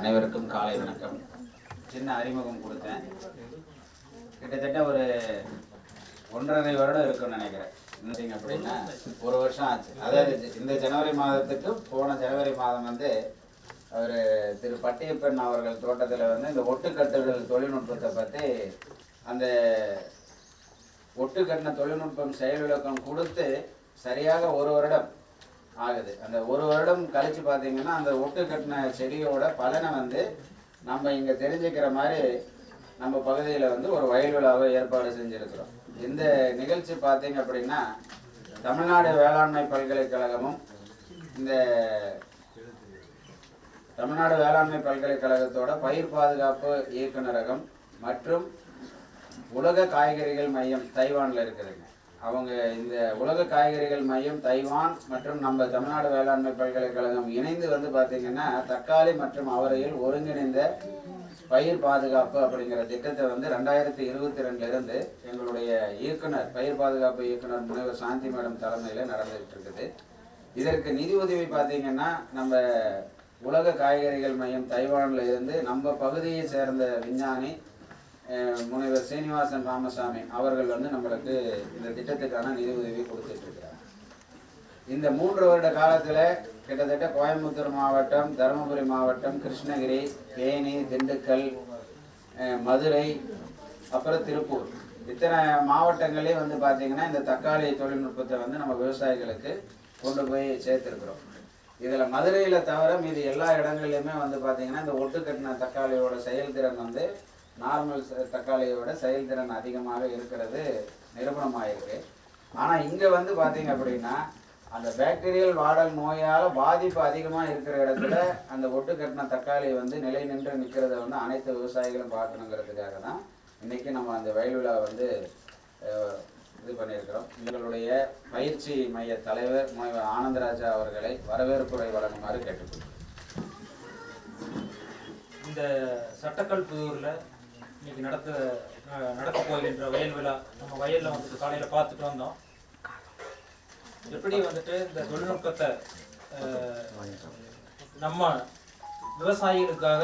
அனைவருக்கும் காலை வணக்கம். சின்ன அறிமுகம் கொடுத்தேன். கிட்டத்தட்ட ஒரு 1.5 வருடம் இருக்குன்னு நினைக்கிறேன். என்னங்க அப்படின்னா 1 வருஷம் ஆச்சு. அதாவது இந்த ஜனவரி மாதத்துக்கு போன ஜனவரி மாதம் வந்து அவர் திரு பட்டியப்பெண் அவர்கள் தோட்டத்தில் வந்து இந்த ஒட்டுக்கட்டுதல் தொழில்நுட்பத்தை பற்றி அந்த ஒட்டுக்கட்டின தொழில்நுட்பம் செயல் விளக்கம் கொடுத்து சரியாக 1 வருடம் ஆகுது. அந்த 1 வருடம் கழிச்சு பார்த்தீங்கன்னா அந்த ஒட்டு கட்டின செடியோட பலனை வந்து நம்ம இங்கே தெரிஞ்சுக்கிற மாதிரி நம்ம பகுதியில் வந்து ஒரு வயல் விழாவை ஏற்பாடு செஞ்சுருக்கிறோம். இந்த நிகழ்ச்சி பார்த்தீங்க அப்படின்னா தமிழ்நாடு வேளாண்மை பல்கலைக்கழகமும் இந்த தமிழ்நாடு வேளாண்மை பல்கலைக்கழகத்தோட பயிர் பாதுகாப்பு இயக்குநரகம் மற்றும் உலக காய்கறிகள் மையம் தைவானில் இருக்குதுங்க. அவங்க இந்த உலக காய்கறிகள் மையம் தைவான் மற்றும் நம்ம தமிழ்நாடு வேளாண்மை பல்கலைக்கழகம் இணைந்து வந்து பார்த்தீங்கன்னா தக்காளி மற்றும் அவரையில் ஒருங்கிணைந்த பயிர் பாதுகாப்பு அப்படிங்கிற திட்டத்தை வந்து 2022 எங்களுடைய இயக்குனர் பயிர் பாதுகாப்பு இயக்குனர் முனைவர் சாந்தி மேடம் தலைமையில் நடந்துகிட்டு இருக்குது. இதற்கு நிதி உதவி பார்த்தீங்கன்னா நம்ம உலக காய்கறிகள் மையம் தைவானில் இருந்து நம்ம பகுதியை சேர்ந்த விஞ்ஞானி முனைவர் சீனிவாசன் ராமசாமி அவர்கள் வந்து நம்மளுக்கு இந்த திட்டத்துக்கான நிதி உதவி கொடுத்துட்டு இருக்கிறாங்க. இந்த 3 வருட காலத்தில் கிட்டத்தட்ட கோயம்புத்தூர் மாவட்டம், தருமபுரி மாவட்டம், கிருஷ்ணகிரி, தேனி, திண்டுக்கல், மதுரை, அப்புறம் திருப்பூர் இத்தனை மாவட்டங்களே வந்து பார்த்தீங்கன்னா இந்த தக்காளி தொழில்நுட்பத்தை வந்து நம்ம விவசாயிகளுக்கு கொண்டு போய் சேர்த்துருக்குறோம். இதில் மதுரையில் தவிர மீது எல்லா இடங்கள்லையுமே வந்து பார்த்தீங்கன்னா இந்த ஒட்டுக்கட்டின தக்காளியோட செயல்திறன் வந்து நார்மல் தக்காளியோட செயல்திறன் அதிகமாக இருக்கிறது நிரூபணமாயிருக்கு. ஆனால் இங்கே வந்து பார்த்தீங்க அப்படின்னா அந்த பாக்டீரியல் வாடல் நோயால் பாதிப்பு அதிகமாக இருக்கிற இடத்துல அந்த ஒட்டுக்கட்டின தக்காளி வந்து நிலை நின்று நிற்கிறத வந்து அனைத்து விவசாயிகளும் பார்க்கணுங்கிறதுக்காக தான் இன்றைக்கி நம்ம அந்த வயல் விழா வந்து இது பண்ணியிருக்கிறோம். எங்களுடைய பயிற்சி மைய தலைவர் முனைவர் ஆனந்தராஜா அவர்களை வரவேற்புரை வழங்குமாறு கேட்டுக்கொள்கிறோம். இந்த சட்டக்கல் புதூரில் இன்னைக்கு நடக்க போகின்ற வயல் விழா நம்ம வயலில் வந்துட்டு காலையில் பார்த்துட்டு வந்தோம். எப்படி வந்துட்டு இந்த தொழில்நுட்பத்தை நம்ம விவசாயிகளுக்காக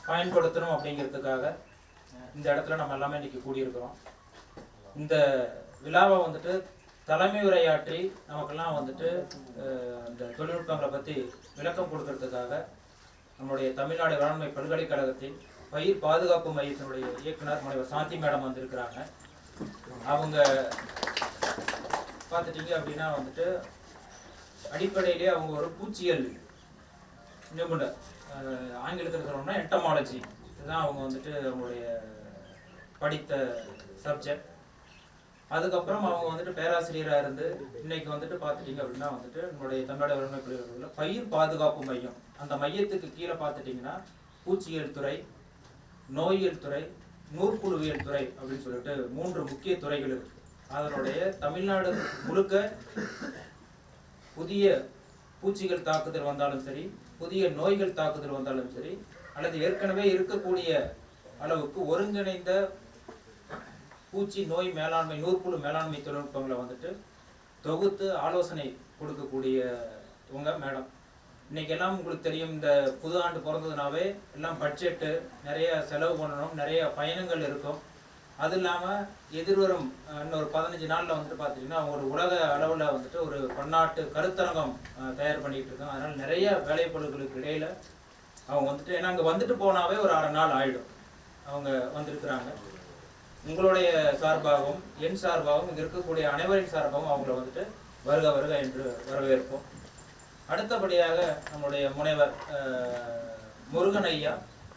பயன்படுத்தணும் அப்படிங்கிறதுக்காக இந்த இடத்துல நம்ம எல்லாமே இன்னைக்கு கூடியிருக்கிறோம். இந்த விழாவை வந்துட்டு தலைமை உரையாற்றி நமக்கெல்லாம் வந்துட்டு இந்த தொழில்நுட்பங்களை பற்றி விளக்கம் கொடுக்கறதுக்காக நம்முடைய தமிழ்நாடு வேளாண்மை பல்கலைக்கழகத்தின் பயிர் பாதுகாப்பு மையத்தினுடைய இயக்குனர் முனைவர் சாந்தி மேடம் வந்திருக்கிறாங்க. அவங்க பார்த்துட்டீங்க அப்படின்னா வந்துட்டு அடிப்படையிலே அவங்க ஒரு பூச்சியல் நிபுணர், ஆங்கிலத்தில் சொல்லணும்னா என்டமாலஜி, இதுதான் அவங்க வந்துட்டு அவங்களுடைய படித்த சப்ஜெக்ட். அதுக்கப்புறம் அவங்க வந்துட்டு பேராசிரியராக இருந்து இன்னைக்கு வந்துட்டு பார்த்துட்டீங்க அப்படின்னா வந்துட்டு நம்மளுடைய தமிழ்நாடு வேளாண்மை பல்கலைக்கழகத்தில் பயிர் பாதுகாப்பு மையம், அந்த மையத்துக்கு கீழே பார்த்துட்டிங்கன்னா பூச்சியியல் துறை, நோயியல் துறை, நூற்புழுவியல் துறை அப்படின்னு சொல்லிட்டு 3 முக்கிய துறைகள் இருக்கு. அதனுடைய தமிழ்நாடு முழுக்க புதிய பூச்சிகள் தாக்குதல் வந்தாலும் சரி, புதிய நோய்கள் தாக்குதல் வந்தாலும் சரி, அல்லது ஏற்கனவே இருக்கக்கூடிய அளவுக்கு ஒருங்கிணைந்த பூச்சி நோய் மேலாண்மை, நூற்புழு மேலாண்மை தொழில்நுட்பங்களை வந்துட்டு தொகுத்து ஆலோசனை கொடுக்கக்கூடியவங்க மேடம். இன்னைக்கு எல்லாம் உங்களுக்கு தெரியும், இந்த புது ஆண்டு பிறந்ததுனாவே எல்லாம் பட்ஜெட்டு, நிறைய செலவு பண்ணணும், நிறைய பயணங்கள் இருக்கும். அது இல்லாமல் எதிர்வரும் இன்னொரு 15 நாளில் வந்துட்டு பார்த்திங்கன்னா ஒரு உலக அளவில் வந்துட்டு ஒரு பன்னாட்டு கருத்தரங்கம் தயார் பண்ணிக்கிட்டு இருக்கோம். அதனால் நிறைய வேலைப்பொருட்களுக்கு இடையில் அவங்க வந்துட்டு, ஏன்னா அங்கே வந்துட்டு போனாவே ஒரு 1/2 நாள் ஆகிடும். அவங்க வந்திருக்கிறாங்க. உங்களுடைய சார்பாகவும் என் சார்பாகவும் இங்கே இருக்கக்கூடிய அனைவரின் சார்பாகவும் அவங்கள வந்துட்டு வருக வருக என்று வரவேற்போம். அடுத்தபடியாக நம்முடைய முனைவர் முருகன் ஐயா,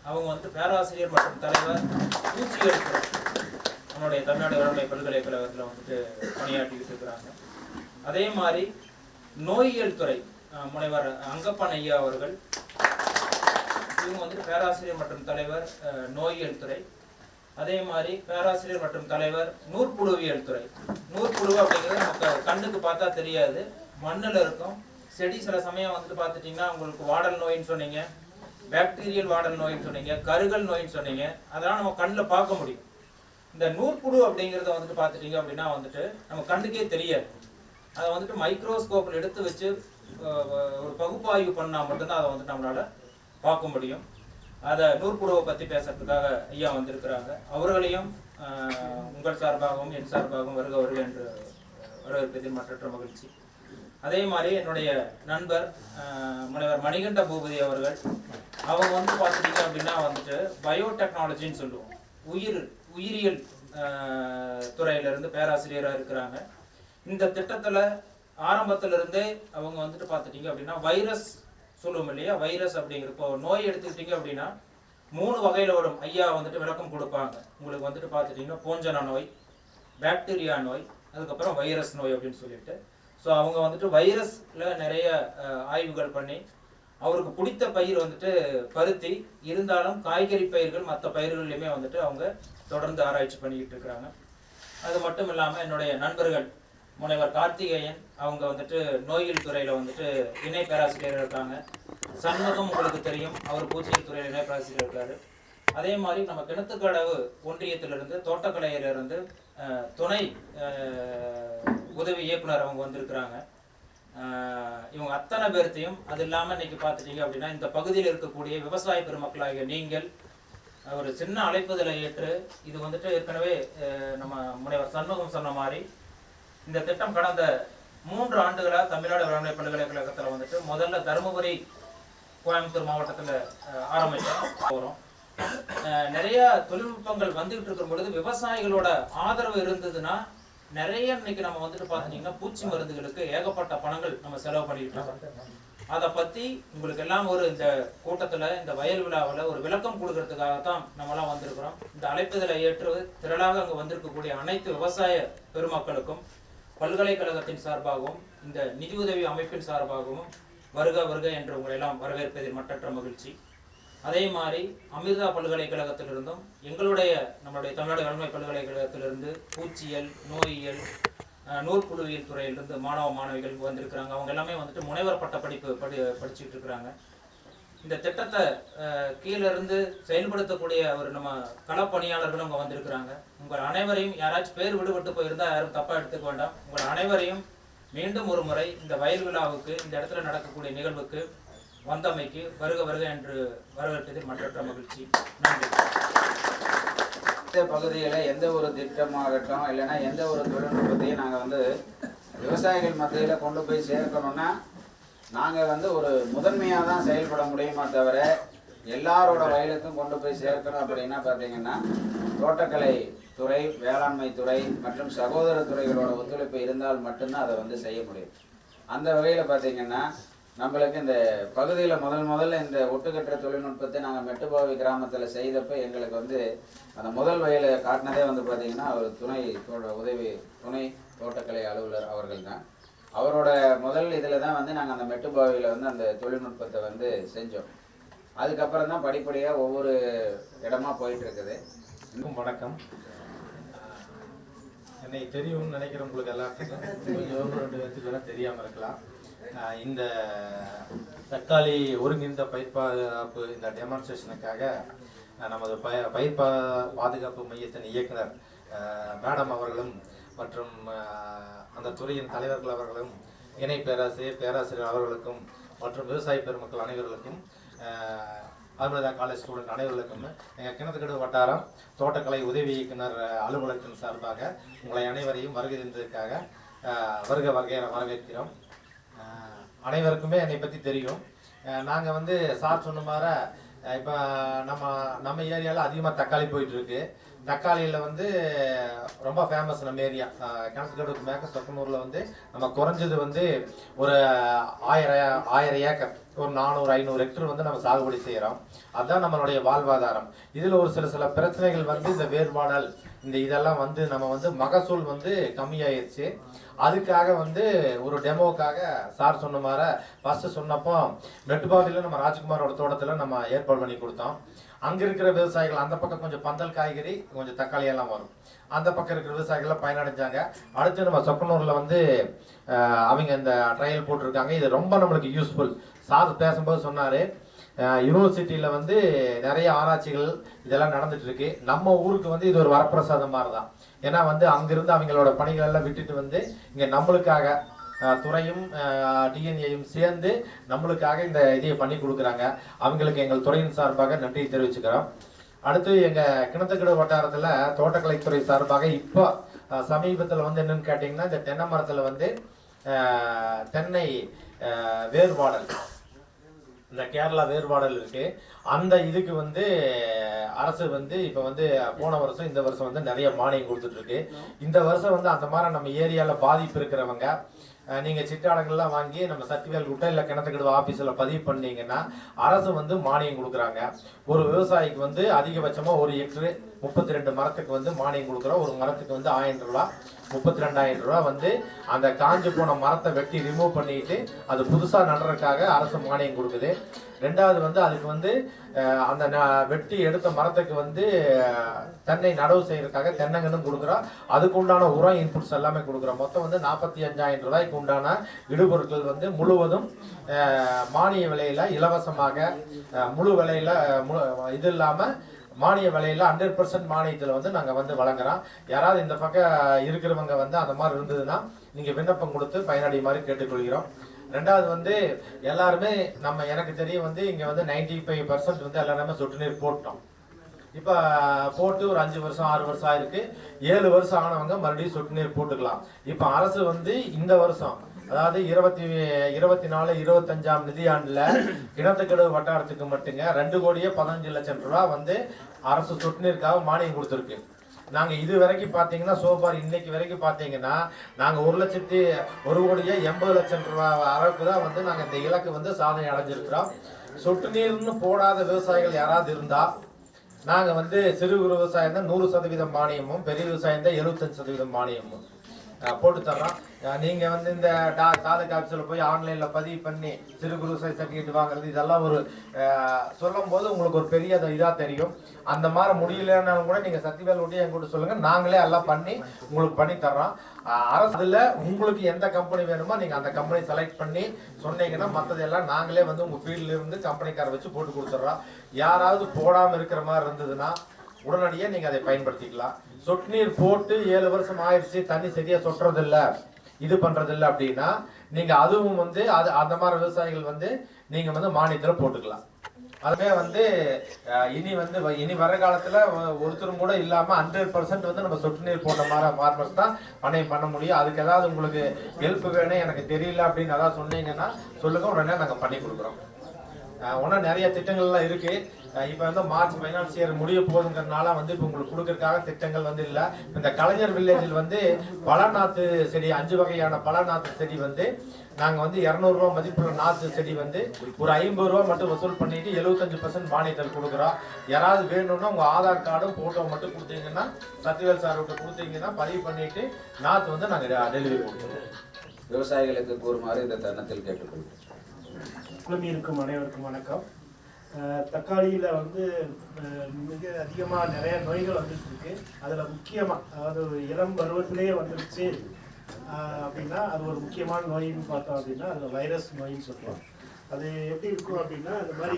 அவங்க வந்து பேராசிரியர் மற்றும் தலைவர் பூச்சியியல் துறை நம்முடைய தமிழ்நாடு வேளாண்மை பல்கலைக்கழகத்தில் வந்துட்டு பணியாற்றிக்கிட்டு இருக்கிறாங்க. அதே மாதிரி நோயியல் துறை முனைவர் அங்கப்பன் ஐயா அவர்கள், இவங்க வந்துட்டு பேராசிரியர் மற்றும் தலைவர் நோயியல் துறை. அதே மாதிரி பேராசிரியர் மற்றும் தலைவர் நூற்புழுவியல் துறை. நூற்புழு அப்படிங்கிறது நமக்கு கண்ணுக்கு பார்த்தா தெரியாது, மண்ணில் இருக்கும். செடி சில சமயம் வந்துட்டு பார்த்துட்டிங்கன்னா உங்களுக்கு வாடல் நோயின்னு சொன்னீங்க, பாக்டீரியல் வாடல் நோயின்னு சொன்னீங்க, கருகல் நோயின்னு சொன்னீங்க, அதெல்லாம் நம்ம கண்ணில் பார்க்க முடியும். இந்த நூற்புழு அப்படிங்கிறத வந்துட்டு பார்த்துட்டிங்க அப்படின்னா வந்துட்டு நம்ம கண்ணுக்கே தெரியாது. அதை வந்துட்டு மைக்ரோஸ்கோப்பில் எடுத்து வச்சு ஒரு பகுப்பாய்வு பண்ணால் மட்டும்தான் அதை வந்துட்டு நம்மளால் பார்க்க முடியும். அதை நூற்புழுவை பற்றி பேசுறதுக்காக ஐயா வந்திருக்கிறாங்க. அவர்களையும் உங்கள் சார்பாகவும் என் சார்பாகவும் வருக வருக என்று வரவேற்பதில் மற்றற்ற மகிழ்ச்சி. அதே மாதிரி என்னுடைய நண்பர் முனைவர் மணிகண்ட பூபதி அவர்கள், அவங்க வந்து பார்த்துட்டீங்க அப்படின்னா வந்துட்டு பயோடெக்னாலஜின்னு சொல்லுவோம், உயிரியல் துறையிலிருந்து பேராசிரியராக இருக்கிறாங்க. இந்த திட்டத்தில் ஆரம்பத்திலிருந்தே அவங்க வந்துட்டு பார்த்துட்டீங்க அப்படின்னா வைரஸ் சொல்லுவோம் இல்லையா, வைரஸ் அப்படிங்கிற இப்போ நோய் எடுத்துக்கிட்டீங்க அப்படின்னா 3 வகையில் வரும். ஐயா வந்துட்டு விளக்கம் கொடுப்பாங்க. உங்களுக்கு வந்துட்டு பார்த்துட்டிங்கன்னா பூஞ்சன நோய், பாக்டீரியா நோய், அதுக்கப்புறம் வைரஸ் நோய் அப்படின்னு சொல்லிட்டு. ஸோ அவங்க வந்துட்டு வைரஸில் நிறைய ஆய்வுகள் பண்ணி அவருக்கு பிடித்த பயிர் வந்துட்டு பருத்தி, இருந்தாலும் காய்கறி பயிர்கள் மற்ற பயிர்கள்லையுமே வந்துட்டு அவங்க தொடர்ந்து ஆராய்ச்சி பண்ணிக்கிட்டு இருக்கிறாங்க. அது மட்டும் இல்லாமல் என்னுடைய நண்பர்கள் முனைவர் கார்த்திகேயன், அவங்க வந்துட்டு நோயியல் துறையில் வந்துட்டு இணை பேராசிரியர் இருக்காங்க. சண்முகம் உங்களுக்கு தெரியும், அவர் பூச்சியல் துறையில் இணை பேராசிரியர் இருக்காரு. அதே மாதிரி நம்ம கிணத்துக்கடவு ஒன்றியத்திலிருந்து தோட்டக்கலையிலிருந்து துணை உதவி இயக்குனர் அவங்க வந்திருக்கிறாங்க. இவங்க அத்தனை பேர்த்தையும், அது இல்லாமல் இன்னைக்கு பார்த்துட்டீங்க அப்படின்னா இந்த பகுதியில் இருக்கக்கூடிய விவசாய பெருமக்களாகிய நீங்கள் ஒரு சின்ன அழைப்புதலை ஏற்று, இது வந்துட்டு ஏற்கனவே நம்ம முனைவர் சண்முகம் சொன்ன மாதிரி இந்த திட்டம் கடந்த 3 ஆண்டுகளாக தமிழ்நாடு வேளாண்மை பல்கலைக்கழகத்தில் வந்துட்டு முதல்ல தருமபுரி, கோயம்புத்தூர் மாவட்டத்தில் ஆரம்பிச்சு போகிறோம். நிறைய தொழில்நுட்பங்கள் வந்துகிட்டு இருக்கும் பொழுது விவசாயிகளோட ஆதரவு இருந்ததுன்னா நிறைய இன்னைக்கு நம்ம வந்துட்டு பார்த்துட்டீங்கன்னா பூச்சி மருந்துகளுக்கு ஏகப்பட்ட பணங்கள் நம்ம செலவு பண்ணிக்கிட்டு இருக்கோம். அதை பற்றி உங்களுக்கு எல்லாம் ஒரு இந்த கூட்டத்தில், இந்த வயல் விழாவில் ஒரு விளக்கம் கொடுக்கறதுக்காகத்தான் நம்மளாம் வந்திருக்கிறோம். இந்த அழைப்புதலை ஏற்று திரளாக அங்கே வந்திருக்கக்கூடிய அனைத்து விவசாய பெருமக்களுக்கும் பல்கலைக்கழகத்தின் சார்பாகவும் இந்த நிதியுதவி அமைப்பின் சார்பாகவும் வருக வருக என்று உங்களை எல்லாம் வரவேற்பதில் மற்றற்ற மகிழ்ச்சி. அதே மாதிரி அமிர்தா பல்கலைக்கழகத்திலிருந்தும் நம்மளுடைய தமிழ்நாடு வேளாண்மை பல்கலைக்கழகத்திலிருந்து பூச்சியல், நோயியல், நூற்புழுவியல் துறையிலிருந்து மாணவ மாணவிகள் வந்திருக்கிறாங்க. அவங்க எல்லாமே வந்துட்டு முனைவர் பட்ட படிப்பு படிச்சுட்டு இருக்கிறாங்க. இந்த திட்டத்தை கீழிருந்து செயல்படுத்தக்கூடிய ஒரு நம்ம களப்பணியாளர்களும் அங்கே வந்திருக்கிறாங்க. உங்கள் அனைவரையும், யாராச்சும் பேர் விடுபட்டு போயிருந்தால் யாரும் தப்பாக எடுத்துக்க வேண்டாம். உங்கள் அனைவரையும் மீண்டும் ஒரு முறை இந்த வயல் விழாவுக்கு, இந்த இடத்துல நடக்கக்கூடிய நிகழ்வுக்கு வந்தமைக்கு வருக வருக என்று வரவேற்பதில் மற்றற்ற மகிழ்ச்சி. நன்றி. இந்த பகுதியில் எந்த ஒரு திட்டமாகட்டும் இல்லைன்னா எந்த ஒரு தொழில்நுட்பத்தையும் நாங்கள் வந்து விவசாயிகள் மத்தியில் கொண்டு போய் சேர்க்கணும்னா நாங்கள் வந்து ஒரு முதன்மையாக தான் செயல்பட முடியுமா தவிர எல்லாரோட வயலுக்கும் கொண்டு போய் சேர்க்கணும் அப்படின்னா பார்த்தீங்கன்னா தோட்டக்கலை துறை, வேளாண்மை துறை மற்றும் சகோதர துறைகளோட ஒத்துழைப்பு இருந்தால் மட்டும்தான் அதை வந்து செய்ய முடியும். அந்த வகையில் பார்த்தீங்கன்னா நம்மளுக்கு இந்த பகுதியில் முதல்ல இந்த ஒட்டுக்கட்டுற தொழில்நுட்பத்தை நாங்கள் மெட்டுப்பாவி கிராமத்தில் செய்தப்போ எங்களுக்கு வந்து அந்த முதல் வயலை காட்டினதே வந்து பார்த்திங்கன்னா அவர் துணை தோட்டக்கலை அலுவலர் அவர்கள் தான். அவரோட முதல் இதில் தான் வந்து நாங்கள் அந்த மெட்டுப்பாவியில் வந்து அந்த தொழில்நுட்பத்தை வந்து செஞ்சோம். அதுக்கப்புறம் தான் படிப்படியாக ஒவ்வொரு இடமா போயிட்டு இருக்குது. வணக்கம். என்னை தெரியும்னு நினைக்கிறவங்களுக்கு எல்லாத்துக்கும் கொஞ்சம் 2 பேருக்கு தெரியாமல் இருக்கலாம். இந்த தக்காளி ஒருங்கிணைந்த பயிர் பாதுகாப்பு இந்த டெமான்ஸ்ட்ரேஷனுக்காக நமது பயிர் பாதுகாப்பு மையத்தின் இயக்குனர் மேடம் அவர்களும் மற்றும் அந்த துறையின் தலைவர்கள் அவர்களும், இணை பேராசிரியர் அவர்களுக்கும் மற்றும் விவசாய பெருமக்கள் அனைவர்களுக்கும், அமிர்தா காலேஜ் ஸ்டூடெண்ட் அனைவர்களுக்கும் எங்கள் கிணத்துக்கடவு வட்டாரம் தோட்டக்கலை உதவி இயக்குனர் அலுவலகத்தின் சார்பாக உங்களை அனைவரையும் வருகை தந்ததற்காக வருக என வரவேற்கிறோம். அனைவருக்குமே என்னை பற்றி தெரியும். நாங்கள் வந்து சார் சொன்ன மாதிரி இப்போ நம்ம ஏரியாவில் அதிகமாக தக்காளி போயிட்டுருக்கு. தக்காளியில் வந்து ரொம்ப ஃபேமஸ் நம்ம ஏரியா கிணத்துக்கடுக்கு மேற்க சொக்கனூரில் வந்து நம்ம குறைஞ்சது வந்து ஒரு 1000 ஏக்கர் ஒரு 400-500 ஹெக்டர் வந்து நம்ம சாகுபடி செய்கிறோம். அதுதான் நம்மளுடைய வாழ்வாதாரம். இதில் ஒரு சில பிரச்சனைகள் வந்து இந்த வேர்பாடல் இதெல்லாம் வந்து நம்ம வந்து மகசூல் வந்து கம்மியாயிருச்சு. அதுக்காக வந்து ஒரு டெமோக்காக சார் சொன்ன மாதிரி ஃபர்ஸ்ட் சொன்னப்போ மெட்டுப்பாடியில் நம்ம ராஜ்குமாரோட தோட்டத்தில் நம்ம ஏற்பாடு பண்ணி கொடுத்தோம். அங்கே இருக்கிற விவசாயிகள் அந்த பக்கம் கொஞ்சம் பந்தல் காய்கறி கொஞ்சம் தக்காளி எல்லாம் வரும், அந்த பக்கம் இருக்கிற விவசாயிகள்லாம் பயனடைஞ்சாங்க. அடுத்து நம்ம சொக்கனூரில் வந்து அவங்க இந்த ட்ரையல் போட்டிருக்காங்க. இது ரொம்ப நம்மளுக்கு யூஸ்ஃபுல். சார் பேசும்போது சொன்னார் யூனிவர்சிட்டியில் வந்து நிறைய ஆராய்ச்சிகள் இதெல்லாம் நடந்துட்டு இருக்கு. நம்ம ஊருக்கு வந்து இது ஒரு வரப்பிரசாதம் மாதிரி தான். ஏன்னா வந்து அங்கிருந்து அவங்களோட பணிகள் எல்லாம் விட்டுட்டு வந்து இங்கே நம்மளுக்காக துறையும் டிஎன்ஏயும் சேர்ந்து நம்மளுக்காக இந்த இதையை பண்ணி கொடுக்குறாங்க. அவங்களுக்கு எங்கள் துறையின் சார்பாக நன்றி தெரிவிச்சுக்கிறோம். அடுத்து எங்கள் கிணத்துக்கடு வட்டாரத்தில் தோட்டக்கலைத்துறை சார்பாக இப்போ சமீபத்தில் வந்து என்னன்னு கேட்டிங்கன்னா இந்த தென்னை மரத்தில் வந்து தென்னை வேர்பாடல், இந்த கேரளா வேர்பாடல் இருக்கு. அந்த இதுக்கு வந்து அரசு வந்து இப்போ வந்து போன வருஷம் இந்த வருஷம் வந்து நிறைய மானியம் கொடுத்துட்டு இருக்கு. இந்த வருஷம் வந்து அந்த மாதிரி நம்ம ஏரியாவில் பாதிப்பு இருக்கிறவங்க நீங்கள் சிட்டாளங்கள்லாம் வாங்கி நம்ம சர்டிஃபிகேட் விட்டா இல்லை கிணத்துக்கடுவ ஆஃபீஸில் பதிவு பண்ணீங்கன்னா அரசு வந்து மானியம் கொடுக்குறாங்க. ஒரு விவசாயிக்கு வந்து அதிகபட்சமாக ஒரு ஹெக்டரு 32 மரத்துக்கு வந்து மானியம் கொடுக்குறோம். ஒரு மரத்துக்கு வந்து 1000 ரூபா, 32,000 ரூபா வந்து அந்த காஞ்சு போன மரத்தை வெட்டி ரிமூவ் பண்ணிட்டு அது புதுசாக நடுறதுக்காக அரசு மானியம் கொடுக்குது. ரெண்டாவது வந்து அதுக்கு வந்து அந்த வெட்டி எடுத்த மரத்துக்கு வந்து தென்னை நடவு செய்யறதுக்காக தென்னங்கன்னு கொடுக்குறோம். அதுக்கு உண்டான உரம் இன்புட்ஸ் எல்லாமே கொடுக்குறோம். மொத்தம் வந்து 45,000 ரூபாய்க்கு உண்டான இடுபொருட்கள் வந்து முழுவதும் மானிய விலையில இலவசமாக முழு விலையில இது இல்லாமல் மானிய விலையில 100% மானியத்தில் வந்து நாங்கள் வந்து வழங்குறோம். யாராவது இந்த பக்கம் இருக்கிறவங்க வந்து அந்த மாதிரி இருந்ததுன்னா நீங்கள் விண்ணப்பம் கொடுத்து பயனடைய மாதிரி கேட்டுக்கொள்கிறோம். ரெண்டாவது வந்து எல்லாருமே நம்ம எனக்கு தெரியும் வந்து இங்கே வந்து 95% வந்து எல்லாருமே சொட்டு நீர் போட்டோம். இப்போ போட்டு ஒரு 5 வருஷம் 6 வருஷம் ஆயிருக்கு. 7 வருஷம் ஆனவங்க மறுபடியும் சொட்டு நீர் போட்டுக்கலாம். இப்போ அரசு வந்து இந்த வருஷம் அதாவது 24-25 நிதியாண்டுல கிணத்துக்கடு வட்டாரத்துக்கு மட்டுங்க 2,15,00,000 ரூபா வந்து அரசு சொட்டு நீருக்காக மானியம் கொடுத்துருக்கு. நாங்க இது வரைக்கும் பாத்தீங்கன்னா சோபார் இன்னைக்கு வரைக்கும் பாத்தீங்கன்னா நாங்க 1,80,00,000 ரூபா அளவுக்கு தான் வந்து நாங்க இந்த இலக்கு வந்து சாதனை அடைஞ்சிருக்கிறோம். சொட்டு நீர்னு போடாத விவசாயிகள் யாராவது இருந்தா நாங்க வந்து சிறு விவசாயம் தான் 100% மானியமும், பெரிய விவசாயம் தான் 75% மானியமும் போட்டு தர்றோம். நீங்க வந்து இந்த தாலுகா ஆஃபீஸில் போய் ஆன்லைன்ல பதிவு பண்ணி சிறு குறு சர்டிஃபிகேட் வாங்குறது இதெல்லாம் ஒரு சொல்லும் போது உங்களுக்கு ஒரு பெரிய இதா தெரியும். அந்த மாதிரி முடியலன்னாலும் கூட நீங்க சர்டிஃபிகேட் ஒட்டி என் கூட சொல்லுங்க, நாங்களே எல்லாம் பண்ணி உங்களுக்கு பண்ணி தர்றோம். அரசுல உங்களுக்கு எந்த கம்பெனி வேணுமோ நீங்க அந்த கம்பெனி செலக்ட் பண்ணி சொன்னீங்கன்னா மற்றதெல்லாம் நாங்களே வந்து உங்க ஃபீல்ட்ல இருந்து கம்பெனிக்கார வச்சு போட்டு கொடுத்துட்றோம். யாராவது போடாம இருக்கிற மாதிரி இருந்ததுன்னா உடனடியாக நீங்க அதை பயன்படுத்திக்கலாம். சொட்டு நீர் போட்டு 7 வருஷம் ஆயிடுச்சு, தண்ணி சரியா சொட்டுறதில்ல, இது பண்றதில்லை அப்படின்னா நீங்க அதுவும் வந்து அது அந்த மாதிரி விவசாயிகள் வந்து நீங்க வந்து மானியத்தில் போட்டுக்கலாம். அதுவே வந்து இனி வர காலத்துல ஒருத்தரும் கூட இல்லாம 100% வந்து நம்ம சொட்டு நீர் போட்ட மாதிரி ஃபார்மர்ஸ் தான் பண்ண முடியும். அதுக்கு ஏதாவது உங்களுக்கு ஹெல்ப் வேணும் எனக்கு தெரியல அப்படின்னு ஏதாவது சொன்னீங்கன்னா சொல்லுங்க, உடனே நாங்கள் பண்ணி கொடுக்குறோம். இன்னும் நிறைய திட்டங்கள்லாம் இருக்கு. இப்போ வந்து மார்ச் ஃபைனான்சியர் முடிய போகுதுங்கிறதுனால வந்து இப்போ உங்களுக்கு கொடுக்கறதுக்காக திட்டங்கள் வந்து இல்லை. இந்த கலைஞர் வில்லேஜில் வந்து பழநாத்து செடி 5 வகையான பழநாத்து செடி வந்து நாங்கள் வந்து 200 ரூபா மதிப்புள்ள நாத்து செடி வந்து ஒரு 50 ரூபா மட்டும் வசூல் பண்ணிட்டு 75% மானியத்தில் கொடுக்குறோம். யாராவது வேணும்னா உங்கள் ஆதார் கார்டும் ஃபோட்டோ மட்டும் கொடுத்தீங்கன்னா சத்யவேல் சார் விட்டு கொடுத்தீங்கன்னா பதிவு பண்ணிட்டு நாற்று வந்து நாங்கள் டெலிவரி கொடுக்குறோம். விவசாயிகளுக்கு கூறுமாறு இந்த தருணத்தில் கேட்டுக்கொள்கிறோம். இருக்கும் அனைவருக்கும் வணக்கம். தக்காளியில் வந்து மிக அதிகமாக நிறைய நோய்கள் வந்துட்டு இருக்கு. அதில் முக்கியமாக அதாவது இளம் பருவத்திலேயே வந்துருச்சு அப்படின்னா அது ஒரு முக்கியமான நோயின்னு பார்த்தோம் அப்படின்னா அதில் வைரஸ் நோயின்னு சொல்லுவோம். அது எப்படி இருக்கும் அப்படின்னா அந்த மாதிரி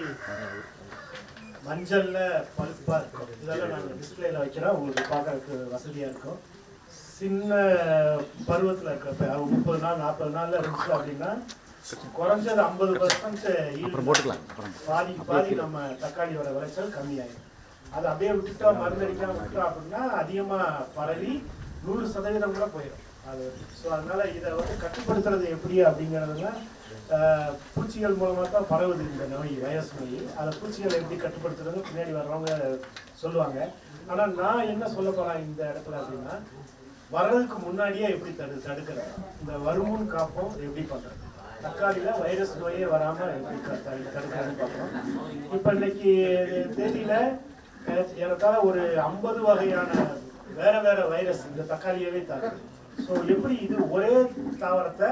மஞ்சளில் பழுப்பாக இருக்கும். இதெல்லாம் நாங்கள் டிஸ்பிளேல வைக்கிறோம், உங்களுக்கு பார்க்கறதுக்கு வசதியாக இருக்கும். சின்ன பருவத்தில் இருக்கிறப்ப 30 நாள் 40 நாளில் இருந்துச்சு அப்படின்னா குறைஞ்சது 50% பாதி நம்ம தக்காளியோட விளைச்சல் கம்மியாயிடும். அது அப்படியே விட்டுட்டா மருந்தடிக்காம விட்டுட்டோம் அப்படின்னா அதிகமாக பரவி 100% கூட போயிடும் அது. ஸோ அதனால இதை வந்து கட்டுப்படுத்துறது எப்படி அப்படிங்கிறதுல பூச்சிகள் மூலமாக தான் பரவுது இந்த நோய், வைரஸ் நோய். அதை பூச்சிகளை எப்படி கட்டுப்படுத்துறதுன்னு பின்னாடி வர்றவங்க சொல்லுவாங்க. ஆனால் நான் என்ன சொல்ல போகிறேன் இந்த இடத்துல அப்படின்னா, வர்றதுக்கு முன்னாடியே எப்படி தடுக்கிறது, இந்த வருமுன் காப்போம் எப்படி பண்ணுறது, தக்காளியில் வைரஸ் நோயே வராமல் எப்படி தடுக்கிறதுன்னு பார்ப்போம். இப்போ இன்னைக்கு தேதியில் எனக்காக ஒரு 50 வகையான வேற வேற வைரஸ் இந்த தக்காளியவே தாக்குது. ஸோ எப்படி இது ஒரே தாவரத்தை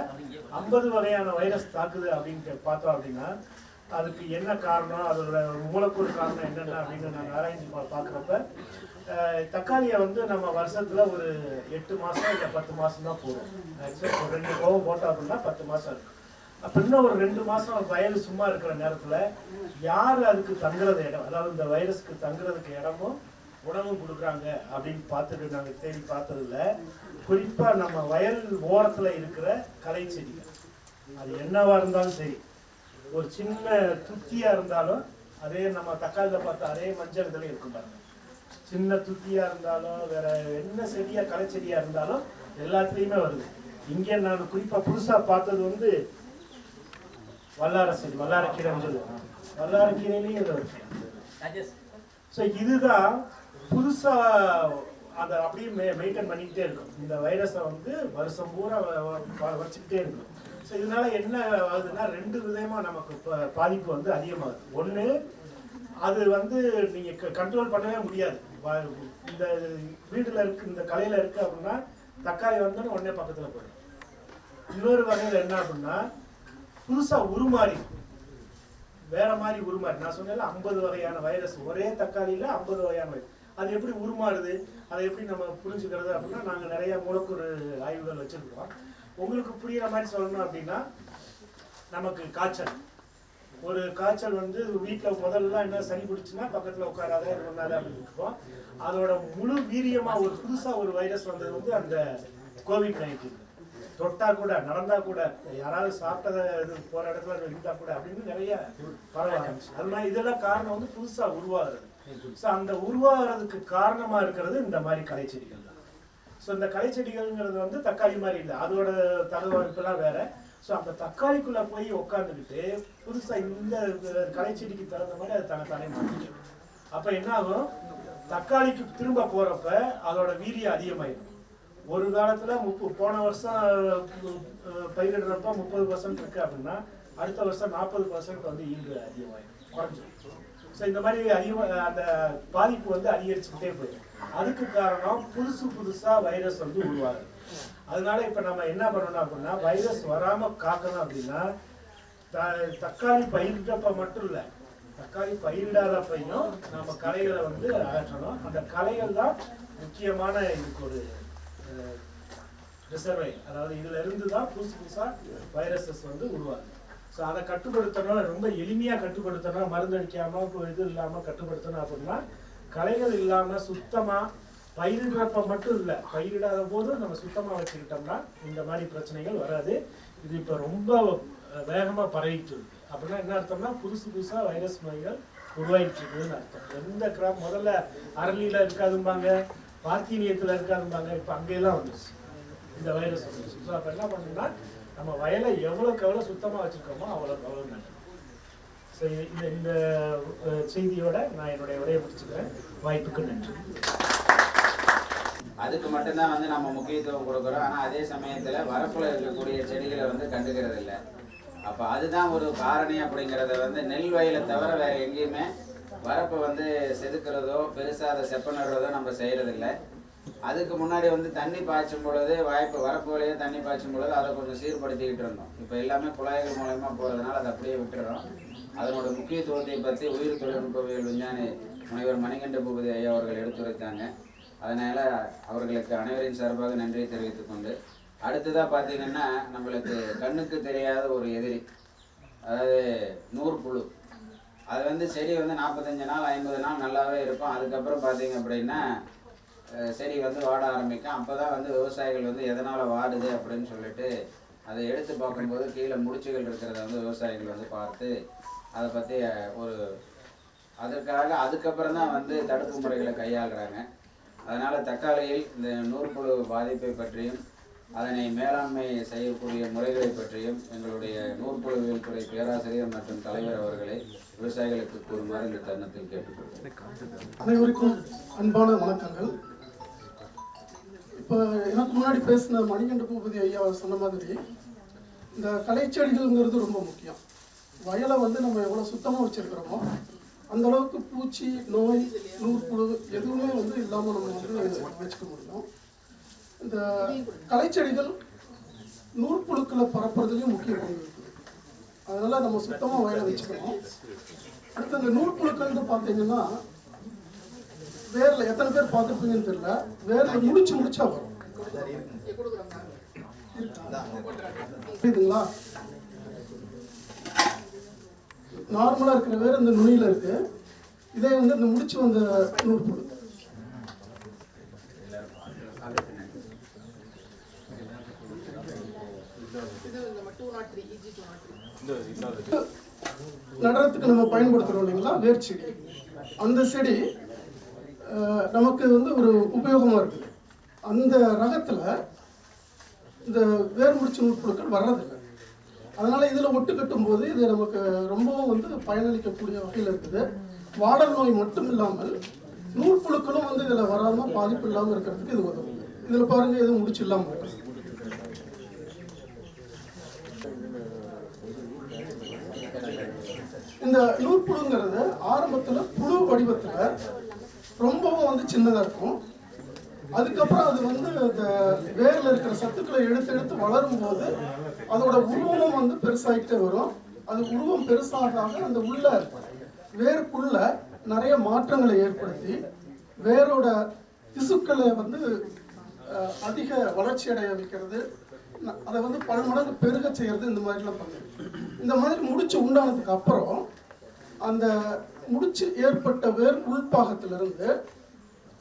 50 வகையான வைரஸ் தாக்குது அப்படின்னு பார்த்தோம் அப்படின்னா, அதுக்கு என்ன காரணம், அதோட மூலக்கூறு காரணம் என்னென்ன அப்படின்னு நாங்கள் ஆராய்ச்சி பார்க்குறப்ப, தக்காளியை வந்து நம்ம வருஷத்துல ஒரு 8 மாதம் இல்லை 10 மாதம் தான் போடும். ஆக்சுவலாக ஒரு 2 கோவம் போட்டோம் அப்படின்னா 10 மாதம் இருக்கும். அப்போ இன்னும் ஒரு 2 மாதம் வயல் சும்மா இருக்கிற நேரத்தில் யார் அதுக்கு தங்குறது இடம், அதாவது இந்த வைரஸ்க்கு தங்குறதுக்கு இடமும் உணவும் கொடுக்குறாங்க அப்படின்னு பார்த்துட்டு நாங்கள் தேடி பார்த்ததில்ல. குறிப்பாக நம்ம வயல் ஓரத்தில் இருக்கிற களை செடிகள், அது என்னவா இருந்தாலும் சரி, ஒரு சின்ன துத்தியாக இருந்தாலும் அதே நம்ம தக்காளியில் பார்த்தா அதே மஞ்சள் இதில் இருக்கும் பாருங்க. சின்ன துத்தியாக இருந்தாலும் வேற என்ன செடியாக களை செடியாக இருந்தாலும் எல்லாத்துலேயுமே வருது. இங்கே நான் குறிப்பாக புதுசாக பார்த்தது வந்து வல்லார செடி, வல்லாரக்கீரைன்னு சொல்லுவோம். வல்லாரக்கீரையிலையும் இதை இருக்கு. ஸோ இதுதான் புதுசாக அதை அப்படியே மெயின்டைன் பண்ணிக்கிட்டே இருக்கும். இந்த வைரஸை வந்து வருஷம் பூரா வச்சுக்கிட்டே இருக்கும். ஸோ இதனால என்ன ஆகுதுன்னா, 2 விதமாக நமக்கு பாதிப்பு வந்து அதிகமாகுது. ஒன்று, அது வந்து நீங்கள் கண்ட்ரோல் பண்ணவே முடியாது. இந்த வீட்டில் இருக்கு, இந்த கலையில் இருக்குது அப்படின்னா தக்காளி வந்தோன்னு உடனே பக்கத்தில் போயிடும். இன்னொரு வகையில் என்ன அப்படின்னா, புதுசாக உருமாறி வேற மாதிரி உருமாறி, நான் சொன்னேன்ல 50 வகையான வைரஸ் ஒரே தக்காளியில் 50 வகையான வைரஸ், அது எப்படி உருமாறுது, அதை எப்படி நம்ம புரிஞ்சுக்கிறது அப்படின்னா, நாங்கள் நிறைய மூலக்கூறு ஆய்வுகள் வச்சுருக்கோம். உங்களுக்கு புரியுற மாதிரி சொல்லணும் அப்படின்னா, நமக்கு காய்ச்சல், ஒரு காய்ச்சல் வந்து வீட்டில் முதல்ல என்ன சளி பிடிச்சுன்னா பக்கத்தில் உட்காராத இது பண்ணாத அப்படின்னு இருக்கோம். அதோட முழு வீரியமாக ஒரு புதுசாக ஒரு வைரஸ் வந்தது வந்து அந்த COVID-19. தொட்டா கூட, நடந்தா கூட, யாராவது சாப்பிட்டதை இது போகிற இடத்துல இருந்தா கூட அப்படின்னு நிறைய பரவ ஆரம்பிச்சு. அது மாதிரி இதெல்லாம் காரணம் வந்து புதுசாக உருவாகிறது. ஸோ அந்த உருவாகிறதுக்கு காரணமாக இருக்கிறது இந்த மாதிரி களைச்செடிகள் தான். ஸோ இந்த களைச்செடிகள்ங்கிறது வந்து தக்காளி மாதிரி இல்லை, அதோட தகவமைப்பெல்லாம் வேற. ஸோ அந்த தக்காளிக்குள்ளே போய் உட்காந்துக்கிட்டு புதுசாக இந்த களைச்செடிக்கு தகுந்த மாதிரி அது தன்னைத்தானே மாற்றிக்கும். அப்போ என்ன ஆகும், தக்காளிக்கு திரும்ப போகிறப்ப அதோட வீரியம் அதிகமாயிடும். ஒரு காலத்தில் போன வருஷம் பயிரிடுறப்ப 30% இருக்கு அப்படின்னா அடுத்த வருஷம் 40% வந்து ஈல்டு அதிகமாயிடும், குறைஞ்சிடும். ஸோ இந்த மாதிரி அந்த பாதிப்பு வந்து அதிகரிச்சுக்கிட்டே போயிடும். அதுக்கு காரணம் புதுசாக வைரஸ் வந்து உருவாகுது. அதனால இப்போ நம்ம என்ன பண்ணணும் அப்படின்னா, வைரஸ் வராமல் காக்கணும் அப்படின்னா, தக்காளி பயிரிட்டப்ப மட்டும் இல்லை, தக்காளி பயிரிடாதப்பையும் நம்ம களைகளை வந்து அகற்றணும். அந்த களைகள் தான் முக்கியமான இதுக்கு ஒரு ரிசர்வை, அதாவது இதுல இருந்து தான் புதுசாக வைரஸஸ் வந்து உருவாகுது. ஸோ அதை கட்டுப்படுத்தணும், ரொம்ப எளிமையாக கட்டுப்படுத்தணும், மருந்தடிக்காம இது இல்லாமல் கட்டுப்படுத்தணும் அப்படின்னா, களைகள் இல்லாமல் சுத்தமாக பயிரிடுறப்ப மட்டும் இல்லை, பயிரிடாத போதும் நம்ம சுத்தமாக வச்சுக்கிட்டோம்னா இந்த மாதிரி பிரச்சனைகள் வராது. இது இப்போ ரொம்ப வேகமாக பரவிட்டு இருக்கு. அப்படின்னா என்ன அர்த்தம்னா, புதுசாக வைரஸ் நோய்கள் உருவாயிட்டு இருக்குதுன்னு அர்த்தம். எந்த கிராப் முதல்ல அரளியில் இருக்காதும்பாங்க, பார்த்தீனியத்தில் இருக்காதும்பாங்க, இப்போ அங்கெல்லாம் வந்துருச்சு இந்த வைரஸ் வந்துருச்சு. ஸோ அப்போ என்ன பண்ணணும்னா, நம்ம வயலை எவ்வளோக்கு எவ்வளோ சுத்தமாக வச்சுருக்கோமோ அவ்வளோக்கு அவ்வளோ நல்லது. ஸோ இந்த செய்தியோட நான் என்னுடைய உரையை முடிச்சுக்கிறேன். வாய்ப்புக்கு நன்றி. அதுக்கு மட்டும்தான் வந்து நம்ம முக்கியத்துவம் கொடுக்குறோம். ஆனால் அதே சமயத்தில் வரப்பில் இருக்கக்கூடிய செடிகளை வந்து கண்டுக்கிறது இல்லை. அப்போ அதுதான் ஒரு காரணி அப்படிங்கிறத வந்து நெல் வயலை தவிர வேறு எங்கேயுமே வரப்பை வந்து செதுக்கிறதோ பெருசாக அதை செப்பனிடுறதோ நம்ம செய்கிறதில்லை. அதுக்கு முன்னாடி வந்து தண்ணி பாய்ச்சும் பொழுது வரப்பு வழியே தண்ணி பாய்ச்சும் பொழுது அதை கொஞ்சம் சீர்படுத்திக்கிட்டு இருந்தோம். இப்போ எல்லாமே குழாய்கள் மூலயமா போகிறதுனால அதை அப்படியே விட்டுறோம். அதனோட முக்கியத்துவத்தை பற்றி உயிர் தொழில்நுட்பவியல் விஞ்ஞானி முனைவர் மணிகண்ட பூபதி ஐயா அவர்கள் எடுத்துரைத்தாங்க. அதனால் அவர்களுக்கு அனைவரின் சார்பாக நன்றியை தெரிவித்துக் கொண்டு, அடுத்ததாக பார்த்தீங்கன்னா நம்மளுக்கு கண்ணுக்கு தெரியாத ஒரு எதிரி, அதாவது நூற்புழு. அது வந்து செடி வந்து 45 நாள் 50 நாள் நல்லாவே இருக்கும். அதுக்கப்புறம் பார்த்தீங்க அப்படின்னா செடி வந்து வாட ஆரம்பிக்கும். அப்போ தான் வந்து விவசாயிகள் வந்து எதனால் வாடுது அப்படின்னு சொல்லிட்டு அதை எடுத்து பார்க்கும்போது கீழே முடிச்சுகள் இருக்கிறத வந்து விவசாயிகள் வந்து பார்த்து அதை பற்றி ஒரு அதுக்கப்புறம் தான் வந்து தடுப்பு முறைகளை கையாளுறாங்க. அதனால் தக்காளியில் இந்த நூற்புழு பாதிப்பை பற்றியும் அதனை மேலாண்மை செய்யக்கூடிய முறைகளை பற்றியும் எங்களுடைய நூற்புழுவியல் துறை பேராசிரியர் மற்றும் தலைவர் அவர்களை விவசாயிகளுக்கு கூறுமாறு இந்த தருணத்தில் கேட்டுக்கொள்கிறேன். அனைவருக்கும் அன்பான வணக்கங்கள். இப்போ எனக்கு முன்னாடி பேசின மணிகண்ட பூபதி ஐயா சொன்ன மாதிரி இந்த களைச்செடிகள்ங்கிறது ரொம்ப முக்கியம். வயலை வந்து நம்ம எவ்வளோ சுத்தமாக வச்சுருக்கிறோமோ அந்த அளவுக்கு பூச்சி, நோய், நூற்புழு எதுவுமே வந்து இல்லாமல் நம்ம வந்து வச்சுக்க முடியும். இந்த களைச்செடிகள் நூற்புழுக்களை பரப்புறதுலேயும் முக்கிய பங்கு இருக்குது. அதனால் நம்ம சுத்தமாக வயலை வச்சுக்கணும். அடுத்து இந்த நூற்புழுக்கள்னு பார்த்தீங்கன்னா வேரில் எத்தனை பேர் பார்த்துருப்பீங்கன்னு தெரியல, வேரில் முடிச்சா வரும். புரியுதுங்களா? நார்மலாக இருக்கிற வேர் இந்த நுனியில் இருக்கு. இதே வந்து இந்த முடிச்சு வந்த நூற்புழு. நடுறதுக்கு நம்ம பயன்படுத்துறோம் இல்லைங்களா, வேர் செடி. அந்த செடி நமக்கு வந்து ஒரு உபயோகமாக இருக்குது. அந்த ரகத்தில் இந்த வேர் முடிச்சு நூற்புழுக்கள் வர்றதில்லை. அதனால் இதில் ஒட்டு கட்டும் போது இது நமக்கு ரொம்பவும் வந்து பயனளிக்கக்கூடிய வகையில் இருக்குது. வாடல் நோய் மட்டும் இல்லாமல் நூற்புழுக்களும் வந்து இதில் வராமல் பாதிப்பு இல்லாமல் இருக்கிறதுக்கு இது உதவும். இதில் பாருங்கள், எதுவும் முடிச்சு இல்லாமல் இருக்கு. இந்த நூற்புழுங்கிறது ஆரம்பத்தில் புழு வடிவத்தில் ரொம்பவும் வந்து சின்னதாக இருக்கும். அதுக்கப்புறம் அது வந்து இந்த வேரில் இருக்கிற சத்துக்களை எடுத்து வளரும் போது அதோட உருவமும் வந்து பெருசாகிட்டே வரும். அது உருவம் பெருசாக அந்த உள்ள வேருக்குள்ள நிறைய மாற்றங்களை ஏற்படுத்தி வேரோட திசுக்களை வந்து அதிக வளர்ச்சி அடைய வைக்கிறது, அதை வந்து பல மடங்கு பெருக செய்கிறது. இந்த மாதிரிலாம் பண்ணுது. இந்த மாதிரி முடிச்சு உண்டானதுக்கு அப்புறம் அந்த முடிச்சு ஏற்பட்ட வேர் உள்பாகத்திலிருந்து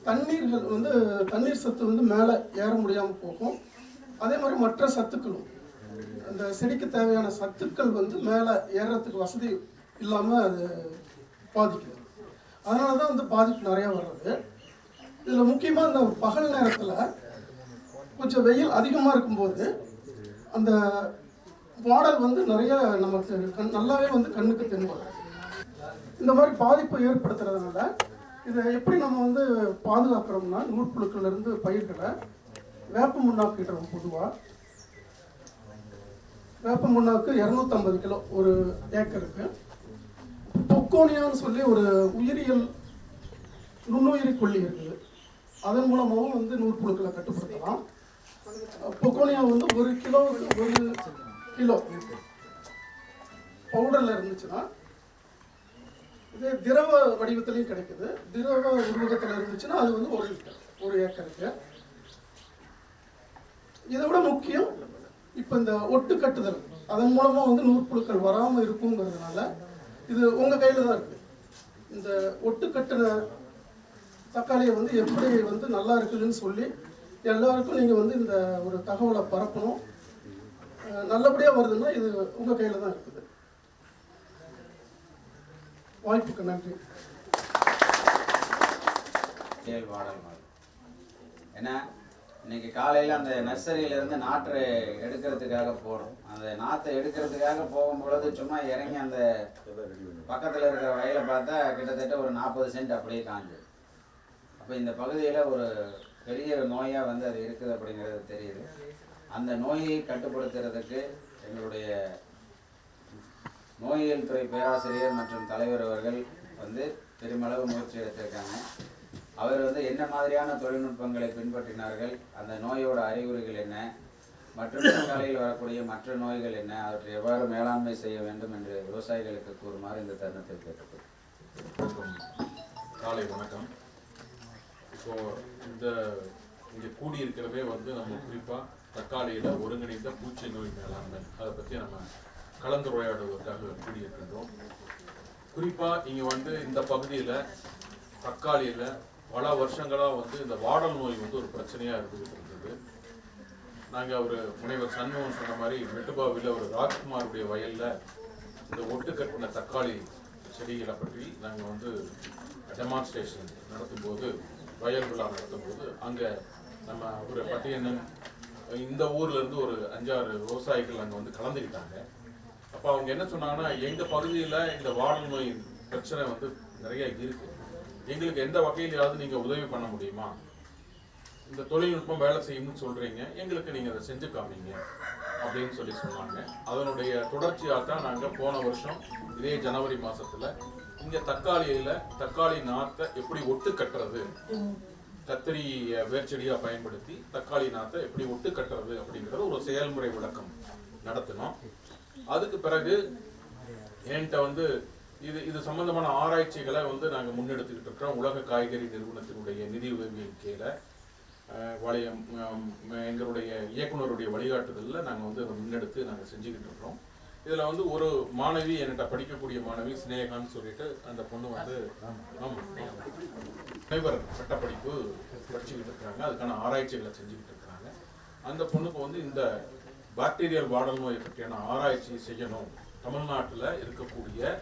தண்ணீர்கள் வந்து தண்ணீர் சத்து வந்து மேலே ஏற முடியாமல் போகும். அதே மாதிரி மற்ற சத்துக்களும் அந்த செடிக்கு தேவையான சத்துக்கள் வந்து மேலே ஏறுறதுக்கு வசதி இல்லாமல் அது பாதிக்குது. அதனால தான் வந்து பாதிப்பு நிறையா வர்றது. இதில் முக்கியமாக இந்த பகல் நேரத்தில் கொஞ்சம் வெயில் அதிகமாக இருக்கும்போது அந்த வாடல் வந்து நிறைய நமக்கு நல்லாவே வந்து கண்ணுக்கு தென்படும். இந்த மாதிரி பாதிப்பை ஏற்படுத்துறதுனால இதை எப்படி நம்ம வந்து பாதுகாக்கிறோம்னா, நூற்புழுக்கள்லேருந்து பயிர்களை வேப்ப முன்னாக்கிடுறோம். பொதுவாக வேப்ப முன்னாக்கு 250 கிலோ ஒரு ஏக்கருக்கு. பொக்கோனியான்னு சொல்லி ஒரு உயிரியல் நுண்ணுயிரி கொல்லி இருக்குது. அதன் மூலமாகவும் வந்து நூற்புழுக்களை கட்டுப்படுத்தலாம். பொக்கோனியா வந்து 1 கிலோ பவுடரில் இருந்துச்சுன்னா, இதே திரவ வடிவத்திலையும் கிடைக்குது. திரவ உருவகத்தில் இருந்துச்சுன்னா அது வந்து 1 லிட்டர் ஒரு ஏக்கருக்கு. இதை விட முக்கியம் இப்போ இந்த ஒட்டு கட்டுதல், அதன் மூலமாக வந்து நூற்புழுக்கள் வராமல் இருக்குங்கிறதுனால இது உங்கள் கையில் தான் இருக்குது. இந்த ஒட்டு கட்டின தக்காளியை வந்து எப்படி வந்து நல்லா இருக்குதுன்னு சொல்லி எல்லாருக்கும் நீங்கள் வந்து இந்த ஒரு தகவலை பரப்பணும். நல்லபடியாக வருதுன்னா இது உங்கள் கையில் தான் இருக்குது. வாய்ப்புக்கு நன்றி. ஏன்னா இன்னைக்கு காலையில் அந்த நர்சரியிலேருந்து நாற்று எடுக்கிறதுக்காக போகிறோம். அந்த நாற்றை எடுக்கிறதுக்காக போகும்பொழுது சும்மா இறங்கி அந்த பக்கத்தில் இருக்கிற வயலை பார்த்தா கிட்டத்தட்ட ஒரு 40 சென்ட் அப்படியே காஞ்சு. அப்போ இந்த பகுதியில் ஒரு பெரிய நோயாக வந்து அது இருக்குது அப்படிங்கிறது தெரியுது. அந்த நோயை கட்டுப்படுத்துறதுக்கு எங்களுடைய நோயியல் துறை பேராசிரியர் மற்றும் தலைவர் அவர்கள் வந்து பெருமளவு முயற்சி எடுத்திருக்காங்க. அவர் வந்து என்ன மாதிரியான தொழில்நுட்பங்களை பின்பற்றினார்கள், அந்த நோயோட அறிகுறிகள் என்ன, மற்றும் தக்காளியில் வரக்கூடிய மற்ற நோய்கள் என்ன, அவற்றை எவ்வாறு மேலாண்மை செய்ய வேண்டும் என்று விவசாயிகளுக்கு கூறுமாறு இந்த தருணத்தில் கேட்டுக்கொள்கிறேன். காலை வணக்கம். ஸோ இங்கே கூடியிருக்கிறவே வந்து நம்ம குறிப்பாக தக்காளியில் ஒருங்கிணைந்த பூச்சி நோய் மேலாண்மை அதை பற்றி நம்ம கலந்துரையாடுவதற்காக கூடியிருக்கின்றோம். குறிப்பாக இங்கே வந்து இந்த பகுதியில் தக்காளியில் பல வருஷங்களாக வந்து இந்த வாடல் நோய் வந்து ஒரு பிரச்சனையாக இருந்தது. நாங்கள் ஒரு முனைவர் சண்முகம் சொன்ன மாதிரி மெட்டுபாவில் ஒரு ராஜ்குமாருடைய வயலில் இந்த ஒட்டு கட்டின தக்காளி செடிகளை பற்றி நாங்கள் வந்து டெமான்ஸ்ட்ரேஷன் நடத்தும்போது, வயல் விழா நடத்தும்போது அங்கே நம்ம ஒரு பட்டியண்ணன் இந்த ஊர்ல இருந்து ஒரு 5-6 விவசாயிகள் அங்கே வந்து கலந்துக்கிட்டாங்க. அப்போ அவங்க என்ன சொன்னாங்கன்னா, எங்கள் பகுதியில் இந்த வாடல் நோய் பிரச்சனை வந்து நிறைய இருக்கு, எங்களுக்கு எந்த வகையிலாவது நீங்கள் உதவி பண்ண முடியுமா? இந்த தொழில்நுட்பம் வேலை செய்யும்னு சொல்கிறீங்க, எங்களுக்கு நீங்கள் அதை செஞ்சு காமிங்க அப்படின்னு சொன்னாங்க. அதனுடைய தொடர்ச்சியாக தான் நாங்கள் போன வருஷம் இதே ஜனவரி மாதத்தில் இங்கே தக்காளி நாற்றை எப்படி ஒட்டு கட்டுறது, கத்திரி வேர்ச்செடியாக பயன்படுத்தி தக்காளி நாற்றை எப்படி ஒட்டு கட்டுறது அப்படிங்கிறது ஒரு செயல்முறை விளக்கம் நடத்தினோம். அதுக்கு பிறகு என்கிட்ட வந்து இது சம்பந்தமான ஆராய்ச்சிகளை வந்து நாங்கள் முன்னெடுத்துக்கிட்டு இருக்கிறோம். உலக காய்கறி நிறுவனத்தினுடைய நிதி உதவியின் கீழே எங்களுடைய இயக்குனருடைய வழிகாட்டுதலில் நாங்கள் வந்து முன்னெடுத்து நாங்கள் செஞ்சுக்கிட்டு இருக்கிறோம். இதில் வந்து ஒரு மாணவி, என்கிட்ட படிக்கக்கூடிய மாணவி ஸ்னேகான்னு சொல்லிட்டு அந்த பொண்ணு வந்து முனைவர் பட்டப்படிப்பு படிச்சுக்கிட்டு இருக்கிறாங்க, அதுக்கான ஆராய்ச்சிகளை செஞ்சுக்கிட்டு இருக்கிறாங்க. அந்த பொண்ணுக்கு வந்து இந்த பாக்டீரியல் வாடல் நோயை பற்றியான ஆராய்ச்சி செய்யணும், தமிழ்நாட்டில் இருக்கக்கூடிய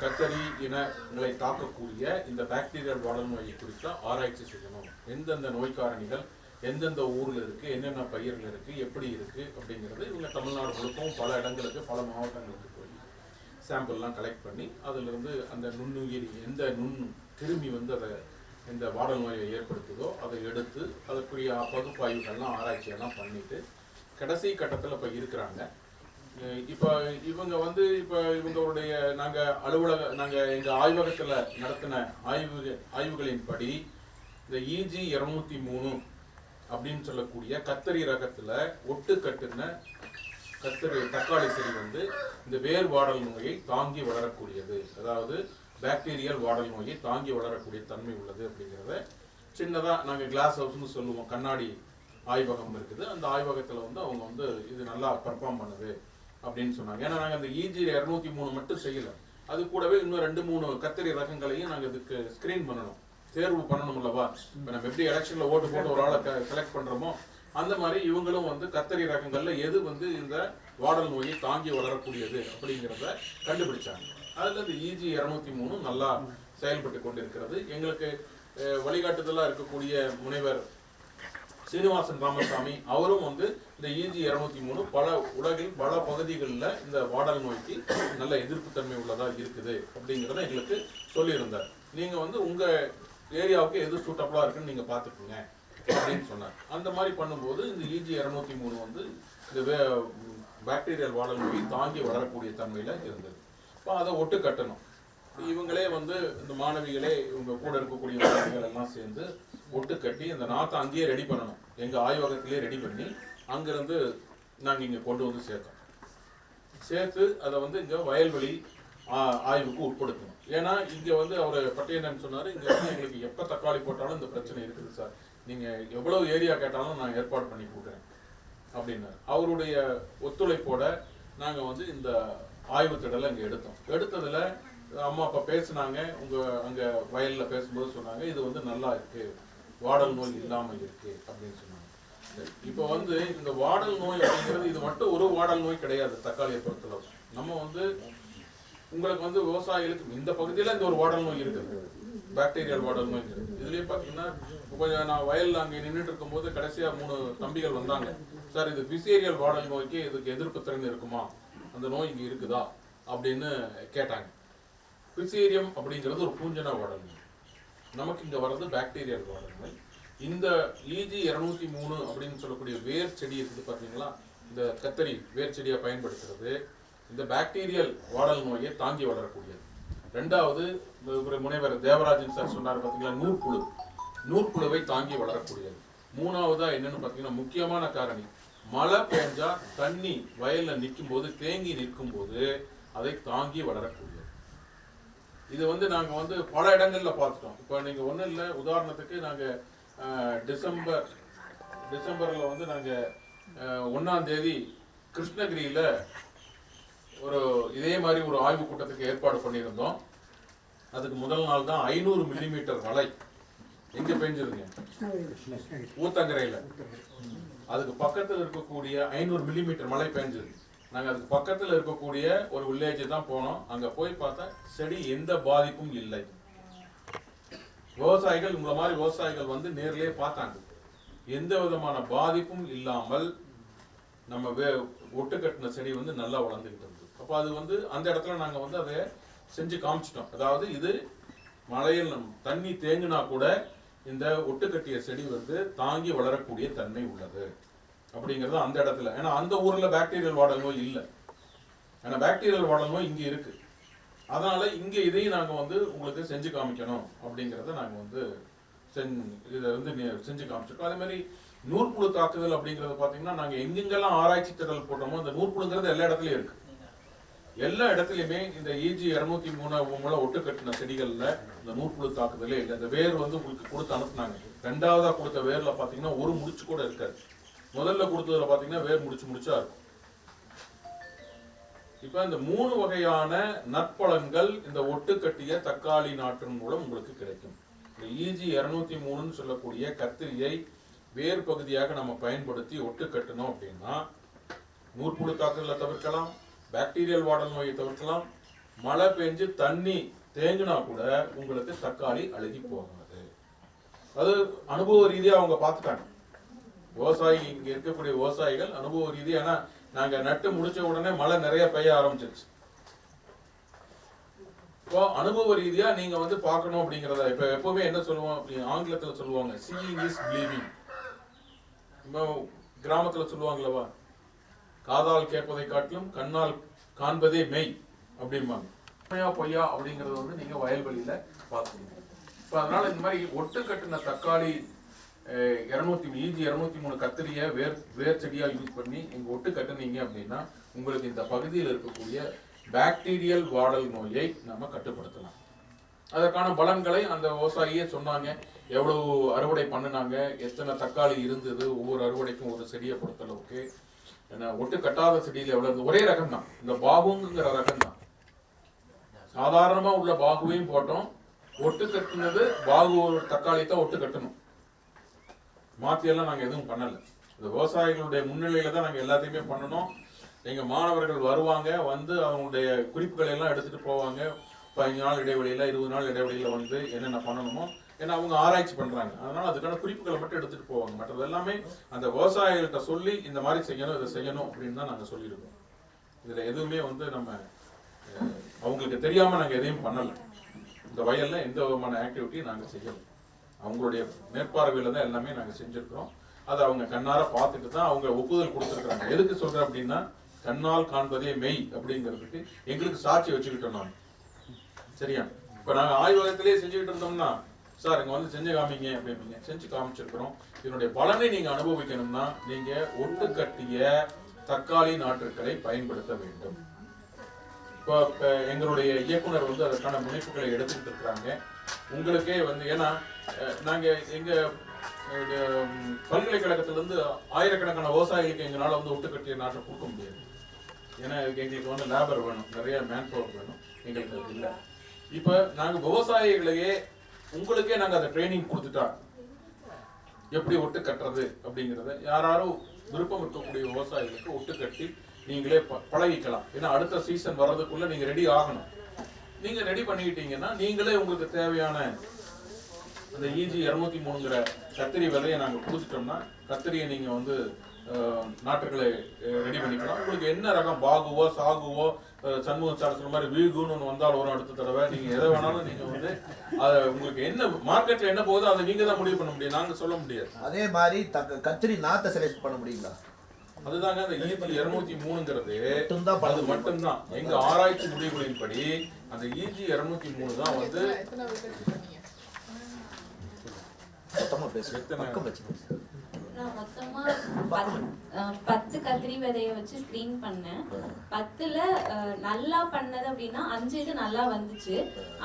கத்தரி இனங்களை தாக்கக்கூடிய இந்த பாக்டீரியல் வாடல் நோயை குறித்த ஆராய்ச்சி செய்யணும், எந்தெந்த நோய்க்காரணிகள் எந்தெந்த ஊரில் இருக்குது, என்னென்ன பயிர்கள் இருக்குது, எப்படி இருக்குது அப்படிங்கிறது இவங்க தமிழ்நாடு முழுக்கவும் பல இடங்களுக்கு பல மாவட்டங்களுக்கு போய் சாம்பிள்லாம் கலெக்ட் பண்ணி அதிலிருந்து அந்த நுண்ணுயிரி எந்த கிருமி வந்து அதை இந்த வாடல் நோயை ஏற்படுத்துதோ அதை எடுத்து அதற்குரிய பகுப்பாய்வுகள்லாம் ஆராய்ச்சியெல்லாம் பண்ணிட்டு கடைசி கட்டத்தில் இப்போ இருக்கிறாங்க. இப்போ இவங்க வந்து இவங்களுடைய நாங்கள் எங்கள் ஆய்வகத்தில் நடத்தின ஆய்வுகளின்படி இந்த EG 203 அப்படின்னு சொல்லக்கூடிய கத்தரி ரகத்தில் ஒட்டு கட்டுன தக்காளி செடி வந்து இந்த வேர் வாடல் நோயை தாங்கி வளரக்கூடியது, அதாவது பாக்டீரியல் வாடல் நோயை தாங்கி வளரக்கூடிய தன்மை உள்ளது அப்படிங்கிறத சின்னதாக நாங்கள் கிளாஸ் ஹவுஸ்னு சொல்லுவோம், கண்ணாடி ஆய்வகம் இருக்குது, அந்த ஆய்வகத்தில் வந்து அவங்க வந்து இது நல்லா பர்ஃபார்ம் பண்ணுது அப்படின்னு சொன்னாங்க. ஏன்னா நாங்கள் அந்த EG 203 மட்டும் செய்யலை, அது கூடவே இன்னும் 2-3 கத்தரி ரகங்களையும் நாங்கள் இதுக்கு ஸ்க்ரீன் பண்ணணும், தேர்வு பண்ணணும் அல்லவா. இப்போ நம்ம எப்படி எலெக்ஷனில் ஓட்டு போட்டு ஒரு ஆளை செலக்ட் பண்ணுறோமோ அந்த மாதிரி இவங்களும் வந்து கத்தரி ரகங்கள்ல எது வந்து இந்த வாடல் நோயை தாங்கி வளரக்கூடியது அப்படிங்கிறத கண்டுபிடிச்சாங்க. அதில் இந்த EG 203 நல்லா செயல்பட்டு கொண்டிருக்கிறது. எங்களுக்கு வழிகாட்டுதலாக இருக்கக்கூடிய முனைவர் சீனிவாசன் ராமசாமி அவரும் வந்து இந்த EG 203 உலகில் பல பகுதிகளில் இந்த வாடல் நோய்க்கு நல்ல எதிர்ப்புத்தன்மை உள்ளதாக இருக்குது அப்படிங்கிறத எங்களுக்கு சொல்லியிருந்தார். நீங்கள் வந்து உங்கள் ஏரியாவுக்கு எது சூட்டபுளாக இருக்குன்னு நீங்கள் பார்த்துக்குங்க அப்படின்னு சொன்னார். அந்த மாதிரி பண்ணும்போது இந்த EG 203 வந்து இந்த பாக்டீரியல் வாடல் நோயை தாங்கி வளரக்கூடிய தன்மையில் இருந்தது. இப்போ அதை ஒட்டு கட்டணும். இவங்களே வந்து இந்த மாணவிகளே இவங்க கூட இருக்கக்கூடிய மாணவிகள் எல்லாம் சேர்ந்து ஒட்டு கட்டி அந்த நாற்றை அங்கேயே ரெடி பண்ணணும், எங்கள் ஆய்வகத்திலே ரெடி பண்ணி அங்கேருந்து நாங்கள் இங்கே கொண்டு வந்து சேர்த்து அதை வந்து இங்கே வயல்வெளி ஆய்வுக்கு உட்படுத்தணும். ஏன்னா இங்கே வந்து அவர் பட்டியலன் சொன்னார், இங்கே வந்து எங்களுக்கு எப்போ தக்காளி போட்டாலும் இந்த பிரச்சனை இருக்குது சார், நீங்கள் எவ்வளோ ஏரியா கேட்டாலும் நான் ஏற்பாடு பண்ணி கொடுக்குறேன் அப்படின்னாரு. அவருடைய ஒத்துழைப்போட நாங்கள் வந்து இந்த ஆய்வு திடலை இங்கே எடுத்ததில் அம்மா அப்பா பேசுனாங்க, அங்கே வயலில் பேசும்போது சொன்னாங்க இது வந்து நல்லா இருக்குது, வாடல் நோய் இல்லாமல் இருக்குது அப்படின்னு சொன்னாங்க. இப்போ வந்து இந்த வாடல் நோய் அப்படிங்கிறது இது மட்டும் ஒரு வாடல் நோய் கிடையாது. தக்காளியை பொறுத்தளவு நம்ம வந்து உங்களுக்கு வந்து விவசாயிகளுக்கு இந்த பகுதியில் இந்த ஒரு வாடல் நோய் இருக்குது, பாக்டீரியல் வாடல் நோய் இருக்குது. இதுலேயே பார்த்தீங்கன்னா கொஞ்சம் நான் வயலில் அங்கே நின்றுட்டு இருக்கும்போது கடைசியாக 3 தம்பிகள் வந்தாங்க, சார் இது ஃபிசேரியல் வாடல் நோய்க்கு இதுக்கு எதிர்ப்பு திறன் இருக்குமா, அந்த நோய் இங்கே இருக்குதா அப்படின்னு கேட்டாங்க. ஃபிசேரியம் அப்படிங்கிறது ஒரு பூஞ்சன வாடல் நோய், நமக்கு இங்கே வர்றது பாக்டீரியல் வாடல் நோய். இந்த EG 203 அப்படின்னு சொல்லக்கூடிய வேர் செடி இருக்குது பார்த்தீங்களா, இந்த கத்தரி வேர் செடியை பயன்படுத்துறது இந்த பாக்டீரியல் வாடல் நோயை தாங்கி வளரக்கூடியது. ரெண்டாவது முனைவர் தேவராஜன் சார் சொன்னார் பார்த்தீங்களா, நூற்புழுவை தாங்கி வளரக்கூடியது. மூணாவதா என்னன்னு பார்த்தீங்கன்னா முக்கியமான காரணி, மழை பெஞ்சா தண்ணி வயலில் நிற்கும் போது தேங்கி நிற்கும் போது அதை தாங்கி வளரக்கூடியது. இது வந்து நாங்கள் வந்து பல இடங்களில் பார்த்துட்டோம். இப்போ நீங்கள் ஒன்றும் இல்லை, உதாரணத்துக்கு நாங்கள் டிசம்பரில் வந்து நாங்கள் 1ஆம் தேதி கிருஷ்ணகிரியில் இதே மாதிரி ஒரு ஆய்வு கூட்டத்துக்கு ஏற்பாடு பண்ணியிருந்தோம். அதுக்கு முதல் நாள் தான் 500 மில்லிமீட்டர் மழை எங்கே பெஞ்சிருங்க, ஊத்தங்கரையில். அதுக்கு பக்கத்தில் இருக்கக்கூடிய 500 மில்லிமீட்டர் மழை பெஞ்சது. நாங்கள் அதுக்கு பக்கத்தில் இருக்கக்கூடிய ஒரு வில்லேஜ் தான் போனோம். அங்கே போய் பார்த்தா செடி எந்த பாதிப்பும் இல்லை. விவசாயிகள் உங்களை மாதிரி விவசாயிகள் வந்து நேர்லேயே பார்த்தாங்க. எந்த விதமான பாதிப்பும் இல்லாமல் நம்ம ஒட்டு கட்டின செடி வந்து நல்லா வளர்ந்துக்கிட்டு இருந்தது. அப்போ அது வந்து அந்த இடத்துல நாங்கள் வந்து அதை செஞ்சு காமிச்சிட்டோம். அதாவது இது மழையில் தண்ணி தேங்கினா கூட இந்த ஒட்டு கட்டிய செடி வந்து தாங்கி வளரக்கூடிய தன்மை உள்ளது அப்படிங்கிறது அந்த இடத்துல. ஏன்னா அந்த ஊரில் பாக்டீரியல் வாடல் நோய் இல்லை, ஏன்னா பாக்டீரியல் வாடல் நோய் இங்கே இருக்கு. அதனால இங்கே இதையும் நாங்கள் வந்து உங்களுக்கு செஞ்சு காமிக்கணும் அப்படிங்கிறத நாங்கள் வந்து இதை வந்து செஞ்சு காமிச்சிருக்கோம். அதே மாதிரி நூற்புழு தாக்குதல் அப்படிங்கிறத பார்த்தீங்கன்னா நாங்கள் எங்கெங்கெல்லாம் ஆராய்ச்சி திடல் போட்டோமோ அந்த நூற்புழுங்கிறது எல்லா இடத்துலையும் இருக்கு. எல்லா இடத்துலையுமே இந்த EG 203 ஒட்டு கட்டின செடிகளில் இந்த நூற்புழு தாக்குதலே இல்லை. இந்த வேர் வந்து உங்களுக்கு கொடுத்து அனுப்புனாங்க. ரெண்டாவதா கொடுத்த வேர்ல பார்த்தீங்கன்னா ஒரு முடிச்சு கூட இருக்காது. முதல்ல கொடுத்ததுல பார்த்தீங்கன்னா வேர் முடிச்சா இருக்கும். இப்ப இந்த 3 வகையான நற்பலன்கள் இந்த ஒட்டு கட்டிய தக்காளி நாற்றின் மூலம் உங்களுக்கு கிடைக்கும். இந்த EG 203 சொல்லக்கூடிய கத்திரியை வேர் பகுதியாக நம்ம பயன்படுத்தி ஒட்டு கட்டணும் அப்படின்னா நூற்புழு தாக்குதலை தவிர்க்கலாம், பாக்டீரியல் வாடல் நோயை தவிர்க்கலாம், மழை பெஞ்சு தண்ணி தேங்கினா கூட உங்களுக்கு தக்காளி அழுகி போகாது. அது அனுபவ ரீதியா அவங்க பார்த்துட்டாங்க. விவசாயி இங்க இருக்கக்கூடிய விவசாயிகள் அனுபவ ரீதியா, நாங்க நட்டு முடிச்ச உடனே மழை நிறைய பெய்ய ஆரம்பிச்சிருச்சு. இப்போ அனுபவ ரீதியா நீங்க வந்து பார்க்கணும் அப்படிங்கிறத இப்ப எப்பவுமே என்ன சொல்லுவோம், ஆங்கிலத்துல சொல்லுவாங்க seeing is believing. இப்போ கிராமத்துல சொல்லுவாங்களவா, காதால் கேட்பதை காட்டிலும் கண்ணால் காண்பதே மெய் அப்படிம்பாங்க. உண்மையா பொய்யா அப்படிங்கறத வந்து நீங்க வயல்வெளியில பார்த்துக்கணும். இப்போ அதனால இந்த மாதிரி ஒட்டு கட்டின தக்காளி EG 203 கத்திரியை வேர் செடியா யூஸ் பண்ணி நீங்க ஒட்டு கட்டுனீங்க அப்படின்னா உங்களுக்கு இந்த பகுதியில் இருக்கக்கூடிய பாக்டீரியல் வாடல் நோயை நம்ம கட்டுப்படுத்தலாம். அதற்கான பலன்களை அந்த விவசாயியே சொன்னாங்க. எவ்வளவு அறுவடை பண்ணினாங்க, எத்தனை தக்காளி இருந்தது, ஒவ்வொரு அறுவடைக்கும் ஒரு செடியை பொறுத்தளவுக்கு, ஒட்டு கட்டாத செடியில் எவ்வளவு, ஒரே ரகம் தான், இந்த பாகுங்கிற ரகம் தான். சாதாரணமா உள்ள பாகுவையும் போட்டோம், ஒட்டு கட்டுனது பாகு தக்காளி தான் ஒட்டு கட்டணும். மாத்தியெல்லாம் நாங்க எதுவும் பண்ணல. இந்த விவசாயிகளுடைய முன்னிலையில தான் நாங்க எல்லாத்தையுமே பண்ணணும். எங்க மாணவர்கள் வருவாங்க, வந்து அவங்களுடைய குறிப்புகளை எல்லாம் எடுத்துட்டு போவாங்க. 15 நாள் இடைவெளியில 20 நாள் இடைவெளியில வந்து என்னென்ன பண்ணணுமோ, ஏன்னா அவங்க ஆராய்ச்சி பண்றாங்க, அதனால அதுக்கான குறிப்புகளை மட்டும் எடுத்துட்டு போவாங்க. மற்றது எல்லாமே அந்த விவசாயிகள்கிட்ட சொல்லி இந்த மாதிரி செய்யணும், இதை செய்யணும் அப்படின்னு தான் நாங்க சொல்லியிருக்கோம். இதுல எதுவுமே வந்து நம்ம அவங்களுக்கு தெரியாம நாங்க எதையும் பண்ணல. இந்த வயல்ல எந்த விதமான ஆக்டிவிட்டி நாங்க செய்யல. அவங்களுடைய மேற்பார்வையில தான் எல்லாமே நாங்க செஞ்சிருக்கிறோம். அதை அவங்க கண்ணார பார்த்துட்டு தான் அவங்க ஒப்புதல் கொடுத்துருக்காங்க. எதுக்கு சொல்றேன் அப்படின்னா, கண்ணால் காண்பதே மெய் அப்படிங்கிறதுக்கு எங்களுக்கு சாட்சி வச்சுக்கிட்டோம். நான் சரியா, இப்ப நாங்க ஆய்வகத்திலேயே செஞ்சுக்கிட்டு இருந்தோம்னா, சார் இங்க வந்து செஞ்சு காமிங்க அப்படிங்க, செஞ்சு காமிச்சிருக்கிறோம். இதனுடைய பலனை நீங்க அனுபவிக்கணும்னா நீங்க ஒட்டு கட்டிய தக்காளி நாற்றுக்களை பயன்படுத்த வேண்டும். இப்போ எங்களுடைய இயக்குனர் வந்து அதற்கான முனைப்புகளை எடுத்துக்கிட்டு இருக்கிறாங்க. உங்களுக்கே வந்து, ஏன்னா நாங்க எங்க பல்கலைக்கழகத்திலிருந்து ஆயிரக்கணக்கான விவசாயிகளுக்கு எங்களால் வந்து ஒட்டு கட்டிய நாட்டை கொடுக்க முடியாது. ஏன்னா எங்களுக்கு வந்து லேபர் வேணும், நிறைய மேன் பவர் வேணும், எங்களுக்கு அது இல்லை. இப்ப நாங்க விவசாயிகளையே உங்களுக்கே நாங்க அதை ட்ரைனிங் கொடுத்துட்டா எப்படி ஒட்டு கட்டுறது அப்படிங்கிறத யாரும் விருப்பம் இருக்கக்கூடிய விவசாயிகளுக்கு ஒட்டு கட்டி நீங்களே பழகிக்கலாம். ஏன்னா அடுத்த சீசன் வர்றதுக்குள்ள நீங்க ரெடி ஆகணும். நீங்க ரெடி பண்ணிக்கிட்டீங்கன்னா நீங்களே உங்களுக்கு தேவையான அந்த EG 203ங்கிற கத்திரி விதையை நாங்க கொடுத்துட்டோம்னா கத்திரியை நீங்க வந்து நாற்றுகளை ரெடி பண்ணிக்கலாம். உங்களுக்கு என்ன ரகம், பாகுவோ சாகுவோ சண்முகம் சார் சொன்ன மாதிரி வீகுன்னு ஒன்று வந்தாலும் வரும் அடுத்த தடவை, நீங்க எதை வேணாலும் நீங்க வந்து அதை உங்களுக்கு என்ன மார்க்கெட்ல என்ன போகுதோ அதை நீங்க தான் முடிவு பண்ண முடியும், நாங்க சொல்ல முடியாது. அதே மாதிரி கத்திரி நாத்தை செலக்ட் பண்ண முடியுங்களா? அதுதாங்க அந்த EG 203ங்கிறது அது மட்டும்தான். எங்க ஆராய்ச்சி முடிவுகளின்படி அந்த EG 203 தான் வந்து நான் மொத்தமா 10 கத்திரி விதைய வச்சு ஸ்கிரீன் பண்ணேன். 10ல நல்லா பண்ணது அப்படின்னா 5 இது நல்லா வந்துச்சு.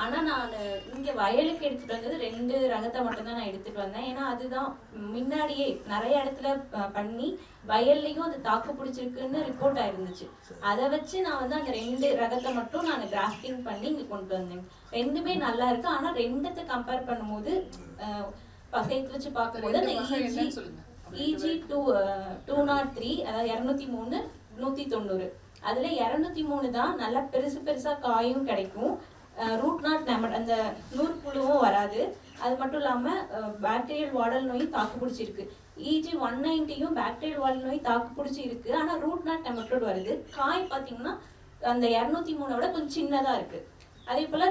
ஆனா நான் இங்க வயலுக்கு எடுத்துட்டு வந்தது 2 ரகத்தை மட்டும் தான் நான் எடுத்துட்டு வந்தேன். ஏன்னா அதுதான் முன்னாடியே நிறைய இடத்துல பண்ணி வயல்லையும் அது தாக்கு பிடிச்சிருக்குன்னு ரிப்போர்ட் ஆயிருந்துச்சு. அதை வச்சு நான் வந்து அந்த 2 ரகத்தை மட்டும் நான் கிராஃப்டிங் பண்ணி இங்க கொண்டு வந்தேன். ரெண்டுமே நல்லா இருக்கு. ஆனா ரெண்டத்தை கம்பேர் பண்ணும்போது சேர்த்து வச்சு பார்க்கும்போது அந்த EG 203, அதாவது 203 190, அதுல 203 தான் நல்லா பெருசா காயும் கிடைக்கும். ரூட் நாட் நெமட் அந்த நூற்புழுவும் வராது. அது மட்டும் இல்லாமல் பாக்டீரியல் வாடல் நோய் தாக்கு பிடிச்சிருக்கு. EG 190யும் பாக்டீரியல் வாடல் நோய் தாக்கு பிடிச்சி இருக்கு. ஆனால் ரூட் நாட் நெமட்டோட் வருது. காய் பார்த்தீங்கன்னா அந்த 203 விட கொஞ்சம் சின்னதாக இருக்கு. அதே போல்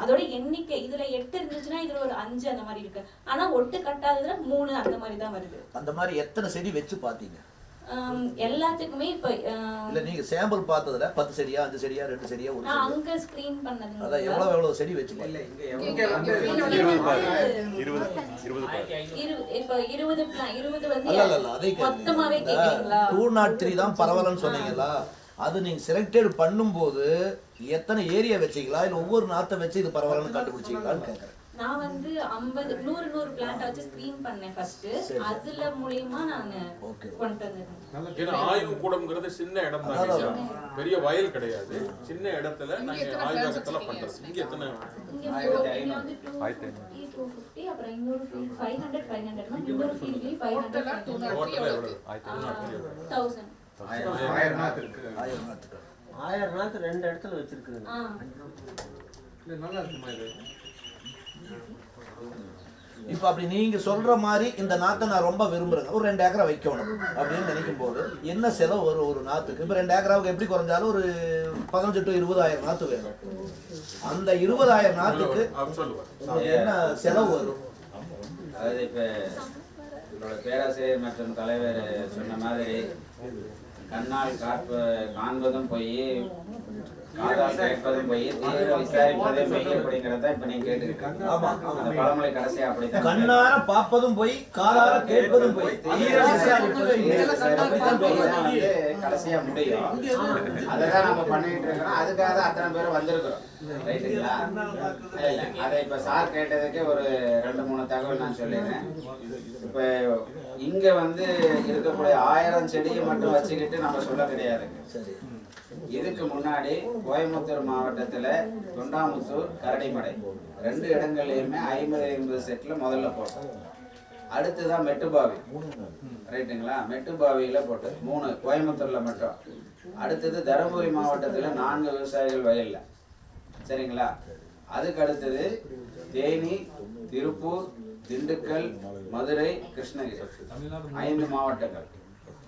அதோட எண்ணிக்கை இதில் 8 இருந்துச்சுன்னா இதில் ஒரு 5 அந்த மாதிரி இருக்கு. ஆனால் ஒட்டு கட்டாததுல 3 அந்த மாதிரி தான் வருது. அந்த மாதிரி எத்தனை செடி வச்சு பார்த்தீங்க? எல்லாத்துக்குமே இப்போ இல்ல நீங்க சாம்பிள் பார்த்ததுல 10 செடியா 5 செடியா 2 செடியா ஒரு செடியா? அங்க ஸ்கிரீன் பண்ணது. அதான் எவ்வளவு செடி வச்சு இல்ல இங்க இப்போ 20 வந்து அல்ல அதே மொத்தமாவே கேக்குறீங்களா? 203 தான் பரவலன்னு சொன்னீங்களா? அது நீங்க செலக்டட் பண்ணும்போது எத்தனை ஏரியா வச்சீங்களா இல்ல ஒவ்வொரு நாத்தை வச்சு இது பரவலன்னு கண்டுபிடிச்சீங்களான்னு கேக்குறேன். நான் வந்து 50 100 பிளான்ட் வச்சு ஸ்கிரீன் பண்ணேன் ஃபர்ஸ்ட். அதுல மூலமா நான் கொண்டு வந்தேன். ஏன்னா ஆய்வு கூடம்ங்கிறது சின்ன இடம் தான், பெரிய வயல் கிடையாது. சின்ன இடத்துல நாங்க ஆய்வகத்துல பண்றோம். இங்க எத்தனை? இங்க வந்து 250 அப்புறம் இன்னொரு ஃபீல்ட் 500 இன்னொரு ஃபீல்ட்ல 500 டோட்டலா எவ்வளவு? 1000 1000 நாத்து இருக்கு. 1000 நாத்து 2 இடத்துல வச்சிருக்கீங்க. இல்ல நல்லா இருக்குமா இது? இப்ப அப்படி நீங்க சொல்ற மாதிரி இந்த நாத்தை நான் ரொம்ப விரும்புறேன், ஒரு 2 ஏக்கரா வைக்கணும் அப்படின்னு நினைக்கும் போது என்ன செலவு வரும் ஒரு நாத்துக்கு? இப்ப 2 ஏக்கராவுக்கு எப்படி குறைஞ்சாலும் ஒரு 15 to 20,000 நாத்து வேணும். அந்த 20,000 நாத்துக்கு என்ன செலவு வரும்? அதாவது இப்ப என்னோட பேராசிரியர் மற்றும் தலைவர் சொன்ன மாதிரி கண்ணால் காண்பதும் போய் காதால் கேட்பதும் போய் தீவிர விசாரிப்பதே மெய் அப்படிங்கிறத இப்ப நீங்க கேட்டுக்கிட்டு. அந்த பழமொழி கடைசியா அப்படித்தான். கண்ணார பார்ப்பதும் போய் காதார கேட்பதும் போய் தீவிர விசாரிப்பதும் வந்து கடைசியா முடியும். அதான் நம்ம பண்ணிட்டு இருக்கிறோம். அதுக்காக தான் அத்தனை பேரும் வந்திருக்கிறோம். ரைட்டுங்களா? அதை இப்ப சார் கேட்டதுக்கு ஒரு 2-3 தகவல் நான் சொல்லிடுறேன். இப்ப இங்க வந்து இருக்கக்கூடிய 1000 செடியை மட்டும் வச்சுக்கிட்டு நம்ம சொல்ல கிடையாதுங்க. இதுக்கு முன்னாடி கோயம்புத்தூர் மாவட்டத்துல தொண்டாமுத்தூர், கரடிமடை 2 இடங்கள்லயுமே 50 செட்ல முதல்ல போட்டோம். அடுத்துதான் மெட்டுபாவி, ரைட்டுங்களா? மெட்டுபாவியில போட்டு 3 கோயம்புத்தூர்ல மட்டும். அடுத்தது தருமபுரி மாவட்டத்துல 4 விவசாயிகள் வயல்ல, சரிங்களா? அதுக்கு அடுத்தது தேனி, திருப்பூர், திண்டுக்கல், மதுரை, கிருஷ்ணகிரி 5 மாவட்டங்கள்.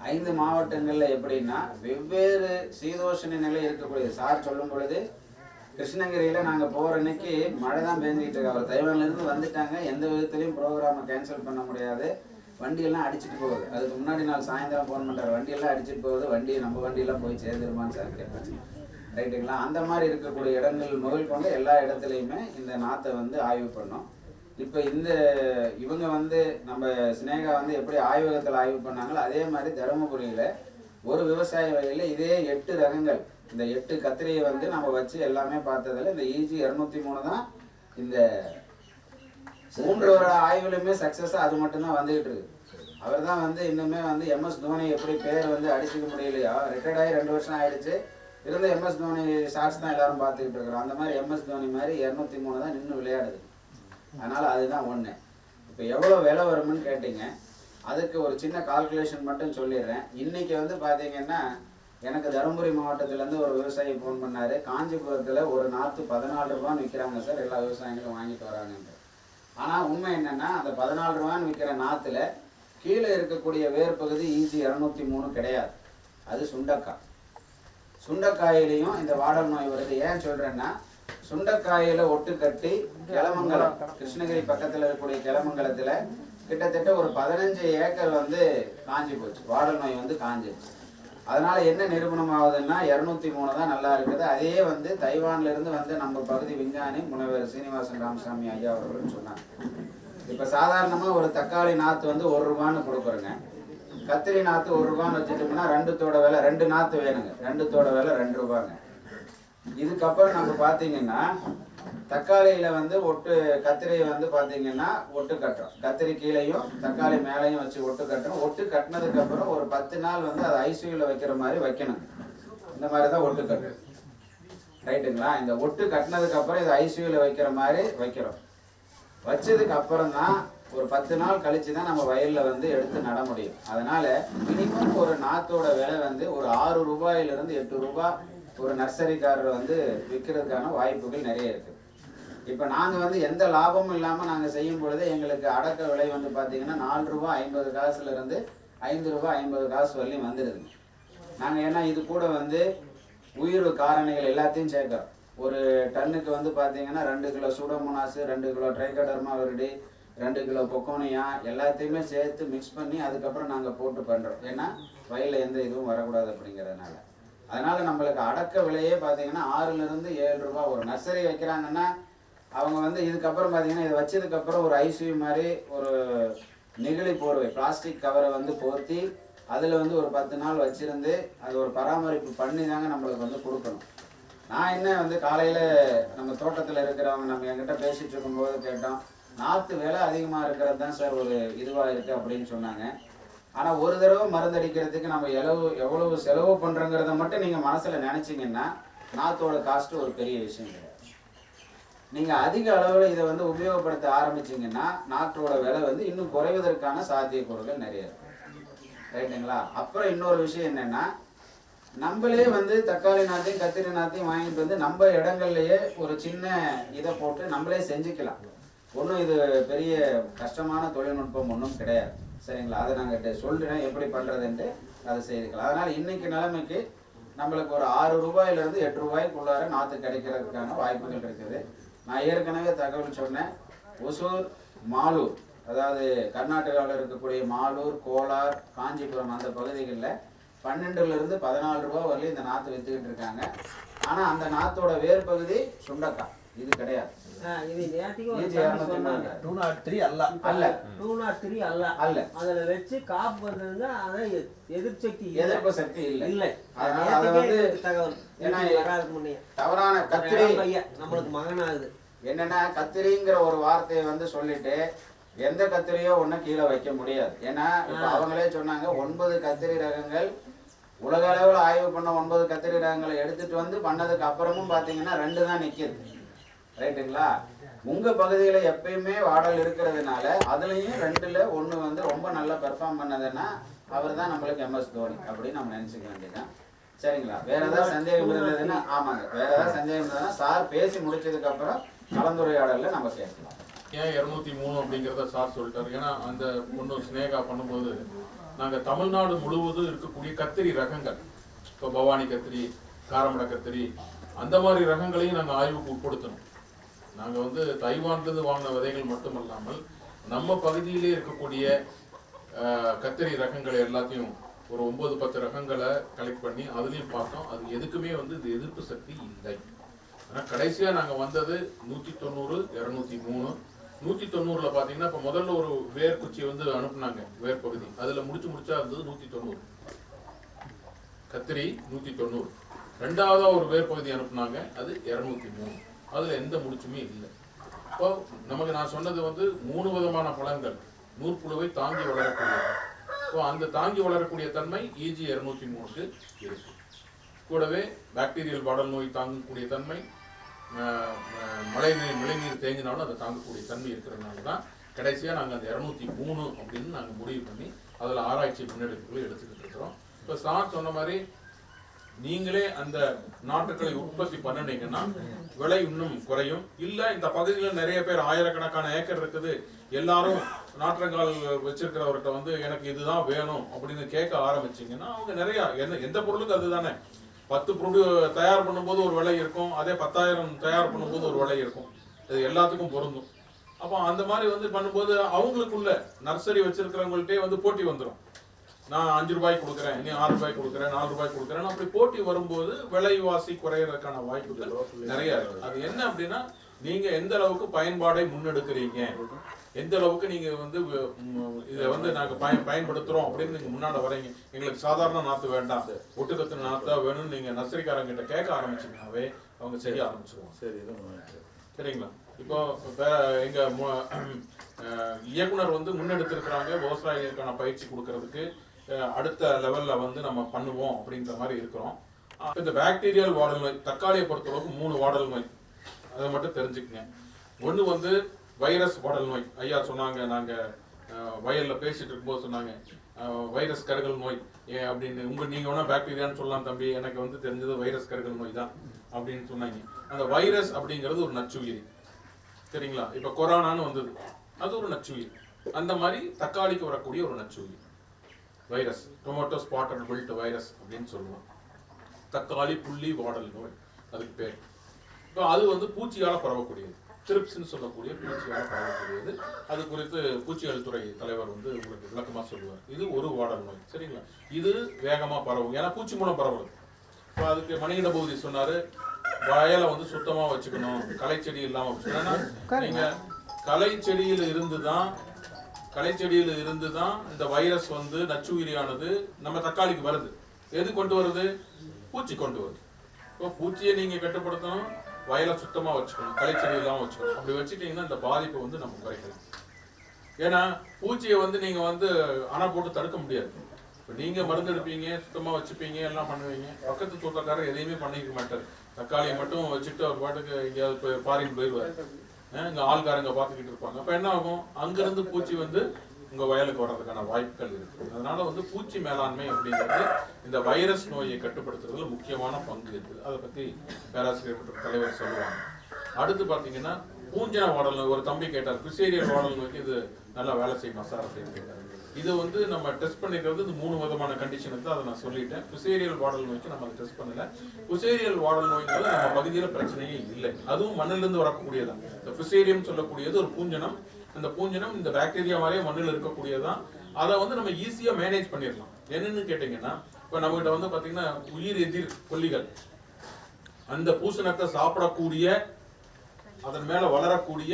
5 மாவட்டங்கள்ல எப்படின்னா வெவ்வேறு சீதோஷண நிலை இருக்கக்கூடிய. சார் சொல்லும் பொழுது கிருஷ்ணகிரியில நாங்க போற அன்னைக்கு மழை தான் பெஞ்சிட்டு இருக்கு. அவர் தைவான்ல இருந்து வந்துட்டாங்க. எந்த விதத்திலையும் ப்ரோக்ராமை கேன்சல் பண்ண முடியாது. வண்டியெல்லாம் அடிச்சுட்டு போகுது. அதுக்கு முன்னாடி நாள் சாயந்தரம் ஃபோன் பண்றாரு, வண்டியெல்லாம் அடிச்சுட்டு போகுது, வண்டி நம்ம வண்டியெல்லாம் போய் சேர்ந்துருமான்னு சார் கேட்பாங்க. ரைட்டுங்களா? அந்த மாதிரி இருக்கக்கூடிய இடங்கள் முதல் கொண்டு எல்லா இடத்துலையுமே இந்த நாத்தை வந்து ஆய்வு பண்ணோம். இப்போ இவங்க வந்து நம்ம ஸ்னேகா வந்து எப்படி ஆய்வகத்தில் ஆய்வு பண்ணாங்களோ அதே மாதிரி தருமபுரியில் ஒரு விவசாய வயலில் இதே 8 ரகங்கள், இந்த 8 கத்திரியை வந்து நம்ம வச்சு எல்லாமே பார்த்ததில் இந்த EG 203 தான் இந்த 3 வருட ஆய்வுலையுமே சக்ஸஸாக அது மட்டும்தான் வந்துகிட்டு இருக்கு. அவர் தான் வந்து இன்னுமே வந்து MS தோனி எப்படி பேர் வந்து அடிச்சுக்க முடியலையோ, ரிட்டையர்ட் ஆகி 2 வருஷம் ஆயிடுச்சு, இருந்த MS தோனி ஷார்ட்ஸ் தான் எல்லாரும் பார்த்துக்கிட்டு இருக்கிறோம். அந்த மாதிரி MS தோனி மாதிரி 203 தான் நின்று விளையாடுது. அதனால அதுதான் ஒன்று. இப்போ எவ்வளோ விலை வரும்னு கேட்டீங்க, அதுக்கு ஒரு சின்ன கால்குலேஷன் மட்டும் சொல்லிடுறேன். இன்னைக்கு வந்து பார்த்தீங்கன்னா எனக்கு தருமபுரி மாவட்டத்திலேருந்து ஒரு விவசாயி ஃபோன் பண்ணார், காஞ்சிபுரத்தில் ஒரு நாற்று 14 ரூபான்னு விற்கிறாங்க சார், எல்லா விவசாயிகளும் வாங்கிட்டு வராங்கன்ட்டு. ஆனால் உண்மை என்னென்னா அந்த 14 ரூபான்னு விற்கிற நாற்றுல கீழே இருக்கக்கூடிய வேர் பகுதி EG 203 கிடையாது. அது சுண்டக்காய். சுண்டைக்காயிலையும் இந்த வாடல் நோய் வருது. ஏன் சொல்கிறேன்னா சுண்டைக்காயில ஒட்டு கட்டி கிளமங்கலம், கிருஷ்ணகிரி பக்கத்தில் இருக்கக்கூடிய கிளமங்கலத்தில் கிட்டத்தட்ட ஒரு 15 ஏக்கர் வந்து காஞ்சி போச்சு. வாடல் நோய் வந்து காஞ்சிருச்சு. அதனால என்ன நிரூபணம் ஆகுதுன்னா 203 தான் நல்லா இருக்குது. அதே வந்து தைவான்ல இருந்து வந்து நம்ம பகுதி விஞ்ஞானி முனைவர் சீனிவாசன் ராமசாமி ஐயா அவர்கள் சொன்னாங்க. இப்போ சாதாரணமாக ஒரு தக்காளி நாற்று வந்து 1 ரூபான்னு கொடுக்குறேங்க. கத்திரி நாற்று 1 ரூபான்னு வச்சுட்டோம்னா 2தோட விலை 2 நாற்று வேணுங்க, 2தோட விலை 2 ரூபாங்க. இதுக்கப்புறம் நம்ம பார்த்தீங்கன்னா தக்காளியில் வந்து கத்திரியை வந்து பார்த்தீங்கன்னா ஒட்டு கட்டுறோம். கத்திரி கீழையும் தக்காளி மேலையும் வச்சு ஒட்டு கட்டுறோம். ஒட்டு கட்டினதுக்கப்புறம் ஒரு 10 நாள் வந்து அதை ஐசியூவில் வைக்கிற மாதிரி வைக்கணும். இந்த மாதிரி தான் ஒட்டு கட்டு, ரைட்டுங்களா? இந்த ஒட்டு கட்டினதுக்கப்புறம் இதை ஐசியூவில் வைக்கிற மாதிரி வைக்கிறோம். வச்சதுக்கு அப்புறம் தான் ஒரு 10 நாள் கழிச்சு தான் நம்ம வயலில் வந்து எடுத்து நட முடியும். அதனால மினிமம் ஒரு நாத்தோட விலை வந்து ஒரு 6 ரூபாயிலிருந்து 8 ரூபாய் ஒரு நர்சரிக்காரர் வந்து விற்கிறதுக்கான வாய்ப்புகள் நிறைய இருக்குது. இப்போ நாங்கள் வந்து எந்த லாபமும் இல்லாமல் நாங்கள் செய்யும் பொழுது எங்களுக்கு அடக்க விலை வந்து பார்த்திங்கன்னா 4 ரூபா 50 காசுலேருந்து 5 ரூபா 50 காசு வரலையும் வந்துடுதுங்க. நாங்கள் ஏன்னா இது கூட வந்து உயிர் காரணிகள் எல்லாத்தையும் சேர்க்குறோம். ஒரு டன்னுக்கு வந்து பார்த்திங்கன்னா 2 kilo pseudomonas, 2 kilo trichoderma viride, 2 kilo pochonia எல்லாத்தையுமே சேர்த்து மிக்ஸ் பண்ணி அதுக்கப்புறம் நாங்கள் போட்டு பண்ணுறோம். ஏன்னா வயலில் எந்த இதுவும் வரக்கூடாது அப்படிங்கிறதுனால. அதனால் நம்மளுக்கு அடக்க விலையே பார்த்திங்கன்னா 6லேருந்து 7 ரூபா. ஒரு நர்சரி வைக்கிறாங்கன்னா அவங்க வந்து இதுக்கப்புறம் பார்த்திங்கன்னா இதை வச்சதுக்கப்புறம் ஒரு ஐசியூ மாதிரி ஒரு நெகிழி போர்வை பிளாஸ்டிக் கவரை வந்து போர்த்தி அதில் வந்து ஒரு 10 நாள் வச்சுருந்து அது ஒரு பராமரிப்பு பண்ணி தாங்க நம்மளுக்கு வந்து கொடுக்கணும். நான் என்ன வந்து காலையில் நம்ம தோட்டத்தில் இருக்கிறவங்க நம்ம என்கிட்ட பேசிகிட்டு இருக்கும்போது கேட்டோம், நாற்று விலை அதிகமாக இருக்கிறது தான் சார் ஒரு இதுவாக இருக்குது அப்படின்னு சொன்னாங்க. ஆனால் ஒரு தடவை மருந்தடிக்கிறதுக்கு நம்ம எவ்வளவு செலவு பண்ணுறோங்கிறத மட்டும் நீங்கள் மனசில் நினச்சிங்கன்னா நாற்றோட காஸ்ட்டு ஒரு பெரிய விஷயம் கிடையாது. நீங்கள் அதிக அளவில் இதை வந்து உபயோகப்படுத்த ஆரம்பிச்சிங்கன்னா நாற்றோட விலை வந்து இன்னும் குறைவதற்கான சாத்தியக்கூறுகள் நிறைய இருக்கும். ரைட்டுங்களா? அப்புறம் இன்னொரு விஷயம் என்னென்னா, நம்மளே வந்து தக்காளி நாற்றையும் கத்திரி நாற்றையும் வாங்கிட்டு வந்து நம்ம இடங்கள்லையே ஒரு சின்ன இதை போட்டு நம்மளே செஞ்சுக்கலாம். ஒன்றும் இது பெரிய கஷ்டமான தொழில்நுட்பம் ஒன்றும் கிடையாது. சரிங்களா? அதை நாங்கள் சொல்கிறேன் எப்படி பண்ணுறதுன்ட்டு அதை செய்துக்கலாம். அதனால் இன்றைக்கி நிலைமைக்கு நம்மளுக்கு ஒரு 6 ரூபாயிலிருந்து 8 ரூபாய்க்குள்ளார நாற்று கிடைக்கிறதுக்கான வாய்ப்புகள் இருக்குது. நான் ஏற்கனவே தகவல் சொன்னேன். ஒசூர், மாலூர், அதாவது கர்நாடகாவில் இருக்கக்கூடிய மாலூர், கோலார், காஞ்சிபுரம் அந்த பகுதிகளில் 12லேருந்து 14 ரூபா வரலையும் இந்த நாற்று விற்றுக்கிட்டு இருக்காங்க. ஆனால் அந்த நாற்றோட வேர் பகுதி சுண்டக்காய், இது கிடையாது. இது நேத்திக்கு சொன்னாங்க 203 அல்ல அல்ல 203 அல்ல அல்ல அதுல வச்சு காப்பு வந்ததுங்க. ஆனா எதிர்ப்பு சக்தி இல்லை. அதனால அதை வந்து தகவல் ஏன்னா வராதுக்கு முன்னே தவறான கத்திரி நம்மளுக்கு மகனாகுது. என்னன்னா கத்திரிங்கிற ஒரு வார்த்தையை வந்து சொல்லிட்டு எந்த கத்திரியோ ஒன்றும் கீழே வைக்க முடியாது. ஏன்னா இப்போ அவங்களே சொன்னாங்க 9 கத்திரி ரகங்கள் உலக அளவில் ஆய்வு பண்ண 9 கத்திரி ரகங்களை எடுத்துட்டு வந்து பண்ணதுக்கு அப்புறமும் பார்த்தீங்கன்னா 2 தான் நிற்கிது. ரைட்டுங்களா? உங்கள் பகுதியில் எப்பயுமே வாடல் இருக்கிறதுனால அதுலேயும் 2ல் 1 வந்து ரொம்ப நல்லா பெர்ஃபார்ம் பண்ணதுன்னா அவர் தான் நம்மளுக்கு MS தோனி அப்படின்னு நம்ம நினச்சிக்க வேண்டியதான். சரிங்களா? வேற ஏதாவது சந்தேகம் இருந்ததுன்னா ஆமாங்க, வேற ஏதாவது சந்தேகம் இருந்ததுன்னா சார் பேசி முடிச்சதுக்கு அப்புறம் கலந்துரையாடலில் நம்ம கேட்கலாம். ஏன் 203 அப்படிங்கிறத சார் சொல்லிட்டாரு. ஏன்னா அந்த பொண்ணு ஸ்னேகா பண்ணும்போது நாங்கள் தமிழ்நாடு முழுவதும் இருக்கக்கூடிய கத்திரி ரகங்கள், இப்போ பவானி கத்திரி, காரமடை கத்திரி, அந்த மாதிரி ரகங்களையும் நாங்கள் ஆய்வுக்கு உட்படுத்தணும். நாங்கள் வந்து தைவான்லேருந்து வாங்கின விதைகள் மட்டுமல்லாமல் நம்ம பகுதியிலே இருக்கக்கூடிய கத்திரி ரகங்களை எல்லாத்தையும் ஒரு 9-10 ரகங்களை கலெக்ட் பண்ணி அதுலேயும் பார்த்தோம். அது எதுக்குமே வந்து இது எதிர்ப்பு சக்தி இல்லை. ஆனால் கடைசியாக நாங்கள் வந்தது 190, 203. 190ல் பார்த்தீங்கன்னா இப்போ முதல்ல ஒரு வேர் குச்சி வந்து அனுப்புனாங்க, வேர் பகுதி அதில் முடிச்சா இருந்தது 190 கத்திரி 190. ரெண்டாவதாக ஒரு வேர் பகுதி அனுப்புனாங்க, அது 203. அதில் எந்த முடிச்சுமே இல்லை. இப்போ நமக்கு நான் சொன்னது வந்து 3 விதமான பழங்கள் நூற்புழுவை தாங்கி வளரக்கூடியது. இப்போ அந்த தாங்கி வளரக்கூடிய தன்மை EG 203க்கு இருக்கு. கூடவே பாக்டீரியல் வாடல் நோய் தாங்கக்கூடிய தன்மை, மழைநீர் தேங்கினாலும் அதை தாங்கக்கூடிய தன்மை இருக்கிறதுனால தான் கடைசியாக நாங்கள் அந்த 203 அப்படின்னு நாங்கள் முடிவு பண்ணி அதில் ஆராய்ச்சி முன்னெடுப்புகளை எடுத்துக்கிட்டு இருக்கிறோம். இப்போ சார் சொன்ன மாதிரி நீங்களே அந்த நாட்டுக்களை உற்பத்தி பண்ணினீங்கன்னா விலை இன்னும் குறையும். இல்லை இந்த பகுதியில் நிறைய பேர் ஆயிரக்கணக்கான ஏக்கர் இருக்குது, எல்லாரும் நாற்றங்கால் வச்சிருக்கிறவர்கிட்ட வந்து எனக்கு இதுதான் வேணும் அப்படின்னு கேட்க ஆரம்பிச்சிங்கன்னா அவங்க நிறையா எந்த பொருளுக்கு அதுதானே 10 பொருள் தயார் பண்ணும்போது ஒரு விலை இருக்கும், அதே 10,000 தயார் பண்ணும்போது ஒரு விலை இருக்கும். இது எல்லாத்துக்கும் பொருந்தும். அப்போ அந்த மாதிரி வந்து பண்ணும்போது அவங்களுக்குள்ள நர்சரி வச்சிருக்கிறவங்கள்ட்டே வந்து போட்டி வந்துடும். நான் 5 ரூபாய்க்கு கொடுக்குறேன், நீ 6 ரூபாய்க்கு கொடுக்குறேன், 4 ரூபாய்க்கு கொடுக்குறேன். அப்படி போட்டி வரும்போது விலைவாசி குறையறதுக்கான வாய்ப்புகள் நிறைய இருக்கு. அது என்ன அப்படின்னா நீங்க எந்த அளவுக்கு பயன்பாடை முன்னெடுக்கிறீங்க, எந்த அளவுக்கு நீங்க வந்து இதை வந்து நாங்க பயன்படுத்துறோம் அப்படின்னு நீங்க முன்னாடி வரீங்க. எங்களுக்கு சாதாரண நாத்து வேண்டாம், ஒட்டுக்கத்து நாத்தா வேணும்னு நீங்க நர்சரிக்காரங்க கிட்ட கேட்க ஆரம்பிச்சீங்கன்னாவே அவங்க செய்ய ஆரம்பிச்சிருவாங்க. சரிங்களா? இப்போ எங்க இயக்குனர் வந்து முன்னெடுத்திருக்கிறாங்க விவசாயிகளுக்கான பயிற்சி கொடுக்கறதுக்கு. அடுத்த லெவல்ல வந்து நம்ம பண்ணுவோம் அப்படின்ற மாதிரி இருக்கிறோம். இந்த பாக்டீரியல் வாடல் நோய், தக்காளியை பொறுத்தளவுக்கு 3 வாடல் நோய், அதை மட்டும் தெரிஞ்சுக்கங்க. ஒன்று வந்து வைரஸ் வாடல் நோய். ஐயா சொன்னாங்க, நாங்கள் வயலில் பேசிட்டு இருக்கும்போது சொன்னாங்க, வைரஸ் கருகல் நோய் அப்படின்னு நீங்கள் வேணால் பாக்டீரியான்னு சொல்லலாம் தம்பி, எனக்கு வந்து தெரிஞ்சது வைரஸ் கருகல் நோய் தான் அப்படின்னு சொன்னாங்க. அந்த வைரஸ் அப்படிங்கிறது ஒரு நச்சுயிரி, சரிங்களா? இப்போ கொரோனான்னு வந்தது, அது ஒரு நச்சுயிரி. அந்த மாதிரி தக்காளிக்கு வரக்கூடிய ஒரு நச்சுயிரி virus, tomato spotted wilt virus அப்படின்னு சொல்லுவோம். தக்காளி புள்ளி வாடல் நோய் அதுக்கு பேர். இப்போ அது வந்து பூச்சியால் பரவக்கூடியது, த்ரிப்ஸ்ன்னு சொல்லக்கூடிய பூச்சியால் பரவக்கூடியது. அது குறித்து பூச்சிகள் துறை தலைவர் வந்து உங்களுக்கு விளக்கமாக சொல்லுவார். இது ஒரு வாடல் நோய், சரிங்களா? இது வேகமாக பரவும், ஏன்னா பூச்சி மூலம் பரவுது. இப்போ அதுக்கு மணிகண்ட பகுதி சொன்னார், வயலை வந்து சுத்தமாக வச்சுக்கணும், களைச்செடி இல்லாமல் வச்சுக்கணும். ஏன்னா நீங்கள் களைச்செடியில் இருந்து தான் இந்த வைரஸ் வந்து நச்சுயிரியானது நம்ம தக்காளிக்கு வருது. எது கொண்டு வருது? பூச்சி கொண்டு வருது. இப்போ பூச்சியை நீங்கள் கட்டுப்படுத்தணும், வயலை சுத்தமாக வச்சுக்கணும், களைச்செடி இல்லாமல் வச்சுக்கணும். அப்படி வச்சுட்டீங்கன்னா இந்த பாதிப்பை வந்து நம்ம குறைக்கலாம். ஏன்னா பூச்சியை வந்து நீங்கள் வந்து அணை போட்டு தடுக்க முடியாது. இப்போ நீங்கள் மருந்து எடுப்பீங்க, சுத்தமாக வச்சுப்பீங்க, எல்லாம் பண்ணுவீங்க. பக்கத்து தோட்டக்காரர் எதையுமே பண்ணிக்க மாட்டார். தக்காளியை மட்டும் வச்சுட்டு அவர் பாட்டுக்கு எங்கேயாவது ஃபாரின் போயிடுவார். இங்கே ஆள்காரங்க பார்த்துக்கிட்டு இருப்பாங்க. அப்போ என்ன ஆகும்? அங்கேருந்து பூச்சி வந்து உங்கள் வயலுக்கு வர்றதுக்கான வாய்ப்புகள் இருக்குது. அதனால வந்து பூச்சி மேலாண்மை அப்படிங்கிறது இந்த வைரஸ் நோயை கட்டுப்படுத்துறதுல முக்கியமான பங்கு இருக்குது. அதை பற்றி பேராசிரியர் மற்றும் தலைவர் சொல்லுவாங்க. அடுத்து பார்த்தீங்கன்னா பூஞ்சன வாடல் நோய். ஒரு தம்பி கேட்டார், பிசேரியல் வாடல் நோய்க்கு இது நல்லா வேலை செய்யுமா சார் அப்படின்னு கேட்டார். இது வந்து நம்ம டெஸ்ட் பண்ணிக்கிறது இந்த 3 விதமான கண்டிஷனுக்கு தான், அதை நான் சொல்லிட்டேன். பிசேரியல் வாடல் நோய்க்கு நம்ம அதை டெஸ்ட் பண்ணல. பிசேரியல் வாடல் நோய்ங்கிறது நம்ம பகுதியில் பிரச்சனையே இல்லை, அதுவும் மண்ணிலிருந்து வரக்கூடியதான். இந்த பிசேரியம் சொல்லக்கூடியது ஒரு பூஞ்சனம். அந்த பூஞ்சனம் இந்த பாக்டீரியா மாதிரியே மண்ணில் இருக்கக்கூடியதான். அதை வந்து நம்ம ஈஸியாக மேனேஜ் பண்ணிடலாம். என்னன்னு கேட்டிங்கன்னா, இப்போ நம்மகிட்ட வந்து பார்த்தீங்கன்னா உயிர் எதிர் கொல்லிகள், அந்த பூசணத்தை சாப்பிடக்கூடிய, அதன் மேலே வளரக்கூடிய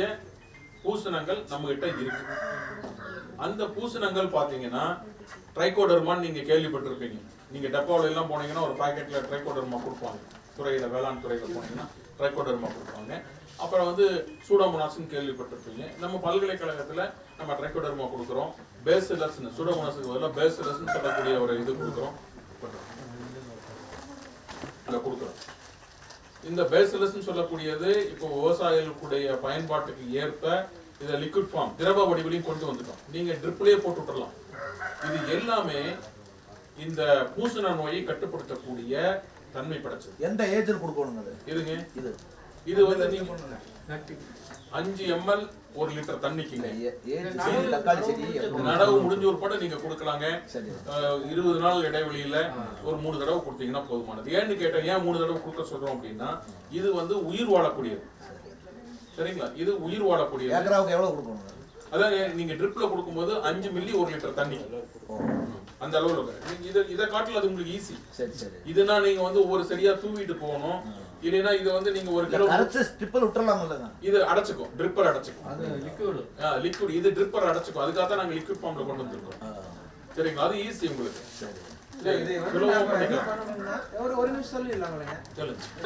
பூசணங்கள் நம்மகிட்ட இருக்கு. அந்த பூசணங்கள் பார்த்தீங்கன்னா ட்ரைகோடர்மான்னு நீங்கள் கேள்விப்பட்டிருப்பீங்க. நீங்கள் டப்பாவில் எல்லாம் போனீங்கன்னா ஒரு பாக்கெட்டில் ட்ரைகோடர்மா கொடுப்பாங்க. துறையில், வேளாண் துறையில் போனீங்கன்னா ட்ரைகோடர்மா கொடுப்பாங்க. அப்புறம் வந்து சூடோமோனாஸ்ன்னு கேள்விப்பட்டிருப்பீங்க. நம்ம பல்கலைக்கழகத்தில் நம்ம ட்ரைகோடர்மா கொடுக்குறோம். பேசிலஸ்ன்னு, சூடோமோனாஸுக்கு பதிலாக பேசிலஸ்ன்னு சொல்லக்கூடிய ஒரு இது கொடுக்குறோம். அங்கே கொடுக்குறோம். இந்த பேசிலஸ்ன்னு சொல்லக்கூடியது இப்போ விவசாயிகளுடைய பயன்பாட்டுக்கு ஏற்ப இதை லிக்விட் ஃபார்ம், திரவ வடிவிலையும் கொண்டு வந்துட்டோம். நீங்கள் ட்ரிப்லேயே போட்டு விட்டுறலாம். இது எல்லாமே இந்த பூசண நோயை கட்டுப்படுத்தக்கூடிய தன்மை படைச்சது. எந்த ஏஜ்ல கொடுக்கணும் இதுங்க? இது வந்து நீங்க 5 ml 1 லிட்டர் தண்ணிக்குங்க. நடவு முடிஞ்ச ஒரு படம் நீங்க கொடுக்கலாங்க. 20 நாள் இடைவெளியில ஒரு 3 தடவை கொடுத்தீங்கன்னா போதுமானது. ஏன்னு கேட்டேன், ஏன் 3 தடவை கொடுக்க சொல்றோம் அப்படின்னா, இது வந்து உயிர் வாழக்கூடியது, சரிங்களா? இது உயிர் வாழக்கூடியது. ஏக்கராவுக்கு எவ்வளவு கொடுக்கணும்? அதான் நீங்க ட்ரிப்ல கொடுக்கும்போது 5 மில்லி 1 லிட்டர் தண்ணி, அந்த அளவுல. இதை காட்டில் அது உங்களுக்கு ஈஸி. இதுனா நீங்க வந்து ஒரு சரியா தூவிட்டு போகணும். இல்லைன்னா இது வந்து நீங்க ஒரு கிலோ ட்ரிப்பர் விட்டுறலாம்ல, இது அடைச்சுக்கும், ட்ரிப்பர் அடைச்சுக்கும். அது லிக்விட், இது ட்ரிப்பர் அடைச்சுக்கும். அதுக்காக தான் நாங்க லிக்விட் ஃபார்ம்ல கொண்டு வந்திருக்கோம், சரிங்களா? அது ஈஸி உங்களுக்கு.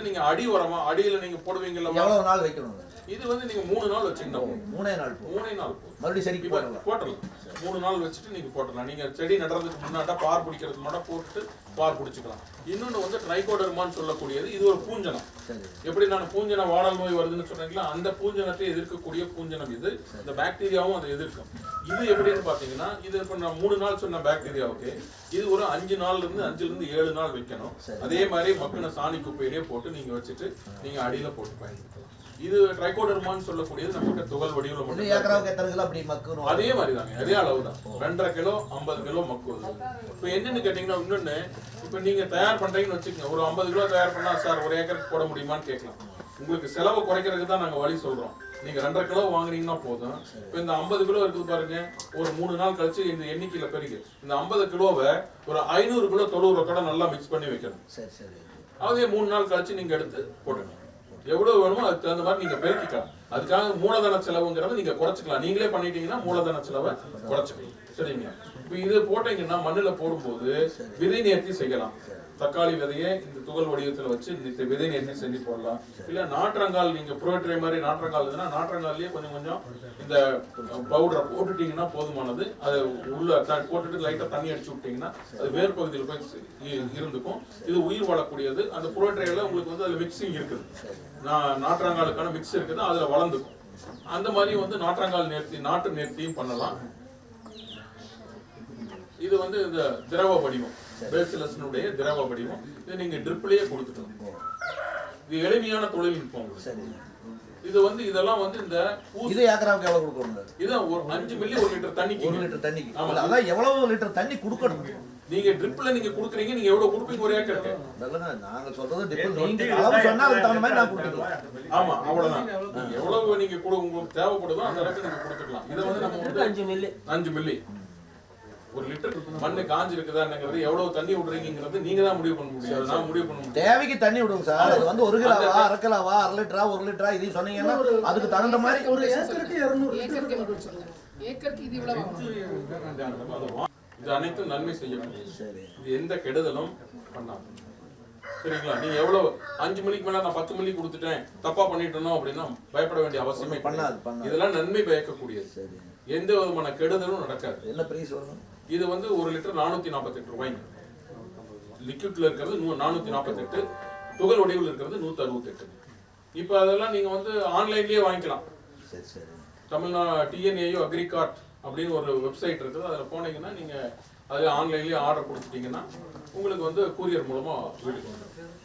நீங்க அடி உரமா அடியில நீங்க போடுவீங்கல்ல, எவ்வளவு நாள் வைக்கணும்? இது வந்து நீங்க 3 நாள் வச்சீங்கன்னா 3 நாள் மறுபடியும் சரி போட்டலாம். 3 நாள் வச்சுட்டு நீங்க போட்டலாம். நீங்க செடி நடுறதுக்கு முன்னாடி பார் பிடிக்கிறதுக்கு முன்னாடி போட்டு பார் பிடிச்சிக்கலாம். இன்னொன்று வந்து ட்ரைகோடர்மான்னு சொல்லக்கூடியது, இது ஒரு பூஞ்சனம். எப்படி நான் பூஞ்சன வாடல் நோய் வருதுன்னு சொன்னீங்களா, அந்த பூஞ்சனத்தை எதிர்க்கக்கூடிய பூஞ்சனம் இது. இந்த பாக்டீரியாவும் அதை எதிர்க்கும். இது எப்படின்னு பார்த்தீங்கன்னா, இது இப்போ நான் 3 நாள் சொன்ன பாக்டீரியாவுக்கு இது ஒரு 5 நாள்லேருந்து 7 நாள் வைக்கணும். அதே மாதிரி மக்கின சாணி குப்பையிலேயே போட்டு நீங்க வச்சுட்டு நீங்க அடியில போட்டு பயன்படுத்தலாம். இது ட்ரைகோடர்மான்னு சொல்லக்கூடியது நம்ம துகள் வடிவில் மட்டும். அதே மாதிரி தாங்க, அதே அளவு தான். 2.5 கிலோ 50 கிலோ மக்குவது. இப்போ என்னன்னு கேட்டீங்கன்னா, இன்னொன்னு இப்போ நீங்க தயார் பண்றீங்கன்னு வச்சுக்கோங்க. ஒரு 50 கிலோ தயார் பண்ணா சார் 1 ஏக்கருக்கு போட முடியுமான்னு கேட்கலாம். உங்களுக்கு செலவு குறைக்கிறதுக்கு தான் நாங்க வழி சொல்றோம். நீங்க 2.5 கிலோ வாங்குறீங்கன்னா போதும். இப்போ இந்த 50 கிலோ இருக்குது பாருங்க, ஒரு 3 நாள் கழிச்சு இந்த எண்ணிக்கையில பெருகு இந்த 50 கிலோவை ஒரு 500 கிலோ தொழுவுறத்தோட நல்லா மிக்ஸ் பண்ணி வைக்கணும். அதே 3 நாள் கழிச்சு நீங்க எடுத்து போடுங்க. எவ்வளவு வேணுமோ அதுக்கு தகுந்த மாதிரி நீங்க பெருக்கிக்கலாம். அதுக்காக மூலதன செலவுங்கிறத நீங்க குறைச்சிக்கலாம். நீங்களே பண்ணிட்டீங்கன்னா மூலதன செலவை குறைச்சிக்கலாம், சரிங்களா? இப்போ இது போட்டீங்கன்னா மண்ணில் போடும்போது விதை நேர்த்தி செய்யலாம். தக்காளி விதையை இந்த துகள் வடிவத்தில் வச்சு விதை நேர்த்தி செஞ்சு போடலாம். இல்லை நாற்றங்கால், நீங்க புரோட்ரை மாதிரி நாற்றங்கால் இருந்ததுன்னா நாற்றங்கால்லேயே கொஞ்சம் கொஞ்சம் இந்த பவுடரை போட்டுட்டீங்கன்னா போதுமானது. அதை உள்ள போட்டுட்டு லைட்டாக தண்ணி அடிச்சு விட்டீங்கன்னா அது வேர் பகுதியில் போய் இருந்துக்கும். இது உயிர் வாழக்கூடியது. அந்த புரோட்ரையில் உங்களுக்கு வந்து அதில் மிக்சிங் இருக்குது, நாற்றங்காலுக்கான மிக்ஸ் இருக்குது, அதில் வளர்ந்துக்கும். அந்த மாதிரி வந்து நாற்றங்கால் நேர்த்தி, நாட்டு நேர்த்தியும் பண்ணலாம். இது வந்து இந்த திரவ வடிவம், பேசிலஸ்னுடைய திரவ வடிவம். இது நீங்க ட்ரிப்லயே கொடுத்துக்கலாம். இது எளிமையான தொழில்நுட்பம். இது வந்து இதெல்லாம் வந்து இந்த இது ஏக்கராவுக்கு எவ்வளவு கொடுக்கணும்? இது ஒரு 5 மில்லி 1 லிட்டர் தண்ணிக்கு. 1 லிட்டர் தண்ணிக்கு. அதான் எவ்வளவு லிட்டர் தண்ணி கொடுக்கணும்? நீங்க ட்ரிப்ல நீங்க குடுக்குறீங்க, நீங்க எவ்வளவு கொடுப்பீங்க ஒரு ஏக்கருக்கு? நாங்க சொல்றது ட்ரிப் நீங்க அளவு சொன்னா அதுக்கு தகுந்த மாதிரி நான் கொடுத்துக்கலாம். ஆமா, அவ்வளவுதான். எவ்வளவு நீங்க உங்களுக்கு தேவைப்படுதோ அந்த அளவுக்கு நீங்க கொடுத்துக்கலாம். இத வந்து நம்ம வந்து 5 மில்லி 1 லிட்டர் மண்ணு காஞ்சி இருக்குதாங்கிறது, எவ்வளவு தண்ணி விடுறீங்கிறது நீங்க தான் முடிவு பண்ண முடியாது, நான் முடிவு பண்ண முடியும். தேவைக்கு தண்ணி விடுங்க சார். அது வந்து 1 கிலோவா, 1/2 கிலோவா, 1/2 லிட்டரா, 1 லிட்டரா இது சொன்னீங்கன்னா அதுக்கு தகுந்த மாதிரி ஒரு ஏக்கருக்கு 200 லிட்டர் கணக்கு வச்சிருக்கோம். ஏக்கருக்கு இது இவ்வளவு. இது அனைத்தும் நன்மை செய்யணும். இது எந்த கெடுதலும் பண்ணாது. சரிங்களா? நீங்க எவ்வளவு 5 மணிக்கு மேல நான் 10 மணிக்கு கொடுத்துட்டேன், தப்பா பண்ணிட்டோம் அப்படின்னா பயப்பட வேண்டிய அவசியமே பண்ணாது. இதெல்லாம் நன்மை பயக்கக்கூடியது. எந்த விதமான கெடுதலும் நடக்காது. என்ன பிரைஸ் வரும்? இது வந்து 1 லிட்டர் 448 ரூபாய்ங்க. லிக்விட்ல இருக்கிறது 448, துகள் வடிவில் இருக்கிறது 168. இப்போ அதெல்லாம் நீங்க வந்து ஆன்லைன்லயே வாங்கிக்கலாம். தமிழ்நாடு TNAU அக்ரிகார்ட் அப்படின்னு ஒரு வெப்சைட் இருக்குது. அதில் போனீங்கன்னா நீங்க அதில் ஆன்லைன்லயே ஆர்டர் கொடுத்துட்டீங்கன்னா உங்களுக்கு வந்து கூரியர் மூலமா வீட்டுக்கு வந்துடும்.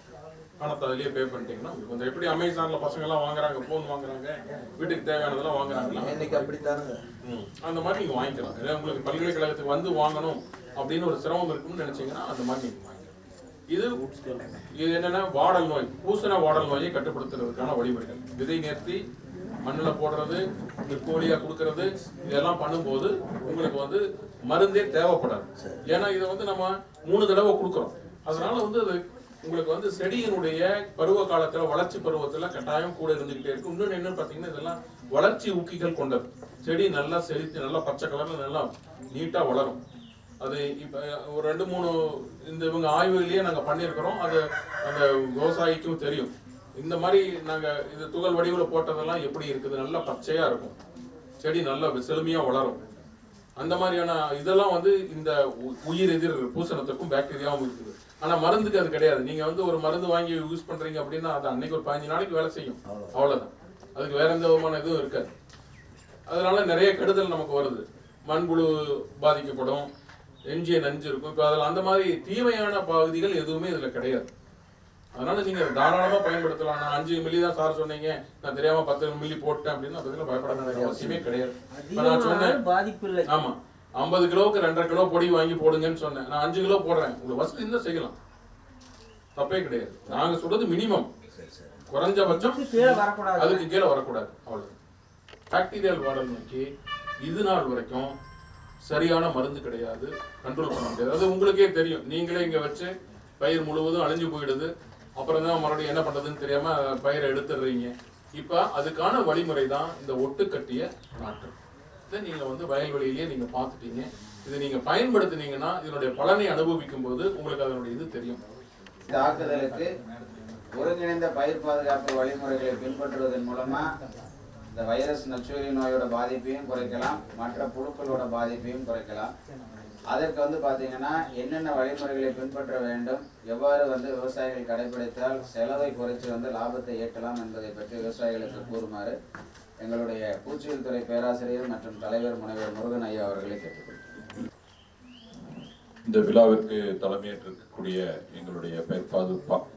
பணத்தை அதிலேயே பே பண்ணிட்டீங்கன்னா உங்களுக்கு வந்து எப்படி அமேசான்ல பசங்க எல்லாம் வாங்குறாங்க, போன் வாங்குறாங்க, வீட்டுக்கு தேவையானதெல்லாம் வாங்குறாங்களா, இன்னைக்கு அப்படித்தானுங்க. அந்த மாதிரி நீங்க வாங்கிக்கலாம். இல்லை உங்களுக்கு பல்கலைக்கழகத்துக்கு வந்து வாங்கணும் அப்படின்னு ஒரு சிரமம் இருக்குன்னு நினைச்சீங்கன்னா அந்த மாதிரி நீங்க வாங்கிக்கலாம். இது என்னன்னா வாடல் நோய், பூசண வாடல் நோயை கட்டுப்படுத்துறதுக்கான வழிமுறைகள். விதை நேர்த்தி, மண்ணில் போடுறது, கோழியா கொடுக்கறது, இதெல்லாம் பண்ணும்போது உங்களுக்கு வந்து மருந்தே தேவைப்படாது. ஏன்னா இதை வந்து நம்ம 3 தடவை கொடுக்குறோம். அதனால வந்து அது உங்களுக்கு வந்து செடியினுடைய பருவ காலத்துல, வளர்ச்சி பருவத்துல கட்டாயம் கூட இருந்துகிட்டே இருக்கும். இன்னொன்று என்ன பார்த்தீங்கன்னா, இதெல்லாம் வளர்ச்சி ஊக்கிகள் கொண்டது. செடி நல்லா செழித்து நல்லா பச்சை கலர்ல நல்லா நீட்டா வளரும். அது இப்போ ஒரு 2-3 இந்த இவங்க ஆய்வுகளையே நாங்கள் பண்ணியிருக்கிறோம். அது அந்த விவசாயிக்கும் தெரியும். இந்த மாதிரி நாங்கள் இது துகள் வடிவில் போட்டதெல்லாம் எப்படி இருக்குது, நல்லா பச்சையா இருக்கும், செடி நல்லா செழுமையா வளரும். அந்த மாதிரியான இதெல்லாம் வந்து இந்த உயிர் எதிர் பூசணத்துக்கும் பாக்டீரியாவும் இருக்குது. ஆனா மருந்துக்கு அது கிடையாது. நீங்க வந்து ஒரு மருந்து வாங்கி யூஸ் பண்றீங்க அப்படின்னா அது அன்னைக்கு ஒரு 15 நாளைக்கு வேலை செய்யும், அவ்வளவுதான். அதுக்கு வேற எந்த விதமான இதுவும் இருக்காது. அதனால நிறைய கெடுதல் நமக்கு வருது. மண்புழு பாதிக்கப்படும், எஞ்சிய நஞ்சு இருக்கும். இப்போ அதில் அந்த மாதிரி தீமையான பகுதிகள் எதுவுமே இதுல கிடையாது. அதனால நீங்க தாராளமா பயன்படுத்தலாம். நான் 5 மில்லி தான் சார் சொன்னீங்க, நான் தெரியாம 10 மில்லி போட்டேன் அப்படின்னு அதுல பயப்பட வேண்டிய அவசியமே கிடையாது. நான் சொன்னேன் பாதிப்பு இல்லை. ஆமா, 50 கிலோவுக்கு 2.5 கிலோ பொடி வாங்கி போடுங்கன்னு சொன்னேன். நான் 5 கிலோ போடுறேன், உங்களுக்கு வசதி இருந்தா செய்யலாம், தப்பே கிடையாது. நாங்க சொல்றது மினிமம், குறைஞ்சபட்சம் அதுக்கு கீழே வரக்கூடாது, அவ்வளவு. பாக்டீரியல் வாடல் நோக்கி இது நாள் வரைக்கும் சரியான மருந்து கிடையாது, கண்ட்ரோல் பண்ண முடியாது. அது உங்களுக்கே தெரியும். நீங்களே இங்க வச்சு பயிர் முழுவதும் அழிஞ்சு போயிடுது, அப்புறம் தான் மறுபடியும் என்ன பண்றதுன்னு தெரியாம பயிரை எடுத்துடுறீங்க. இப்ப அதுக்கான வழிமுறை தான் இந்த ஒட்டு கட்டிய நாற்று. இதை நீங்க வந்து வயல்வெளியிலேயே நீங்க பார்த்துட்டீங்க. இதை நீங்க பயன்படுத்தினீங்கன்னா இதனுடைய பலனை அனுபவிக்கும் போது உங்களுக்கு அதனுடைய இது தெரியும். தாக்குதலுக்கு ஒருங்கிணைந்த பயிர் பாதுகாப்பு வழிமுறைகளை பின்பற்றுவதன் மூலமா இந்த வைரஸ் நச்சுயிரி நோயோட பாதிப்பையும் குறைக்கலாம், மற்ற புழுக்களோட பாதிப்பையும் குறைக்கலாம். அதற்கு வந்து பார்த்தீங்கன்னா என்னென்ன வழிமுறைகளை பின்பற்ற வேண்டும், எவ்வாறு வந்து விவசாயிகள் கடைபிடித்தால் செலவை குறைத்து வந்து லாபத்தை ஈட்டலாம் என்பதை பற்றி விவசாயிகளுக்கு கூறுமாறு எங்களுடைய பூச்சியியல் துறை பேராசிரியர் மற்றும் தலைவர் முனைவர் முருகன் ஐயா அவர்களை கேட்டுக்கொள்கிறேன். இந்த விழாவிற்கு தலைமையேற்றிருக்கக்கூடிய எங்களுடைய பயிர்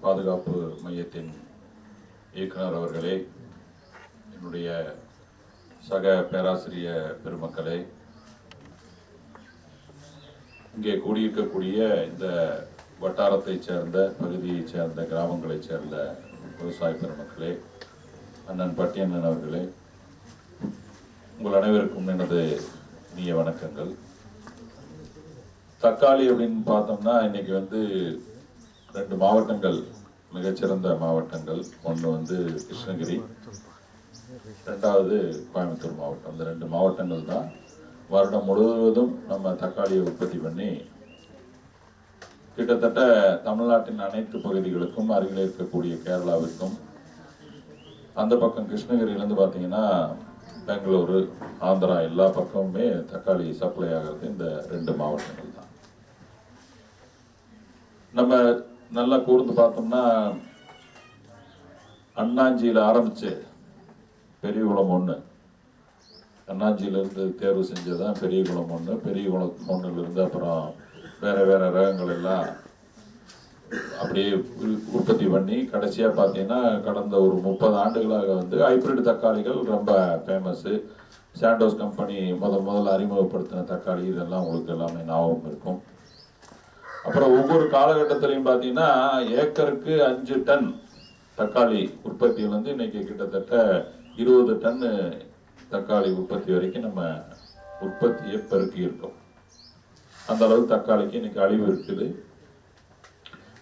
பாதுகாப்பு மையத்தின் இயக்குனர் அவர்களே, என்னுடைய சக பேராசிரியர் பெருமக்களே, இங்கே கூடியிருக்கக்கூடிய இந்த வட்டாரத்தைச் சேர்ந்த, பகுதியைச் சேர்ந்த, கிராமங்களைச் சேர்ந்த விவசாய பெருமக்களே, அண்ணன் பட்டியண்ணன் அவர்களே, உங்கள் அனைவருக்கும் எனது இனிய வணக்கங்கள். தக்காளி அப்படின்னு பார்த்தோம்னா இன்னைக்கு வந்து 2 மாவட்டங்கள் மிகச்சிறந்த மாவட்டங்கள். ஒன்று வந்து கிருஷ்ணகிரி, 2வது கோயம்புத்தூர் மாவட்டம். இந்த 2 மாவட்டங்கள் தான் வருடம் முழுவதும் நம்ம தக்காளியை உற்பத்தி பண்ணி கிட்டத்தட்ட தமிழ்நாட்டின் அனைத்து பகுதிகளுக்கும், அருகில் இருக்கக்கூடிய கேரளாவிற்கும், அந்த பக்கம் கிருஷ்ணகிரியிலேருந்து பார்த்தீங்கன்னா பெங்களூரு, ஆந்திரா எல்லா பக்கமுமே தக்காளி சப்ளை ஆகிறது இந்த 2 மாவட்டங்கள் தான். நம்ம நல்லா கூர்ந்து பார்த்தோம்னா அண்ணாஞ்சியில் ஆரம்பிச்சு பெரியகுளம் 1, அண்ணாச்சியிலேருந்து தேர்வு செஞ்சதான் பெரியகுளம் 1, பெரியகுளம் 1லேருந்து அப்புறம் வேறு வேறு ரகங்கள் எல்லாம் அப்படியே உற்பத்தி பண்ணி கடைசியாக பார்த்தீங்கன்னா கடந்த ஒரு 30 ஆண்டுகளாக வந்து ஹைப்ரிட் தக்காளிகள் ரொம்ப ஃபேமஸ்ஸு. சாண்டோஸ் கம்பெனி முதல்ல அறிமுகப்படுத்தின தக்காளி இதெல்லாம் உங்களுக்கு எல்லாமே ஞாபகம் இருக்கும். அப்புறம் ஒவ்வொரு காலகட்டத்திலையும் பார்த்தீங்கன்னா ஏக்கருக்கு 5 டன் தக்காளி உற்பத்தியில் வந்து இன்னைக்கு கிட்டத்தட்ட 20 டன்னு தக்காளி உற்பத்தி வரைக்கும் நம்ம உற்பத்தியை பெருக்கி இருக்கோம். அந்த அளவு தக்காளிக்கு இன்னைக்கு அழிவு இருக்குது.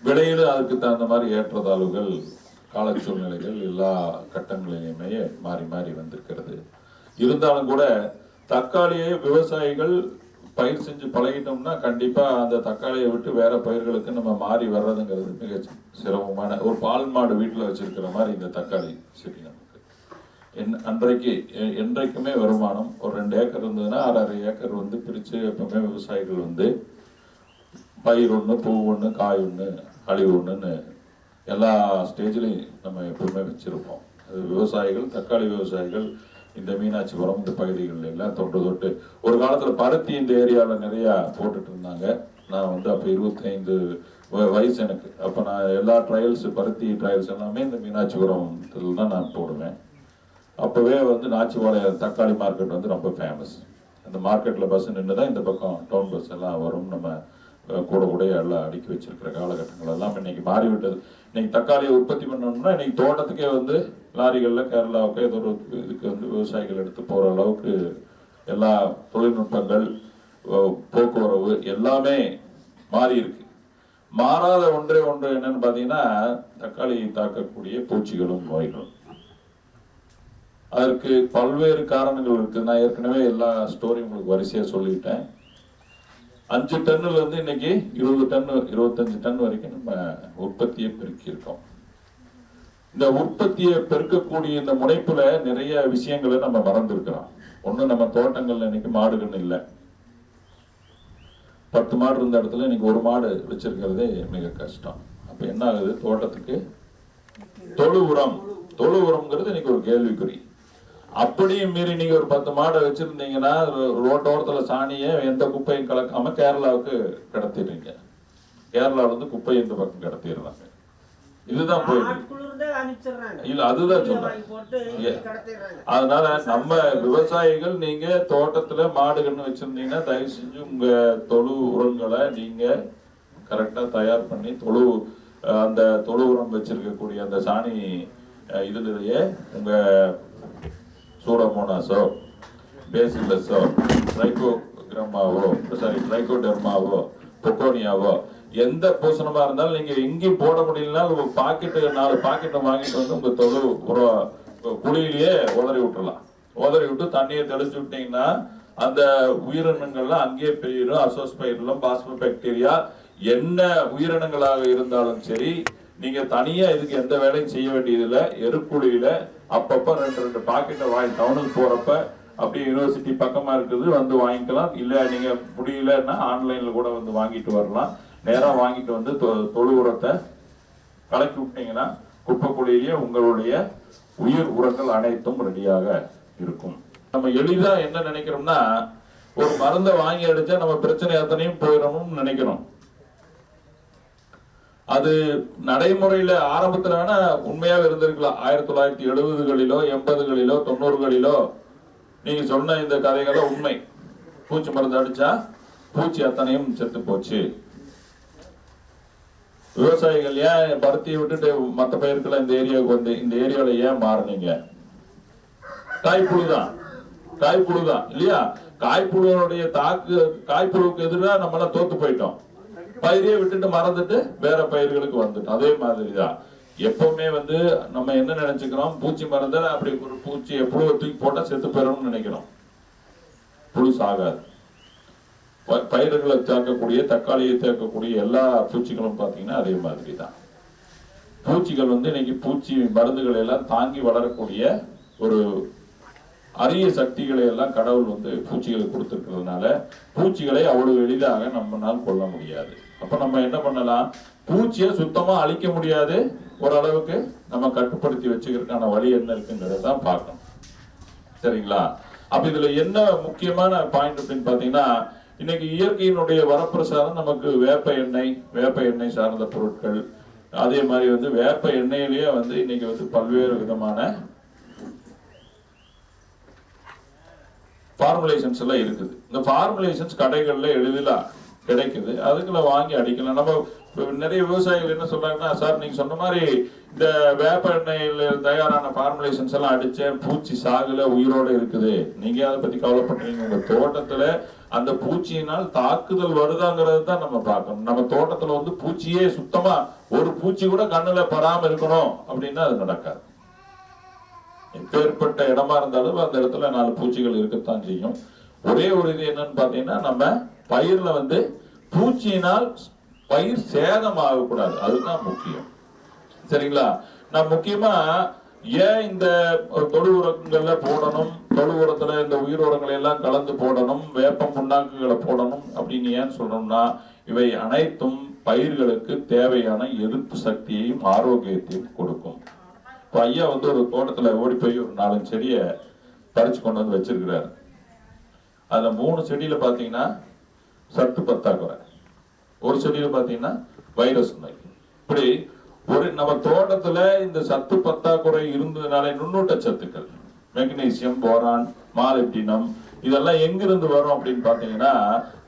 விலையிலும் அதுக்கு தகுந்த மாதிரி ஏற்றத்தாழ்வுகள் கால சூழ்நிலைகள் எல்லா கட்டங்களிலுமே மாறி மாறி வந்திருக்கிறது. இருந்தாலும் கூட தக்காளியை விவசாயிகள் பயிர் செஞ்சு பழகிட்டோம்னா கண்டிப்பா அந்த தக்காளியை விட்டு வேற பயிர்களுக்கு நம்ம மாறி வர்றதுங்கிறது மிக சிரமமான. ஒரு பால் மாடு வீட்டில் வச்சிருக்கிற மாதிரி இந்த தக்காளி செடி நமக்கு அன்றைக்கு என்றைக்குமே வருமானம். ஒரு 2 ஏக்கர் இருந்ததுன்னா 6.5 ஏக்கர் வந்து பிரிச்சு எப்பவுமே விவசாயிகள் வந்து பயிர் 1, பூ 1, காய் 1, அழிவு 1ன்னு எல்லா ஸ்டேஜ்லையும் நம்ம எப்பவுமே வச்சிருப்போம். அது விவசாயிகள், தக்காளி விவசாயிகள் இந்த மீனாட்சிபுரம் இந்த பகுதிகளில் எல்லாம் தொட்டு ஒரு காலத்தில் பருத்தி இந்த ஏரியாவில் நிறையா போட்டுட்டு இருந்தாங்க. நான் வந்து அப்போ 25 வயசு எனக்கு. அப்போ நான் எல்லா ட்ரையல்ஸ் பருத்தி ட்ரையல்ஸ் எல்லாமே இந்த மீனாட்சிபுரத்தில் தான் நான் போடுவேன். அப்போவே வந்து நாச்சிபாளையம் தக்காளி மார்க்கெட் வந்து ரொம்ப ஃபேமஸ். அந்த மார்க்கெட்டில் பஸ் நின்று தான் இந்த பக்கம் டவுன் பஸ் எல்லாம் வரும். நம்ம கூட எல்லாம் அடுக்கி வச்சிருக்கிற காலகட்டங்கள் எல்லாம் இன்னைக்கு மாறிவிட்டது. இன்னைக்கு தக்காளியை உற்பத்தி பண்ணணும்னா இன்னைக்கு தோட்டத்துக்கே வந்து லாரிகளில் கேரளாவுக்கு ஏதோ ஒரு இதுக்கு வந்து விவசாயிகள் எடுத்து போகிற அளவுக்கு எல்லா தொழில்நுட்பங்கள், போக்குவரவு எல்லாமே மாறி இருக்கு. மாறாத ஒன்றே ஒன்று என்னன்னு பார்த்தீங்கன்னா தக்காளியை தாக்கக்கூடிய பூச்சிகளும் நோய்களும். அதற்கு பல்வேறு காரணங்கள் இருக்கு. நான் ஏற்கனவே எல்லா ஸ்டோரியும் உங்களுக்கு வரிசையாக சொல்லிட்டேன். 5 டன்னுல இருந்து இன்னைக்கு 20 டன் 25 டன் வரைக்கும் நம்ம உற்பத்தியை பெருக்கி இருக்கோம். இந்த உற்பத்தியை பெருக்கக்கூடிய இந்த முனைப்புல நிறைய விஷயங்களை நம்ம மறந்துருக்கிறோம். ஒண்ணு, நம்ம தோட்டங்கள்ல இன்னைக்கு மாடுகள் இல்லை. 10 மாடு இருந்த இடத்துல இன்னைக்கு 1 மாடு வச்சிருக்கிறதே மிக கஷ்டம். அப்ப என்ன ஆகுது? தோட்டத்துக்கு தொழு உரம்ங்கிறது இன்னைக்கு ஒரு கேள்விக்குறி. அப்படியும் மீறி நீங்க ஒரு 10 மாடை வச்சிருந்தீங்கன்னா ரோட்டோரத்துல சாணியை எந்த குப்பையும் கலக்காம கேரளாவுக்கு கடத்திடுறீங்க. கேரளாவில இருந்து குப்பையை இந்த பக்கம் கடத்திடுறாங்க. இதுதான் போயிட்டு இல்ல, அதுதான் சொல்றேன். அதனால நம்ம விவசாயிகள் நீங்க தோட்டத்துல மாடுகள்னு வச்சிருந்தீங்கன்னா தயவு செஞ்சு உங்க தொழு உரங்களை நீங்க கரெக்டா தயார் பண்ணி அந்த தொழு உரம் வச்சிருக்கக்கூடிய அந்த சாணி இதுலயே உங்க சூடோமோனாஸோ, பேசிலஸோ, ட்ரைகோடெர்மாவோ, பொக்கோனியாவோ எந்த பூசணமா இருந்தாலும் நீங்க எங்கேயும் போட முடியலன்னா உங்க பாக்கெட்டு 4 பாக்கெட்டை வாங்கிட்டு வந்து உங்க தொழு உரம் குழியிலேயே உதறி விட்டுலாம். உதறி விட்டு தண்ணியை தெளிச்சு விட்டீங்கன்னா அந்த உயிரினங்கள்லாம் அங்கேயே பெய்யும். அசோஸ்பைரிலம், பாஸ்போபாக்டீரியா என்ன உயிரினங்களாக இருந்தாலும் சரி, நீங்க தனியா இதுக்கு எந்த வேலையும் செய்ய வேண்டியதில்லை. எருக்குழியில அப்பப்ப 2 பாக்கெட்டை டவுனுக்கு போறப்ப அப்படியே யூனிவர்சிட்டி பக்கமா இருக்குது வந்து வாங்கிக்கலாம். இல்ல நீங்க முடியலன்னா ஆன்லைன்ல கூட வந்து வாங்கிட்டு வரலாம். நேரா வாங்கிட்டு வந்து தொழு உரத்தை கலக்கி விட்டீங்கன்னா குப்பைக்குழியிலேயே உங்களுடைய உயிர் உரங்கள் அனைத்தும் ரெடியாக இருக்கும். நம்ம எளிதா என்ன நினைக்கிறோம்னா, ஒரு மருந்தை வாங்கி அடிச்சா நம்ம பிரச்சனை அத்தனையும் போயிடணும்னு நினைக்கிறோம். அது நடைமுறையில ஆரம்பத்துல வேணா உண்மையாக இருந்திருக்கலாம். 1970களிலோ 80களிலோ 90களிலோ நீங்க சொன்ன இந்த கதைகளை உண்மை. பூச்சி மருந்து அடிச்சா பூச்சி அத்தனையும் செத்து போச்சு. விவசாயிகள் ஏன் பருத்தியை விட்டுட்டு மற்ற பயிர்களை இந்த ஏரியாவுக்கு வந்து இந்த ஏரியாவில ஏன் மாறுனீங்க? காய்ப்புழுதான் இல்லையா? காய்ப்புழுவனுடைய காய்ப்புழுவுக்கு எதிராக நம்ம எல்லாம் தோத்து போயிட்டோம். பயிரையே விட்டுட்டு மறந்துட்டு வேற பயிர்களுக்கு வந்துட்டோம். அதே மாதிரிதான் எப்பவுமே வந்து நம்ம என்ன நினைச்சுக்கிறோம், பூச்சி மருந்த அப்படி ஒரு பூச்சியை புழுவை தூக்கி போட்டா செத்து போயிடும்னு நினைக்கிறோம். புழு சாகாது. பயிர்களை சேர்க்கக்கூடிய தக்காளியை சேர்க்கக்கூடிய எல்லா பூச்சிகளும் பாத்தீங்கன்னா அதே மாதிரி தான். பூச்சிகள் வந்து இன்னைக்கு பூச்சி மருந்துகளை எல்லாம் தாங்கி வளரக்கூடிய ஒரு அரிய சக்திகளை எல்லாம் கடவுள் வந்து பூச்சிகளுக்கு கொடுத்திருக்கிறதுனால பூச்சிகளை அவ்வளவு எளிதாக நம்மளால் கொள்ள முடியாது. அப்ப நம்ம என்ன பண்ணலாம், பூச்சியை சுத்தமா அழிக்க முடியாது, ஓரளவுக்கு நம்ம கட்டுப்படுத்தி வச்சுக்கிறதுக்கான வழி என்ன இருக்குங்கிறத தான் பார்க்கணும். சரிங்களா? அப்ப இதுல என்ன முக்கியமான பாயிண்ட் அப்படின்னு பாத்தீங்கன்னா, இன்னைக்கு இயற்கையினுடைய வரப்பிரசாதம் நமக்கு வேப்ப எண்ணெய் சார்ந்த பொருட்கள், அதே மாதிரி வந்து வேப்ப எண்ணெயிலேயே வந்து இன்னைக்கு வந்து பல்வேறு விதமான ஃபார்முலேஷன்ஸ் எல்லாம் இருக்குது. இந்த ஃபார்முலேஷன்ஸ் கடைகள்ல எளிதில் கிடைக்குது, அதுக்குள்ள வாங்கி அடிக்கலாம். நம்ம நிறைய விவசாயிகள் என்ன சொல்றாங்கன்னா, சார் நீங்க சொன்ன மாதிரி இந்த வேப்ப எண்ணெயில தயாரான ஃபார்முலேஷன்ஸ் எல்லாம் அடிச்சேன், பூச்சி சாகுல உயிரோட இருக்குது, நீங்க அதை பத்தி கவலைப்படுறீங்க. உங்க தோட்டத்துல அந்த பூச்சியினால் தாக்குதல் வருதாங்கிறது தான் நம்ம பார்க்கணும். நம்ம தோட்டத்துல வந்து பூச்சியே சுத்தமா ஒரு பூச்சி கூட கண்ணுல படாம இருக்கணும் அப்படின்னா அது நடக்காது. எப்பேற்பட்ட இடமா இருந்தாலும் அந்த இடத்துல 4 பூச்சிகள் இருக்கத்தான் செய்யும். ஒரே ஒரு இது என்னன்னு பாத்தீங்கன்னா, நம்ம பயிர்ல வந்து பூச்சியினால் பயிர் சேதம் ஆகக்கூடாது, அதுதான் முக்கியம். சரிங்களா? நான் முக்கியமா ஏன் இந்த தொழு உரங்கள்ல போடணும், தொழு உரத்துல இந்த உயிர் உரங்களை எல்லாம் கலந்து போடணும், வேப்ப புண்ணாக்குகளை போடணும் அப்படின்னு ஏன் சொல்றோம்னா, இவை அனைத்தும் பயிர்களுக்கு தேவையான எதிர்ப்பு சக்தியையும் ஆரோக்கியத்தையும் கொடுக்கும். இப்போ ஐயா வந்து ஒரு தோட்டத்துல ஓடி போய் ஒரு 4 செடியை பறிச்சு கொண்டு வந்து வச்சிருக்கிறாரு. அதுல 3 செடியில பாத்தீங்கன்னா சத்து பத்தாக்குறை, ஒரு செடியில பாத்தீங்கன்னா வைரஸ் நோய். இப்படி ஒரு நம்ம தோட்டத்துல இந்த சத்து பத்தாக்குறை இருந்ததுனால நுண்ணூட்ட சத்துக்கள், மெக்னீசியம், போரான், மாலிப்டினம் இதெல்லாம் எங்கிருந்து வரும் அப்படின்னு பாத்தீங்கன்னா,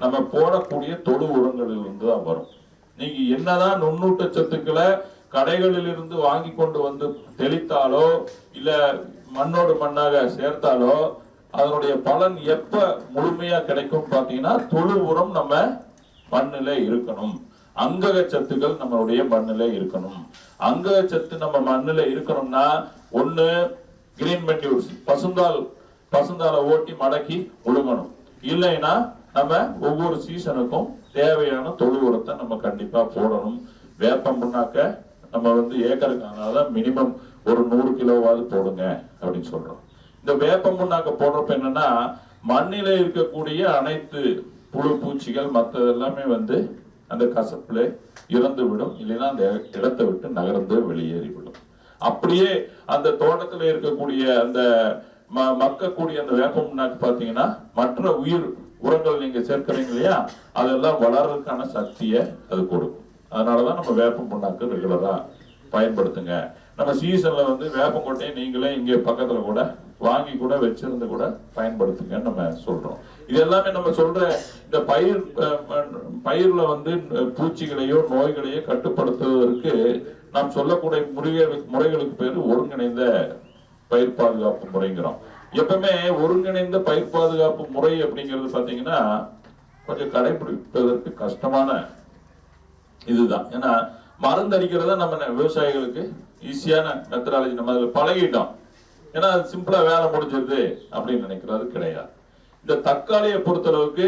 நம்ம போடக்கூடிய தொழு உரங்களில் இருந்து தான் வரும். நீங்க என்னதான் நுண்ணூட்ட சத்துக்களை கடைகளில் இருந்து வாங்கி கொண்டு வந்து தெளித்தாலோ இல்ல மண்ணோடு மண்ணாக சேர்த்தாலோ அதனுடைய பலன் எப்ப முழுமையா கிடைக்கும் பாத்தீங்கன்னா, தொழு உரம் நம்ம மண்ணில இருக்கணும், அங்கக சத்துக்கள் நம்மளுடைய மண்ணில இருக்கணும். அங்கக சத்து நம்ம மண்ணில இருக்கணும்னா ஒண்ணு கிரீன் மென்யூர்ஸ், பசுந்தால ஓட்டி மடக்கி உழுகணும். இல்லைன்னா நம்ம ஒவ்வொரு சீசனுக்கும் தேவையான தொழு உரத்தை நம்ம கண்டிப்பா போடணும். வேப்பம் புண்ணாக்க நம்ம வந்து ஏக்கருக்கான மினிமம் ஒரு 100 கிலோவாவது போடுங்க அப்படின்னு சொல்றோம். இந்த வேப்பம் புண்ணாக்க போடுறப்ப என்னன்னா, மண்ணில இருக்கக்கூடிய அனைத்து புழு பூச்சிகள் மற்றது எல்லாமே வந்து அந்த கசப்புல இறந்து விடும், இல்லைன்னா அந்த இடத்தை விட்டு நகர்ந்து வெளியேறிவிடும். அப்படியே அந்த தோட்டத்துல இருக்கக்கூடிய அந்த மக்கக்கூடிய அந்த வேப்பம் புண்ணாக்கு பாத்தீங்கன்னா, மற்ற உயிர் உரங்கள் நீங்க சேர்க்கிறீங்க இல்லையா, அதெல்லாம் வளர்றதுக்கான சக்தியை அது கொடுக்கும். அதனாலதான் நம்ம வேப்பம் புண்ணாக்கு ரெகுலரா பயன்படுத்துங்க. நம்ம சீசன்ல வந்து வேப்பங்கொட்டையை நீங்களே இங்க பக்கத்துல கூட வாங்கி கூட வச்சிருந்து கூட பயன்படுத்துங்கன்னு நம்ம சொல்றோம். இது எல்லாமே நம்ம சொல்ற இந்த பயிர்ல வந்து பூச்சிகளையோ நோய்களையோ கட்டுப்படுத்துவதற்கு நாம் சொல்லக்கூடிய முறைகளுக்கு பேரு ஒருங்கிணைந்த பயிர் பாதுகாப்பு முறைங்கிறோம். எப்பவுமே ஒருங்கிணைந்த பயிர் பாதுகாப்பு முறை அப்படிங்கிறது பாத்தீங்கன்னா கொஞ்சம் கடைபிடிப்பதற்கு கஷ்டமான இதுதான். ஏன்னா மருந்து அடிக்கிறதா நம்ம விவசாயிகளுக்கு ஈஸியான மெத்தடாலஜி, நம்ம அதுல பழகிட்டோம். ஏன்னா அது சிம்பிளா வேலை முடிஞ்சிருது அப்படின்னு நினைக்கிறது கிடையாது. இந்த தக்காளியை பொறுத்தளவுக்கு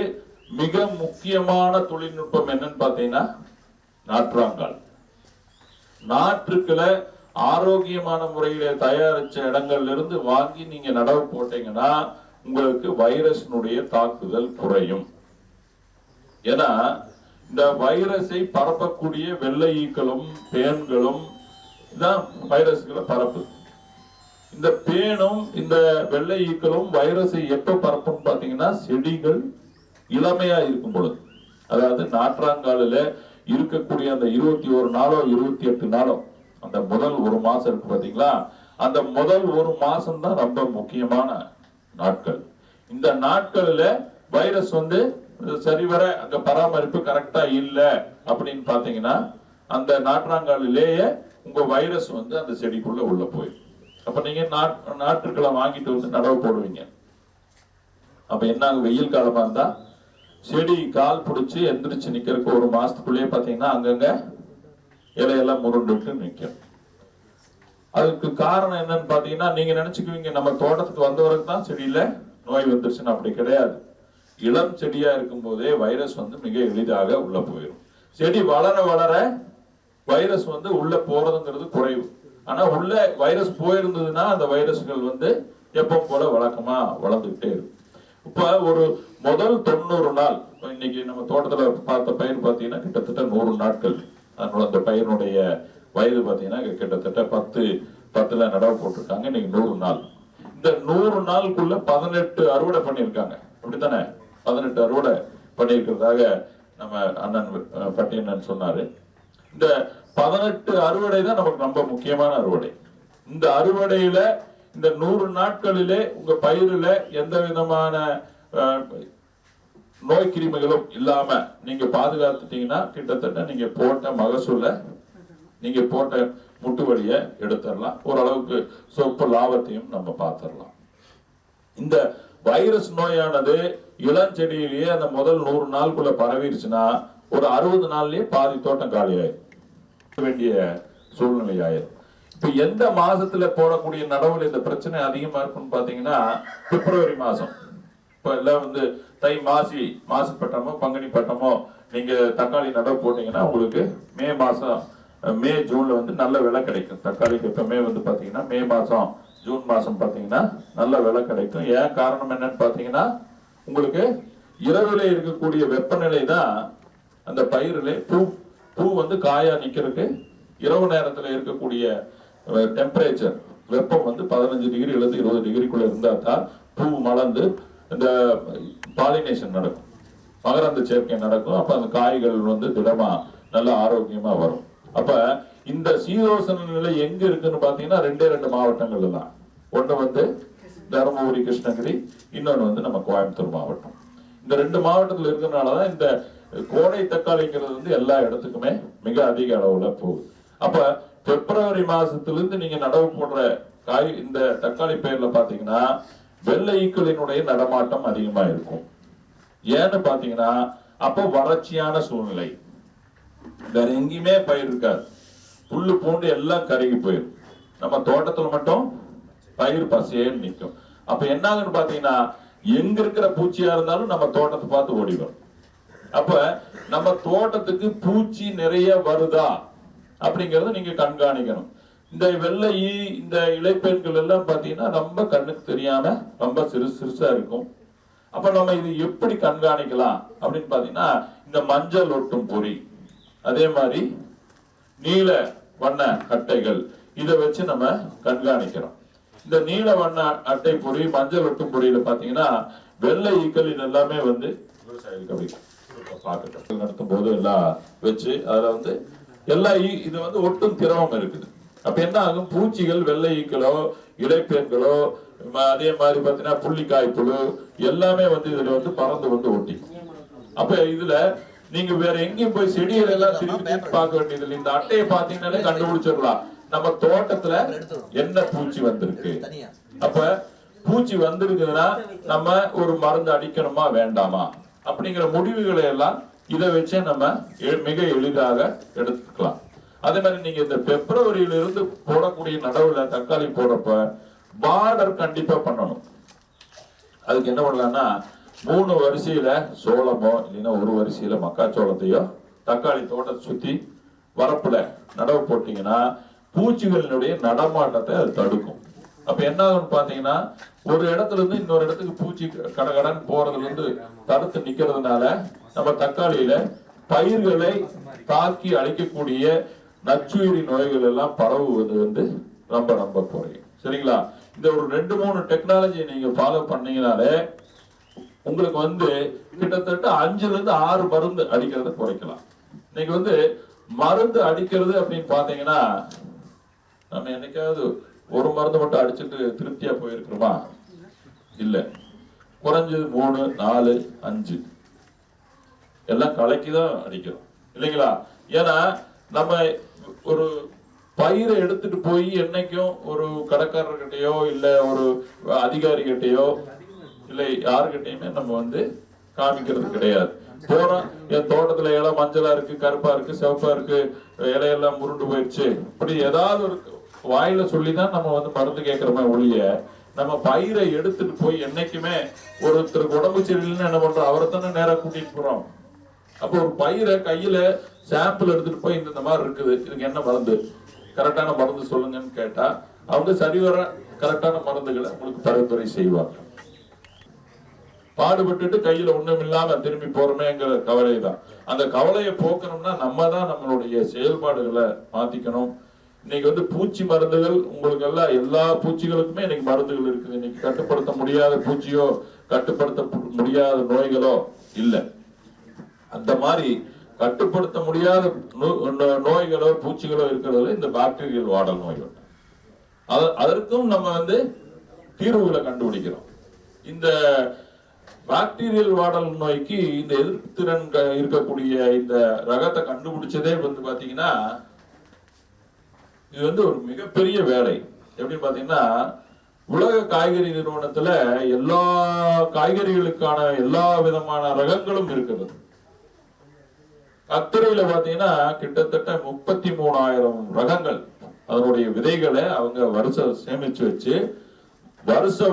மிக முக்கியமான தொழில்நுட்பம் என்னன்னு பாத்தீங்கன்னா நாற்றாங்கால். நாற்றுக்களை ஆரோக்கியமான முறையில தயாரிச்ச இடங்கள்ல இருந்து வாங்கி நீங்க நடவு போட்டீங்கன்னா உங்களுக்கு வைரஸினுடைய தாக்குதல் குறையும். ஏன்னா இந்த வைரஸை பரப்பக்கூடிய வெள்ளை ஈக்களும் பேன்களும் தான் வைரஸ்களை பரப்பு. இந்த பேனும் இந்த வெள்ளை ஈக்களும் வைரஸை எப்ப பரப்பும் பாத்தீங்கன்னா, செடிகள் இளமையா இருக்கும் பொழுது, அதாவது நாற்றாங்காலில இருக்கக்கூடிய அந்த 21 நாளோ 28 நாளோ அந்த முதல் 1 மாசம் இருக்கு பாத்தீங்களா, அந்த முதல் 1 மாசம் தான் ரொம்ப முக்கியமான நாட்கள். இந்த நாட்களில வைரஸ் வந்து சரிவர அங்க பராமரிப்பு கரெக்டா இல்ல அப்படின்னு பாத்தீங்கன்னா, அந்த நாற்றாங்காலிலேயே உங்க வைரஸ் வந்து அந்த செடிக்குள்ள உள்ள போயிடும். அப்ப நீங்க நாற்றுக்களை வாங்கிட்டு வந்து நடவு போடுவீங்க. அப்ப என்ன, வெயில் காலமா இருந்தா செடி கால் பிடிச்சு எந்திரிச்சு நிக்கிறதுக்கு 1 மாசத்துக்குள்ளேயே பாத்தீங்கன்னா அங்கங்க இலையெல்லாம் முருண்டுட்டு நிக்கும். அதுக்கு காரணம் என்னன்னு பாத்தீங்கன்னா, நீங்க நினைச்சுக்குவீங்க நம்ம தோட்டத்துக்கு வந்தவருக்கு தான் செடியில நோய் வந்துருச்சுன்னு. அப்படி கிடையாது. இளம் செடியா இருக்கும் போதே வைரஸ் வந்து மிக எளிதாக உள்ள போயிடும். செடி வளர வளர வைரஸ் வந்து உள்ள போறதுங்கிறது குறைவு. ஆனா உள்ள வைரஸ் போயிருந்ததுன்னா அந்த வைரஸ்கள் வந்து எப்பவும் போல வழக்கமா வளர்ந்துகிட்டே இருக்கும். இப்ப ஒரு முதல் 90 நாள், இன்னைக்கு நம்ம தோட்டத்துல பார்த்த பயிர் பாத்தீங்கன்னா கிட்டத்தட்ட 100 நாட்கள். அதனால அந்த பயிரினுடைய வயது பாத்தீங்கன்னா கிட்டத்தட்ட 10ல நடவு போட்டிருக்காங்க. இன்னைக்கு 100 நாள். இந்த 100 நாளுக்குள்ள 18 அறுவடை பண்ணியிருக்காங்க. அப்படித்தானே? 18 அறுவடை பண்ணியிருக்கிறதாக நம்ம அண்ணன் பட்டியண்ணன் சொன்னாரு. இந்த 18 அறுவடை தான் நமக்கு ரொம்ப முக்கியமான அறுவடை. இந்த அறுவடையில இந்த 100 நாட்களிலே உங்க பயிரில எந்த விதமான நோய் கிருமிகளும் இல்லாம நீங்க பாதுகாத்துட்டீங்கன்னா கிட்டத்தட்ட நீங்க போட்ட மகசூல நீங்க போட்ட முட்டு வழிய எடுத்துடலாம். ஓரளவுக்கு சொற்ப லாபத்தையும் நம்ம பார்த்துடலாம். இந்த வைரஸ் நோயானது இளஞ்செடியிலேயே அந்த முதல் 100 நாளுக்குள்ள பரவிடுச்சுன்னா ஒரு 60 நாள்லயே பாதி தோட்டம் காலியாயிரும் வேண்டிய சூழ்நிலை ஆயிரும். இப்ப எந்த மாசத்துல போடக்கூடிய நடவுல இந்த பிரச்சனை அதிகமா இருக்குன்னு பாத்தீங்கன்னா பிப்ரவரி மாசம். இப்ப எல்லாம் வந்து தை மாசி பட்டமோ பங்குனி பட்டமோ நீங்க தக்காளி நடவு போட்டீங்கன்னா உங்களுக்கு மே ஜூன்ல வந்து நல்ல விலை கிடைக்கும். தக்காளிக்கு எப்பவுமே வந்து பாத்தீங்கன்னா மே மாசம் ஜூன் மாசம் பாத்தீங்கன்னா நல்ல விலை கிடைக்கும். ஏன் காரணம் என்னன்னு பாத்தீங்கன்னா உங்களுக்கு இரவுல இருக்கக்கூடிய வெப்பநிலை தான் அந்த பயிரிலே பூ வந்து காயா நிக்கிறதுக்கு இரவு நேரத்துல இருக்கக்கூடிய டெம்பரேச்சர் வெப்பம் வந்து 15 டிகிரி 20 டிகிரிக்குள்ள இருந்தா தான் பூ மலர்ந்து இந்த பாலினேஷன் நடக்கும், மகரந்த சேர்க்கை நடக்கும். அப்ப அந்த காய்கள் வந்து திடமா நல்ல ஆரோக்கியமா வரும். அப்ப இந்த சீதோஷண நிலை எங்க இருக்குன்னு பாத்தீங்கன்னா 2 மாவட்டங்கள்ல தான். ஒண்ணு வந்து தருமபுரி கிருஷ்ணகிரி, இன்னொன்னு வந்து நம்ம கோயம்புத்தூர் மாவட்டம். இந்த 2 மாவட்டத்துல இருக்கிறதுனாலதான் இந்த கோடை தக்காளிங்கிறது வந்து எல்லா இடத்துக்குமே மிக அதிக அளவுல போகுது. அப்ப பிப்ரவரி மாசத்திலிருந்து நீங்க நடவு போடுற இந்த தக்காளி பயிர்ல பாத்தீங்கன்னா வெள்ளை ஈக்களினுடைய நடமாட்டம் அதிகமா இருக்கும். ஏன்னு பாத்தீங்கன்னா அப்ப வறட்சியான சூழ்நிலை, வேற எங்கேயுமே பயிர் இருக்காது, புல்லு பூண்டு எல்லாம் கருகி போயிடும். நம்ம தோட்டத்துல மட்டும் பயிர் பசேன்னு நிற்கும். அப்ப என்ன ஆகுன்னு பாத்தீங்கன்னா எங்க இருக்கிற பூச்சியா இருந்தாலும் நம்ம தோட்டத்தை பார்த்து ஓடிடும். அப்ப நம்ம தோட்டத்துக்கு பூச்சி நிறைய வருதா அப்படிங்கறத நீங்க கண்காணிக்கணும். இந்த வெள்ளை இந்த இலைப்பெண்கள் எல்லாம் பாத்தீங்கன்னா ரொம்ப கண்ணுக்கு தெரியாம ரொம்ப சிறுசா இருக்கும். அப்ப நம்ம இது எப்படி கண்காணிக்கலாம் அப்படின்னு பாத்தீங்கன்னா இந்த மஞ்சள் ஒட்டும் பொறி, அதே மாதிரி நீல வண்ண அட்டைகள், இதை வச்சு நம்ம கண்காணிக்கிறோம். இந்த நீல வண்ண அட்டை பொறி மஞ்சள் ஒட்டும் பொறியில பாத்தீங்கன்னா வெள்ளை ஈக்கள் இது எல்லாமே வந்து விவசாயிகளுக்கு பார்க்கட்டும் நடத்தும் போது எல்லாம் வச்சு அதுல வந்து எல்லா இது வந்து ஒட்டும் திரவம் இருக்குது. அப்ப என்ன ஆகும், பூச்சிகள் வெள்ளை ஈக்களோ இலைப்பேன்களோ அதே மாதிரி பாத்தீங்கன்னா புள்ளிக்காய் புழு எல்லாமே வந்து இதுல வந்து பறந்து வந்து ஒட்டி. அப்ப இதுல நீங்க வேற எங்கேயும் போய் செடிகள் எல்லாம் திருப்பி பார்க்க வேண்டியது. இந்த அட்டையை பாத்தீங்கன்னாலே கண்டுபிடிச்சிடலாம் நம்ம தோட்டத்துல என்ன பூச்சி வந்திருக்கு. அப்ப பூச்சி வந்திருக்குதுன்னா நம்ம ஒரு மருந்து அடிக்கணுமா வேண்டாமா அப்படிங்கிற முடிவுகளை எல்லாம் இதை வச்சே நம்ம மிக எளிதாக எடுத்துக்கலாம். அதே மாதிரி நீங்க இந்த பிப்ரவரியில இருந்து போடக்கூடிய நடவுல தக்காளி போடுறப்ப பார்டர் கண்டிப்பா பண்ணணும். அதுக்கு என்ன பண்ணலாம்னா 3 வரிசையில சோளமோ இல்லைன்னா ஒரு வரிசையில மக்காச்சோளத்தையோ தக்காளி தோட்டத்தை சுத்தி வரப்புல நடவு போட்டீங்கன்னா பூச்சிகளினுடைய நடமாட்டத்தை அது தடுக்கும். அப்ப என்ன ஆகும்னு பாத்தீங்கன்னா ஒரு இடத்துல இருந்து இன்னொரு இடத்துக்கு பூச்சி கடகடன் போறதுல இருந்து தடுத்து நிக்கிறதுனால நம்ம தக்காளியில பயிர்களை தாக்கி அழிக்கக்கூடிய நச்சுயிரி நோய்கள் எல்லாம் பரவுவது வந்து ரொம்ப ரொம்ப குறையும். சரிங்களா? இந்த ஒரு 2-3 டெக்னாலஜி நீங்க ஃபாலோ பண்ணீங்கனாலே உங்களுக்கு வந்து கிட்டத்தட்ட 5ல இருந்து 6 மருந்து அடிக்கிறத குறைக்கலாம். இன்னைக்கு வந்து மருந்து அடிக்கிறது அப்படின்னு பாத்தீங்கன்னா நம்ம என்னைக்காவது ஒரு மருந்து மட்டும் அடிச்சுட்டு திருப்தியா போயிருக்கிறோமா? இல்ல, குறைஞ்சது 3, 4, 5 எல்லாம் கலக்கிதான் அடிக்கிறோம் இல்லைங்களா? ஏன்னா நம்ம ஒரு பயிரை எடுத்துட்டு போய் என்னைக்கும் ஒரு கடைக்காரர்கிட்டயோ இல்ல ஒரு அதிகாரி கிட்டயோ இல்ல யாருக்கிட்டையுமே நம்ம வந்து காமிக்கிறது கிடையாது. போறோம், என் தோட்டத்துல இலை மஞ்சளா இருக்கு, கருப்பா இருக்கு, சிவப்பா இருக்கு, இலையெல்லாம் முருண்டு போயிடுச்சு, இப்படி ஏதாவது ஒரு வாயில சொல்லிதான் நம்ம வந்து மருந்து கேட்கிறோமே ஒழிய நம்ம பயிரை எடுத்துட்டு போய் என்னைக்குமே ஒருத்தருக்கு உடம்பு சரியில்லைன்னு என்ன பண்றோம், அவரை தானே நேரம் கூட்டிட்டு போறோம். அப்போ ஒரு பயிரை கையில சாம்பிள் எடுத்துட்டு போய் இந்த மாதிரி இருக்குது, இதுக்கு என்ன மருந்து, கரெக்டான மருந்து சொல்லுங்கன்னு கேட்டா அவங்க சரிவர கரெக்டான மருந்துகளை உங்களுக்கு பரிந்துரை செய்வாங்க. பாடுபட்டுட்டு கையில ஒண்ணும் இல்லாம திரும்பி போறோமேங்கிற கவலை தான். அந்த கவலையை போக்கணும்னா நம்ம தான் நம்மளுடைய செயல்பாடுகளை மாத்திக்கணும். இன்னைக்கு வந்து பூச்சி மருந்துகள் உங்களுக்கு எல்லாம் எல்லா பூச்சிகளுக்குமே இன்னைக்கு மருந்துகள் இருக்குது. இன்னைக்கு கட்டுப்படுத்த முடியாத பூச்சியோ கட்டுப்படுத்த முடியாத நோய்களோ இல்லை. அந்த மாதிரி கட்டுப்படுத்த முடியாத நோய்களோ பூச்சிகளோ இருக்கிறதுல இந்த பாக்டீரியல் வாடல் நோய் ஒன்று. அதற்கும் நம்ம வந்து தீர்வுகளை கண்டுபிடிக்கிறோம். இந்த பாக்டீரியல் வாடல் நோய்க்கு இந்த எதிர்ப்பு திறன் இருக்கக்கூடிய இந்த ரகத்தை கண்டுபிடிச்சதே வந்து பாத்தீங்கன்னா இது வந்து ஒரு மிகப்பெரிய வேலை. எப்படின்னு பாத்தீங்கன்னா உலக காய்கறி நிறுவனத்துல எல்லா காய்கறிகளுக்கான எல்லா விதமான ரகங்களும் இருக்கிறது. கத்திரியில பாத்தீங்கன்னா கிட்டத்தட்ட 33,000 ரகங்கள். அதனுடைய விதைகளை அவங்க வருஷம் சேமிச்சு வச்சு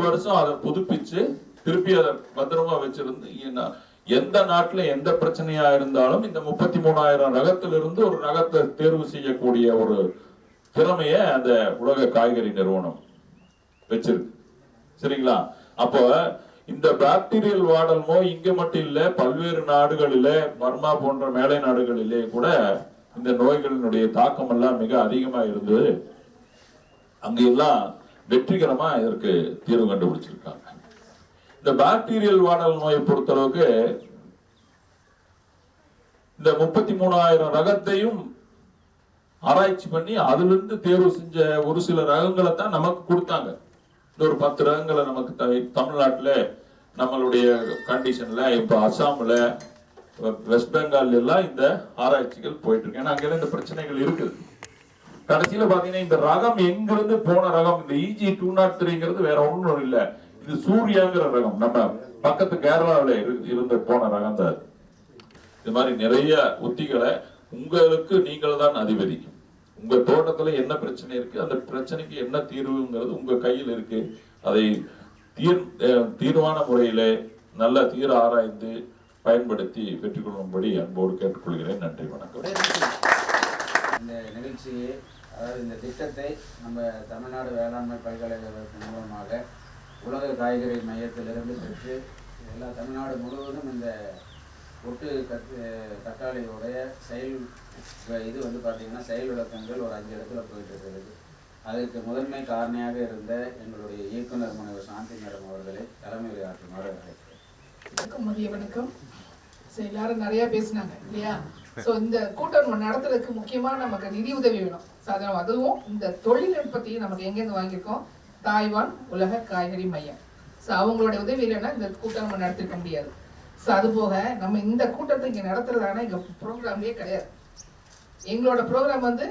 வருஷம் அதை புதுப்பிச்சு திருப்பி அதை பத்திரமா வச்சிருந்து எந்த நாட்டுல எந்த பிரச்சனையா இருந்தாலும் இந்த 33,000 ரகத்திலிருந்து ஒரு ரகத்தை தேர்வு செய்யக்கூடிய ஒரு திறமைய அந்த உலக காய்கறி நிறுவனம் வச்சிருக்கு. சரிங்களா? அப்போ இந்த பாக்டீரியல் வாடல் நோய் இங்க மட்டும் இல்ல, பல்வேறு நாடுகளிலே, பர்மா போன்ற மேலை நாடுகளிலே கூட இந்த நோய்களினுடைய தாக்கம் எல்லாம் மிக அதிகமா இருந்தது. அங்கெல்லாம் வெற்றிகரமா இதற்கு தீர்வு கண்டுபிடிச்சிருக்காங்க. இந்த பாக்டீரியல் வாடல் நோயை பொறுத்தளவுக்கு இந்த 33,000 ரகத்தையும் ஆராய்ச்சி பண்ணி அதுல இருந்து தேர்வு செஞ்ச ஒரு சில ரகங்களை தான் நமக்கு கொடுத்தாங்க. இந்த ஒரு 10 ரகங்களை நமக்கு தமிழ்நாட்டுல நம்மளுடைய கண்டிஷன்ல இப்ப அசாம்ல வெஸ்ட் பெங்கால் எல்லாம் இந்த ஆராய்ச்சிகள் போயிட்டு இருக்கு. ஏன்னா அங்கெல்லாம் இந்த பிரச்சனைகள் இருக்குது. கடைசியில பாத்தீங்கன்னா இந்த ரகம் எங்கிருந்து போன ரகம் இந்த EG 203 வேற ஒன்றும் இல்லை, இது சூர்யாங்கிற ரகம். நம்ம பக்கத்து கேரளாவில இருந்து போன ரகம் தான். இது மாதிரி நிறைய உத்திகளை உங்களுக்கு நீங்கள் தான் அதிபதி. உங்க தோட்டத்துல என்ன பிரச்சனை இருக்கு, அந்த பிரச்சனைக்கு என்ன தீர்வுங்கிறது உங்க கையில் இருக்கு. அதை தீர்வான முறையில நல்ல தீர ஆராய்ந்து பயன்படுத்தி பெற்றுக்கொள்ளும்படி அன்போடு கேட்டுக்கொள்கிறேன். நன்றி, வணக்கம். இந்த நிகழ்ச்சியை, அதாவது இந்த திட்டத்தை நம்ம தமிழ்நாடு வேளாண்மை பல்கலைக்கழகத்தின் மூலமாக உலக காய்கறி மையத்திலிருந்து பெற்று எல்லா தமிழ்நாடு முழுவதும் இந்த ஒட்டு தக்காளியோடைய இது வந்து பார்த்திங்கன்னா செயல் விளக்கங்கள் ஒரு 5 இடத்துல போயிட்டு இருக்குது. அதற்கு முதன்மை காரணியாக இருந்த எங்களுடைய இயக்குனர் முனைவர் சாந்தி மேடம் அவர்களை தலைமை உரையாற்றுமாறு அழைக்கிறேன். மதிய வணக்கம். எல்லாரும் நிறைய பேசினாங்க இல்லையா? ஸோ இந்த கூட்டம் நடத்துறதுக்கு முக்கியமாக நமக்கு நிதி உதவி வேணும். சாதாரண அதுவும் இந்த தொழில்நுட்பத்தையும் நமக்கு எங்கேருந்து வாங்கியிருக்கோம்? தாய்வான் உலக காய்கறி மையம். ஸோ அவங்களோட உதவி இல்லைன்னா இந்த கூட்டம் நம்ம நடத்திருக்க முடியாது. ஸோ அதுபோக நம்ம இந்த கூட்டத்தை இங்கே நடத்துறதான எங்கள் ப்ரோக்ராம்லேயே கிடையாது. எங்களோட ப்ரோக்ராம் வந்து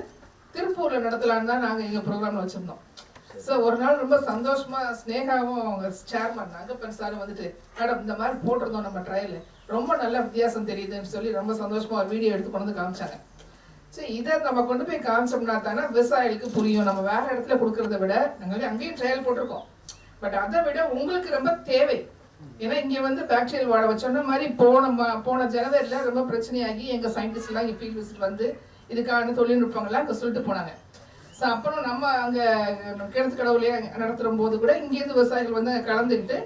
திருப்பூரில் நடத்தலான்னு தான் நாங்கள் எங்கள் ப்ரோக்ராமில் வச்சுருந்தோம். ஸோ ஒரு நாள் ரொம்ப சந்தோஷமாக ஸ்னேகாவும் அவங்க சேர்மன் நாகப்பன் சாரும் வந்துட்டு, மேடம் இந்த மாதிரி போட்டிருந்தோம் நம்ம ட்ரையல், ரொம்ப நல்ல வித்தியாசம் தெரியுதுன்னு சொல்லி ரொம்ப சந்தோஷமாக ஒரு வீடியோ எடுத்து கொண்டு வந்து காமிச்சாங்க. சரி, இதை நம்ம கொண்டு போய் காமிச்சோம்னா தானே விவசாயிகளுக்கு புரியும். நம்ம வேற இடத்துல கொடுக்கறத விட நாங்கள் அங்கேயும் ட்ரையல் போட்டிருக்கோம். பட் அதை விட உங்களுக்கு ரொம்ப தேவை. ஏன்னா இங்கே வந்து பாக்டீரியல் வாழ வச்சோன்ன மாதிரி போன ஜனவரியில் ரொம்ப பிரச்சனையாகி எங்கள் சயின்டிஸ்ட்லாம் இங்கே ஃபீல்ட் விசிட் வந்து இதுக்கான தொழில்நுட்பங்கள்லாம் அங்கே சொல்லிட்டு போனாங்க. ஸோ அப்புறம் நம்ம அங்கே கிணத்து கடவுளையே நடத்துகிற போது கூட இங்கேருந்து விவசாயிகள் வந்து கலந்துக்கிட்டு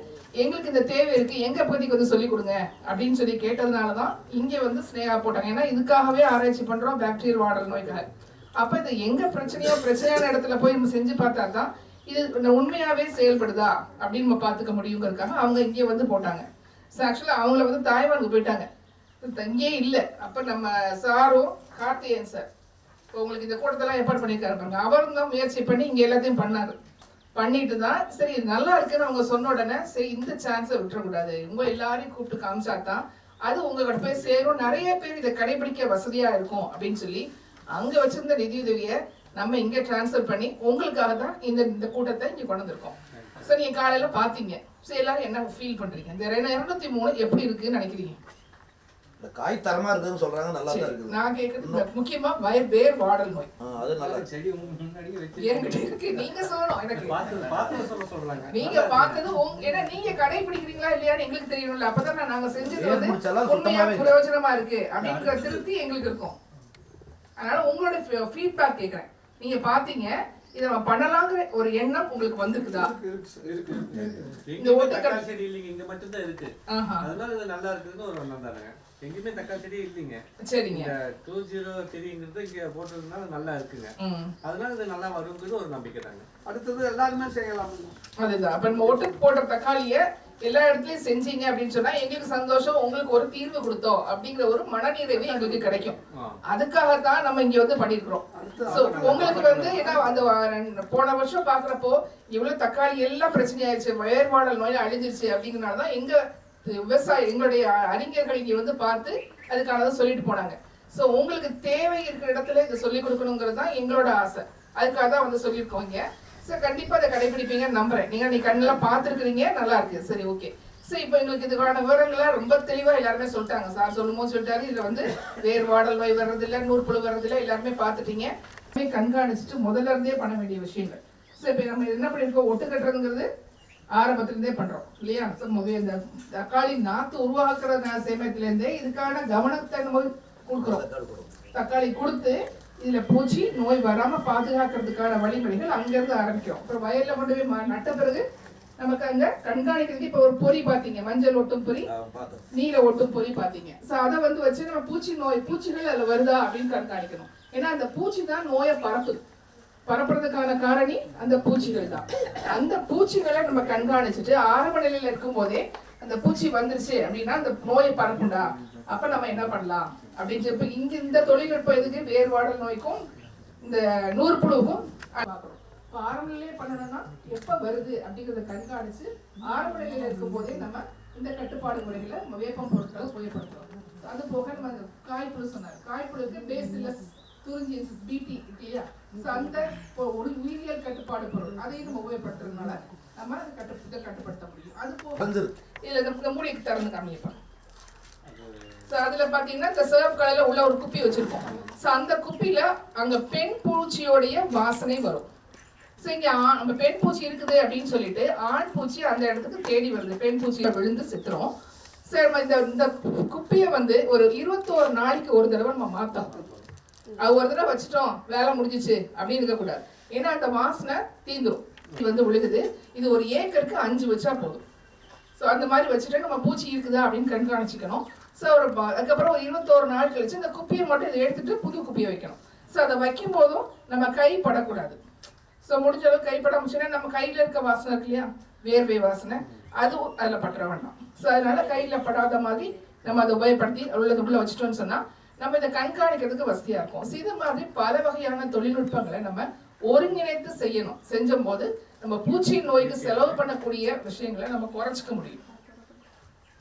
எங்களுக்கு இந்த தேவை இருக்குது, எங்கள் பகுதிக்கு வந்து சொல்லிக் கொடுங்க அப்படின்னு சொல்லி கேட்டதுனால தான் இங்கே வந்து ஸ்னேகா போட்டாங்க. ஏன்னா இதுக்காகவே ஆராய்ச்சி பண்ணுறோம் பாக்டீரியல் வாடல் நோய்க்காக. அப்போ இது எங்கே பிரச்சனையான இடத்துல போய் நம்ம செஞ்சு பார்த்தா தான் இது உண்மையாகவே செயல்படுதா அப்படின்னு நம்ம பார்த்துக்க முடியுங்கிறதுக்காக அவங்க இங்கே வந்து போட்டாங்க. ஸோ ஆக்சுவலாக அவங்கள வந்து தாய்வானுக்கு போயிட்டாங்க, இங்கே இல்லை. அப்போ நம்ம சாரும் கார்த்திகேயன் சார் இப்போ உங்களுக்கு இந்த கூட்டத்தெல்லாம் ஏற்பாடு பண்ணியிருக்காரு பாருங்க, அவரும் தான் முயற்சி பண்ணி இங்கே எல்லாத்தையும் பண்ணாரு. பண்ணிட்டு தான் சரி நல்லா இருக்குன்னு அவங்க சொன்ன உடனே சரி இந்த சான்ஸை விட்டுறக்கூடாது, உங்க எல்லாரையும் கூப்பிட்டு காமிச்சா தான் அது உங்ககிட்ட போய் சேரும், நிறைய பேர் இதை கடைபிடிக்க வசதியா இருக்கும் அப்படின்னு சொல்லி அங்க வச்சிருந்த நிதியுதவியை நம்ம இங்க டிரான்ஸ்ஃபர் பண்ணி உங்களுக்காக தான் இந்த கூட்டத்தை இங்க கொண்டு வந்திருக்கோம். ஸோ நீங்க காலையில பாத்தீங்க. ஸோ எல்லாரும் என்ன ஃபீல் பண்றீங்க? இந்த 203 எப்படி இருக்குன்னு நினைக்கிறீங்க? இந்த காய் தரமா இருக்குன்னு சொல்றாங்க, நல்லா தான் இருக்கு. நான் கேக்குறது முக்கியமா வேர் வாடல் நோய். அது நல்லா செடி முன்னாடியே வச்சு என்கிட்ட இருக்கு, நீங்க சொல்லணும். எனக்கு பார்த்து சொல்றாங்க. நீங்க பார்த்தது ஏன்னா நீங்க கடைபிடிக்கிறீங்களா இல்லையான்னு எங்களுக்கு தெரியணும்ல. அப்பதான் நாங்க செஞ்சது வந்து உண்மையா பிரயோஜனமா இருக்கு அப்படிங்கிற திருப்தி எங்களுக்கு இருக்கும். அதனால உங்களோட ஃபீட்பேக் கேட்கறேன். நீங்க பாத்தீங்க, இதை நம்ம பண்ணலாங்கிற ஒரு எண்ணம் உங்களுக்கு வந்துருக்குதா? இந்த தக்காளி செடி இல்லைங்க, இங்க மட்டும் தான் இருக்கு. அதனால இது நல்லா இருக்குதுன்னு ஒரு எண்ணம் தானே. எங்கேயுமே தக்காளி செடி இல்லைங்க. சரிங்க. இந்த 20 இங்க போட்டதுனால நல்லா இருக்குங்க. அதனால இது நல்லா வருங்கிறது ஒரு நம்பிக்கை தாங்க. அடுத்தது எல்லாருமே செய்யலாம். அதுதான். அப்ப நம்ம ஒட்டு போட்ட தக்காளிய எல்லா இடத்துலயும் செஞ்சீங்க அப்படின்னு சொன்னா எங்களுக்கு சந்தோஷம், உங்களுக்கு ஒரு தீர்வு கொடுத்தோம் அப்படிங்கிற ஒரு மனநிறைவு எங்களுக்கு கிடைக்கும். அதுக்காகத்தான் நம்ம இங்க வந்து பண்ணிருக்கிறோம். உங்களுக்கு வந்து ஏன்னா அந்த போன வருஷம் பாக்குறப்போ இவ்வளவு தக்காளி எல்லாம் பிரச்சனை ஆயிடுச்சு, வேர்வாடல் நோய் அழிஞ்சிருச்சு அப்படிங்கறதுனாலதான் எங்க எங்களுடைய அறிஞர்கள் இங்க வந்து பார்த்து அதுக்கானதை சொல்லிட்டு போனாங்க. சோ உங்களுக்கு தேவை இருக்கிற இடத்துல இதை சொல்லிக் கொடுக்கணுங்கிறது தான் எங்களோட ஆசை. அதுக்காக தான் வந்து சொல்லியிருக்கோம் இங்க. சார் கண்டிப்பா அதை கடைபிடிப்பீங்கன்னு நம்புறேன். நீங்க கண்ணுல பாத்துருக்கீங்க, நல்லா இருக்கு. சரி, ஓகே. சரி, இப்போ எங்களுக்கு இதுக்கான விவரங்களை ரொம்ப தெளிவா எல்லாருமே சொல்லிட்டாங்க. சார் சொல்லும்போது சொல்லிட்டாரு, இதுல வந்து வேர்வாடல் நோய் வர்றதில்லை, நூற்புழு வர்றதில்லை, எல்லாருமே பார்த்துட்டீங்க. கண்காணிச்சுட்டு முதல்ல இருந்தே பண்ண வேண்டிய விஷயங்கள். சரி, இப்போ நம்ம என்ன பண்ணிருக்கோம், ஒட்டு கட்டுறதுங்கிறது ஆரம்பத்திலிருந்தே பண்றோம் இல்லையா? இந்த தக்காளி நாத்து உருவாக்குற சமயத்திலேருந்தே இதுக்கான கவனத்தை நம்ம கொடுக்குறோம். தக்காளி கொடுத்து இதுல பூச்சி நோய் வராம பாதுகாக்கிறதுக்கான வழிமுறைகள் அங்கிருந்து ஆரம்பிக்கிறோம். அப்புறம் வயல்ல கொண்டு போய் நட்ட பிறகு நமக்கு அங்க கண்காணிக்கிறதுக்கு இப்ப ஒரு பொறி பாத்தீங்க, மஞ்சள் ஒட்டும் பொறி, நீல ஒட்டும் பொறி பாத்தீங்க. சோ அதை வந்து வச்சு நம்ம பூச்சிகள் அதுல வருதா அப்படின்னு கண்காணிக்கணும். ஏன்னா அந்த பூச்சி தான் நோயை பரப்புறதுக்கான காரணி அந்த பூச்சிகள் தான். அந்த பூச்சிகளை நம்ம கண்காணிச்சுட்டு ஆரம்ப நிலையில இருக்கும் போதே அந்த பூச்சி வந்துருச்சு அப்படின்னா அந்த நோயை பரப்புண்டா, அப்ப நம்ம என்ன பண்ணலாம் அப்படின்னு சொல்லி இங்க இந்த தொழில்நுட்பம் எதுக்கு, வேர்வாடல் நோய்க்கும் இந்த நூற்புழுவுக்கும் பார்க்கணும். ஆரம்ப நிலையிலே பண்ணணும்னா எப்ப வருது அப்படிங்கறத கண்காணிச்சு ஆரம்ப நிலையில இருக்கும் போதே நம்ம இந்த கட்டுப்பாடு முறைகளை நம்ம வேப்பம் பொருட்களை உபயோகப்படுத்துறோம். அது போக நம்ம காய்ப்புழு சொன்னார், காய்ப்புழுக்கு பேசிலஸ் துரிஞ்சியன்சிஸ் பிடி இல்லையா? அந்த ஒரு உயிரியல் கட்டுப்பாடு பொருள் அதையும் நம்ம உபயோகப்படுத்துறதுனால நம்ம கட்டுப்படுத்த முடியும். அது போக இதுல இந்த மூளைக்கு திறந்து காமிப்போம். அதுல பாத்தீங்கன்னா இந்த சிவப்பு கலர்ல உள்ள ஒரு குப்பி வச்சிருக்கோம். அந்த குப்பியில அங்க பெண் பூச்சியோடைய வாசனை வரும். இங்க நம்ம பெண் பூச்சி இருக்குது அப்படின்னு சொல்லிட்டு ஆண் பூச்சி அந்த இடத்துக்கு தேடி வருது, பெண் பூச்சியில விழுந்து செத்துரும். சரி, இந்த குப்பிய வந்து ஒரு 21 நாளைக்கு ஒரு தடவை நம்ம மாத்தோம். அது ஒரு தடவை வச்சுட்டோம் வேலை முடிஞ்சிச்சு அப்படின்னு இருக்கக்கூடாது. ஏன்னா அந்த வாசனை தீந்துரும். இது வந்து விழுகுது. இது ஒரு ஏக்கருக்கு 5 வச்சா போதும். ஸோ அந்த மாதிரி வச்சுட்டு நம்ம பூச்சி இருக்குதா அப்படின்னு கண்காணிச்சிக்கணும். ஸோ அதுக்கப்புறம் ஒரு 21 நாள் கழிச்சு இந்த குப்பியை மட்டும் இதை எடுத்துட்டு புது குப்பியை வைக்கணும். ஸோ அதை வைக்கும் போதும் நம்ம கை படக்கூடாது. ஸோ முடிஞ்ச அளவுக்கு கைப்பட முடிச்சுன்னா நம்ம கையில இருக்க வாசனை இருக்கு இல்லையா, வேர்வை வாசனை, அதுவும் அதில் பற்ற வேண்டாம். ஸோ அதனால கையில படாத மாதிரி நம்ம அதை உபயோகப்படுத்தி உள்ள வச்சுட்டோம்னு சொன்னா நம்ம இதை கண்காணிக்கிறதுக்கு வசதியா இருக்கும். இது மாதிரி பல வகையான தொழில்நுட்பங்களை நம்ம ஒருங்கிணைத்து செய்யணும். செஞ்சும் போது நம்ம பூச்சி நோய்க்கு செலவு பண்ணக்கூடிய விஷயங்களை நம்ம குறைச்சிக்க முடியும்.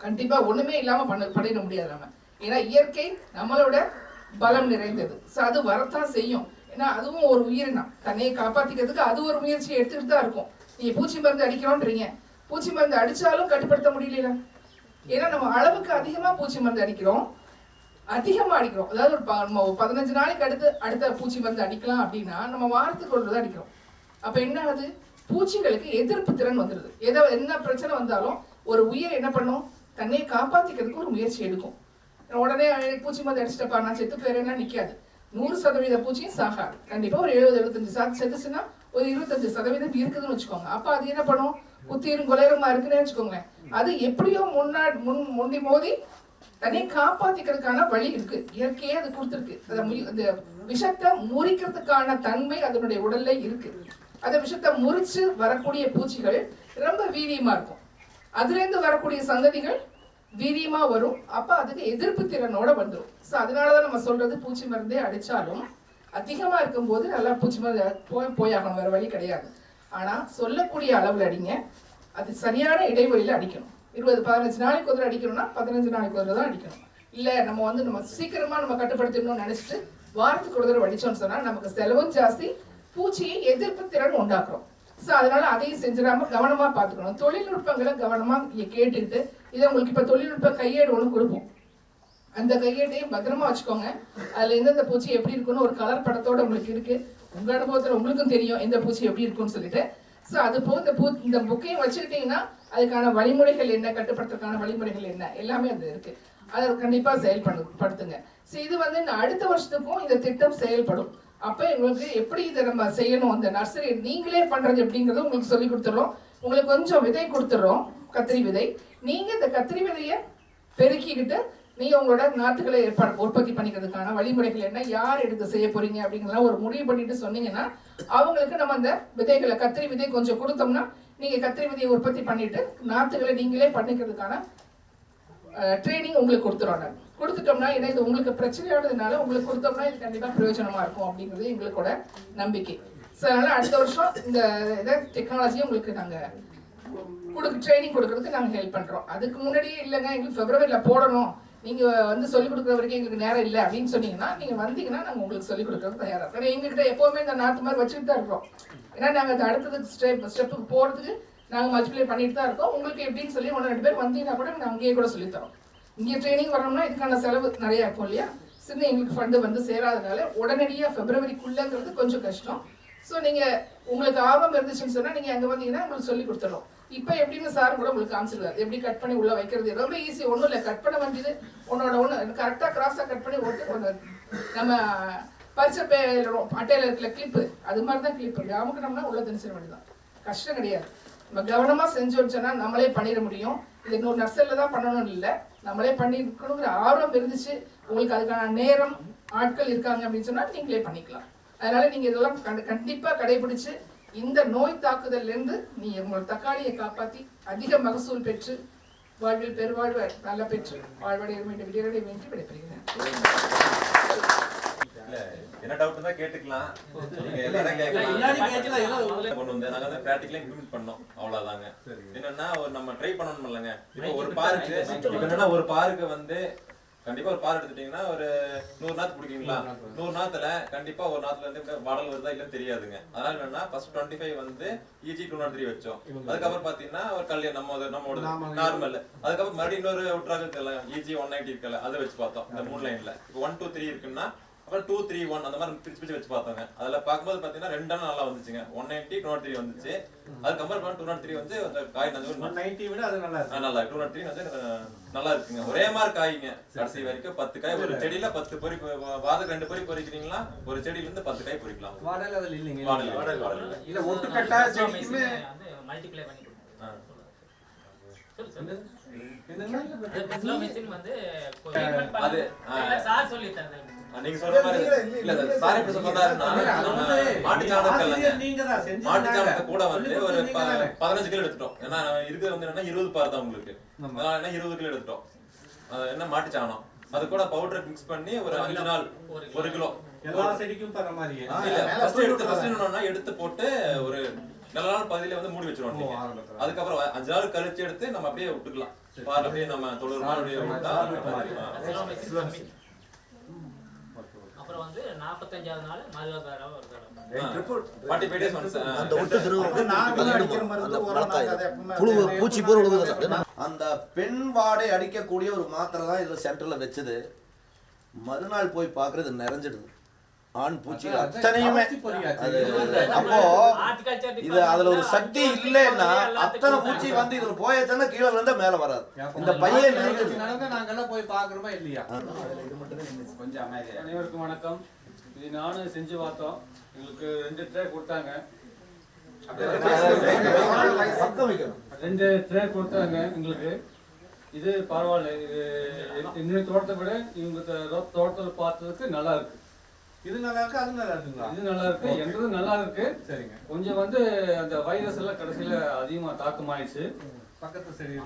கண்டிப்பா ஒண்ணுமே இல்லாம பண்ணிட முடியாது நம்ம. ஏன்னா இயற்கை நம்மளோட பலம் நிறைந்தது. அது வரத்தான் செய்யும். ஏன்னா அதுவும் ஒரு உயிரினம், தன்னையை காப்பாத்திக்கிறதுக்கு அது ஒரு முயற்சி எடுத்துக்கிட்டு தான் இருக்கும். நீங்க பூச்சி மருந்து அடிக்கிறோன்றீங்க, பூச்சி மருந்து அடிச்சாலும் கட்டுப்படுத்த முடியல. ஏன்னா நம்ம அளவுக்கு அதிகமா பூச்சி மருந்து அடிக்கிறோம், அதாவது ஒரு 15 நாளைக்கு அடுத்த பூச்சி மருந்து அடிக்கலாம் அப்படின்னா நம்ம வாரத்துக்கு ஒரு தான் அடிக்கிறோம். அப்ப என்ன ஆகுது, பூச்சிகளுக்கு எதிர்ப்பு திறன் வந்துடுது. என்ன பிரச்சனை வந்தாலும் ஒரு உயிர் என்ன பண்ணும், தன்னை காப்பாத்திக்கிறதுக்கு ஒரு முயற்சி எடுக்கும். உடனே பூச்சி மருந்து அடிச்சிட்டப்பா நான் செத்து போயிறேன்னா நிக்காது. 100% பூச்சியும் சாகாது. கண்டிப்பா ஒரு 70-75% செத்துச்சுன்னா ஒரு 25% இருக்குதுன்னு வச்சுக்கோங்க. அப்ப அது என்ன பண்ணும், குத்தீரும் கொலைரமா இருக்குன்னு வச்சுக்கோங்களேன். அது எப்படியோ முண்டி மோதி தன்னை காப்பாத்திக்கிறதுக்கான வழி இருக்கு. இயற்கையே அது கொடுத்துருக்கு. அந்த விஷத்தை முறிக்கிறதுக்கான தன்மை அதனுடைய உடல்ல இருக்கு. அந்த விஷத்தை முறிச்சு வரக்கூடிய பூச்சிகள் ரொம்ப வீரியமா இருக்கும். அதுல இருந்து வரக்கூடிய சந்ததிகள் வீரியமா வரும். அப்ப அதுக்கு எதிர்ப்பு திறனோட வந்துடும். அதனாலதான் நம்ம சொல்றது பூச்சி மருந்தே அடிச்சாலும் அதிகமா இருக்கும் போது நல்லா பூச்சி மருந்து போயாகணும், வேற வழி கிடையாது. ஆனா சொல்லக்கூடிய அளவுல அடிங்க, அது சரியான இடைவெளியில அடிக்கணும். 15 நாளைக்கு ஒரு அடிக்கணும்னா 15 நாளைக்கு ஒரு தான் அடிக்கணும். இல்ல நம்ம சீக்கிரமா நம்ம கட்டுப்படுத்தணும்னு நினைச்சிட்டு வாரத்துக்கு ஒரு தடவை அடிச்சோம்னு சொன்னா நமக்கு செலவும் ஜாஸ்தி, பூச்சியை எதிர்ப்பு திறன் உண்டாக்குறோம். அதனால அதையும் செஞ்சிடாம கவனமா பாத்துக்கணும். தொழில்நுட்பங்களை கவனமா கேட்டுக்கிட்டு இதை உங்களுக்கு இப்ப தொழில்நுட்ப கையேடு ஒண்ணு கொடுப்போம். அந்த கையேட்டையும் பத்திரமா வச்சுக்கோங்க. அதுல எந்தெந்த பூச்சி எப்படி இருக்குன்னு ஒரு கலர் படத்தோட உங்களுக்கு இருக்கு. உங்க அனுபவத்துல உங்களுக்கும் தெரியும் எந்த பூச்சி எப்படி இருக்குன்னு சொல்லிட்டு. அது போக இந்த புக்கையும் வச்சுக்கிட்டீங்கன்னா அதுக்கான வழிமுறைகள் என்ன, கட்டுப்படுத்துறதுக்கான வழிமுறைகள் என்ன, எல்லாமே அது இருக்கு. அதை கண்டிப்பா செயல்படுத்துங்க. இது வந்து அடுத்த வருஷத்துக்கும் இந்த திட்டம் செயல்படும். அப்போ எங்களுக்கு எப்படி இதை நம்ம செய்யணும், அந்த நர்சரி நீங்களே பண்ணுறது எப்படிங்கிறது உங்களுக்கு சொல்லி கொடுத்துட்றோம். உங்களுக்கு கொஞ்சம் விதை கொடுத்துட்றோம், கத்திரி விதை. நீங்கள் இந்த கத்திரி விதையை பெருக்கிக்கிட்டு நீங்கள் உங்களோட நாற்றுகளை உற்பத்தி பண்ணிக்கிறதுக்கான வழிமுறைகள் என்ன, யார் எடுத்து செய்ய போகிறீங்க அப்படிங்கிறலாம் ஒரு முடிவு பண்ணிட்டு சொன்னீங்கன்னா அவங்களுக்கு நம்ம அந்த விதைகளை கத்திரி விதை கொஞ்சம் கொடுத்தோம்னா நீங்கள் கத்திரி விதையை உற்பத்தி பண்ணிவிட்டு நாற்றுகளை நீங்களே பண்ணிக்கிறதுக்கான ட்ரைனிங் உங்களுக்கு கொடுத்துட்டோம்னா ஏன்னா இது உங்களுக்கு பிரச்சனையானதுனால உங்களுக்கு கொடுத்தோம்னா இது கண்டிப்பாக பிரயோஜனமாக இருக்கும் அப்படிங்கிறது எங்களுக்கோட நம்பிக்கை. ஸோ அதனால் அடுத்த வருஷம் இந்த இதை டெக்னாலஜியை உங்களுக்கு நாங்கள் ட்ரைனிங் கொடுக்கறதுக்கு நாங்கள் ஹெல்ப் பண்ணுறோம். அதுக்கு முன்னாடியே இல்லைங்க எங்களுக்கு ஃபெப்ரவரியில் போடணும், நீங்கள் வந்து சொல்லிக் கொடுக்குற வரைக்கும் எங்களுக்கு நேரம் இல்லை அப்படின்னு சொன்னீங்கன்னா நீங்கள் வந்தீங்கன்னா நாங்கள் உங்களுக்கு சொல்லிக் கொடுக்குறது தயாராக இருக்கோம். ஏன்னா எங்ககிட்ட எப்போவுமே இந்த நாற்று மாதிரி வச்சுட்டு தான் இருக்கிறோம். ஏன்னா நாங்கள் அது அடுத்ததுக்கு ஸ்டெப்புக்கு போகிறதுக்கு நாங்கள் மல்டிப்ளை பண்ணிட்டு தான் இருக்கோம். உங்களுக்கு எப்படின்னு சொல்லி 1-2 பேர் வந்தீங்கன்னா கூட நாங்கள் அங்கேயே கூட சொல்லித்தரோம். இங்கே ட்ரைனிங் வரணும்னா இதுக்கான செலவு நிறையா இருக்கும் இல்லையா, சின்ன எங்களுக்கு ஃபண்டு வந்து சேராதனால உடனடியாக ஃபெப்ரவரிக்குள்ளேங்கிறது கொஞ்சம் கஷ்டம். ஸோ நீங்கள் உங்களுக்கு ஆர்வம் இருந்துச்சுன்னு சொன்னால் நீங்கள் அங்கே வந்தீங்கன்னா உங்களுக்கு சொல்லி கொடுத்துறோம். இப்போ எப்படின்னு சார் கூட உங்களுக்கு காமிச்சிருக்காரு எப்படி கட் பண்ணி உள்ளே வைக்கிறது. ரொம்ப ஈஸி, ஒன்றும் இல்லை, கட் பண்ண வேண்டியது ஒன்னோட ஒன்று கரெக்டாக கிராஸாக கட் பண்ணி ஓட்டு நம்ம பரிசை அட்டையில் இருக்கிற கிளிப்பு அது மாதிரி தான் கிளிப்பு அமுக்கணும்னா உள்ள திணிச்சிட வேண்டியதான், கஷ்டம் கிடையாது. நம்ம கவனமாக செஞ்சு வச்சோன்னா நம்மளே பண்ணிட முடியும். இது இன்னொரு நர்சரியில் தான் பண்ணணும்னு இல்லை, நம்மளே பண்ணிருக்கணுங்கிற ஆர்வம் இருந்துச்சு உங்களுக்கு, அதுக்கான நேரம் ஆட்கள் இருக்காங்க அப்படின்னு சொன்னால் நீங்களே பண்ணிக்கலாம். அதனால நீங்கள் இதெல்லாம் கண்டிப்பாக கடைபிடிச்சு இந்த நோய் தாக்குதல்லேருந்து நீங்கள் உங்களோட தக்காளியை காப்பாற்றி அதிக மகசூல் பெற்று வாழ்வில் பெருவாழ்வு நல்ல பெற்று வாழ்வடைய வேண்டும் விடையடைய வேண்டி விடைபெறுகிறேன். என்ன டவுட் தான் கேட்டுக்கலாம், நீங்க எல்லாரும் கேட்கலாம். கொண்டு வந்து நாங்க வந்து பிராக்டிகலா இம்ப்ளிமெண்ட் பண்ணோம், அவ்வளவுதாங்க. என்னன்னா ஒரு நம்ம ட்ரை பண்ணணும் இல்லைங்க. இப்போ ஒரு பார்க்கு என்னன்னா ஒரு பார்க்கு வந்து கண்டிப்பா ஒரு பார் எடுத்துட்டீங்கன்னா ஒரு 100 நாத்து பிடிக்குங்களா, 100 நாத்துல கண்டிப்பா ஒரு நாத்துல இருந்து வாடல் வருதா இல்லன்னு தெரியாதுங்க. அதனால என்னன்னா ஃபர்ஸ்ட் 25 வந்து EG 203 வச்சோம். அதுக்கப்புறம் பாத்தீங்கன்னா ஒரு கல்யாணம் நம்மளோட நார்மல், அதுக்கப்புறம் மறுபடியும் இன்னொரு அவுட்ராக் இருக்குல்ல EG 190 இருக்குல்ல அதை வச்சு பார்த்தோம். இந்த 3 லைன்ல இப்போ 1 2 3 இருக்குன்னா அப்புறம் 2 3 1 அந்த மாதிரி பிரிச்சு வச்சு பார்த்தாங்க. அதுல பார்க்கும்போது பாத்தீங்கன்னா 2 நல்லா வந்துச்சுங்க, 190 203 வந்துச்சு. அது கம்பேர் பண்ண 203 வந்து அந்த காய் வந்து 190 விட அது நல்லா இருக்கு. நல்லா 203 வந்து நல்லா இருக்குங்க. ஒரே மாதிரி காய்ங்க கடைசி வரைக்கும் 10 காய் ஒரு செடியில 10 பொறி, வாதுக்கு 2 பொறி பொறிக்கிறீங்களா ஒரு செடியில இருந்து 10 காய் பொறிக்கலாம். வாடல் அதுல இல்லைங்க, வாடல் இல்ல ஒட்டுக்கட்டா செடிக்குமே மல்டிப்ளை பண்ணி கொடுங்க. நீங்க சொல்ற மாதிரி இல்ல சார் இப்ப சொன்னாருன்னா மாட்டு சாணத்தை கூட வந்து ஒரு 15 கிலோ எடுத்துட்டோம். ஏன்னா இருக்கிறது வந்து என்ன 20 பார் தான் உங்களுக்கு, என்ன 20 கிலோ எடுத்துட்டோம். என்ன மாட்டு சாணம் அது கூட பவுடர் மிக்ஸ் பண்ணி ஒரு 5 நாள் 1 கிலோ எல்லா செடிக்கும் பர மாதிரி இல்ல ஃபர்ஸ்ட் எடுத்து போட்டு ஒரு நல்ல நாள் பகுதியில வந்து மூடி வச்சிருவோம். அதுக்கப்புறம் 5 நாள் கழிச்சு எடுத்து நம்ம அப்படியே விட்டுக்கலாம். பார் அப்படியே நம்ம 90 நாள் அப்படியே விட்டா அப்புறம் வந்து 45வது நாள் மறுவாரம் பூச்சி போர் அந்த பெண் வாடை அடிக்கக்கூடிய ஒரு மாத்திரை தான் இதுல சென்டர்ல வச்சது. மறுநாள் போய் பாக்குறது நிறைஞ்சிடுது, ஆண் பூச்சி அத்தனையுமே. அது அப்போ இது அதுல ஒரு சக்தி இல்லைன்னா அத்தனை பூச்சி வந்து இதுல போயாச்சுன்னா கீழே விழுந்தா மேல வராது. இந்த பையன் நாங்கெல்லாம் போய் பாக்குறோமா இல்லையா? கொஞ்சம் அமைதியா. அனைவருக்கும் வணக்கம். இது நானும் செஞ்சு பார்த்தோம், எங்களுக்கு 2 ட்ரே கொடுத்தாங்க. 2 ட்ரே கொடுத்தாங்க எங்களுக்கு. இது பரவாயில்ல, இது இன்னொரு தோட்டத்தை விட இவங்க தோட்டத்தில் பார்த்ததுக்கு நல்லா இருக்கு. இது நல்லா இருக்கு, அது நல்லா இருக்குங்களா? இது நல்லா இருக்கு, என்றது நல்லா இருக்கு. சரிங்க. கொஞ்சம் வந்து அந்த வைரஸ் எல்லாம் கடைசியில அதிகமா தாக்கமாயிடுச்சு. பக்கத்து சைடு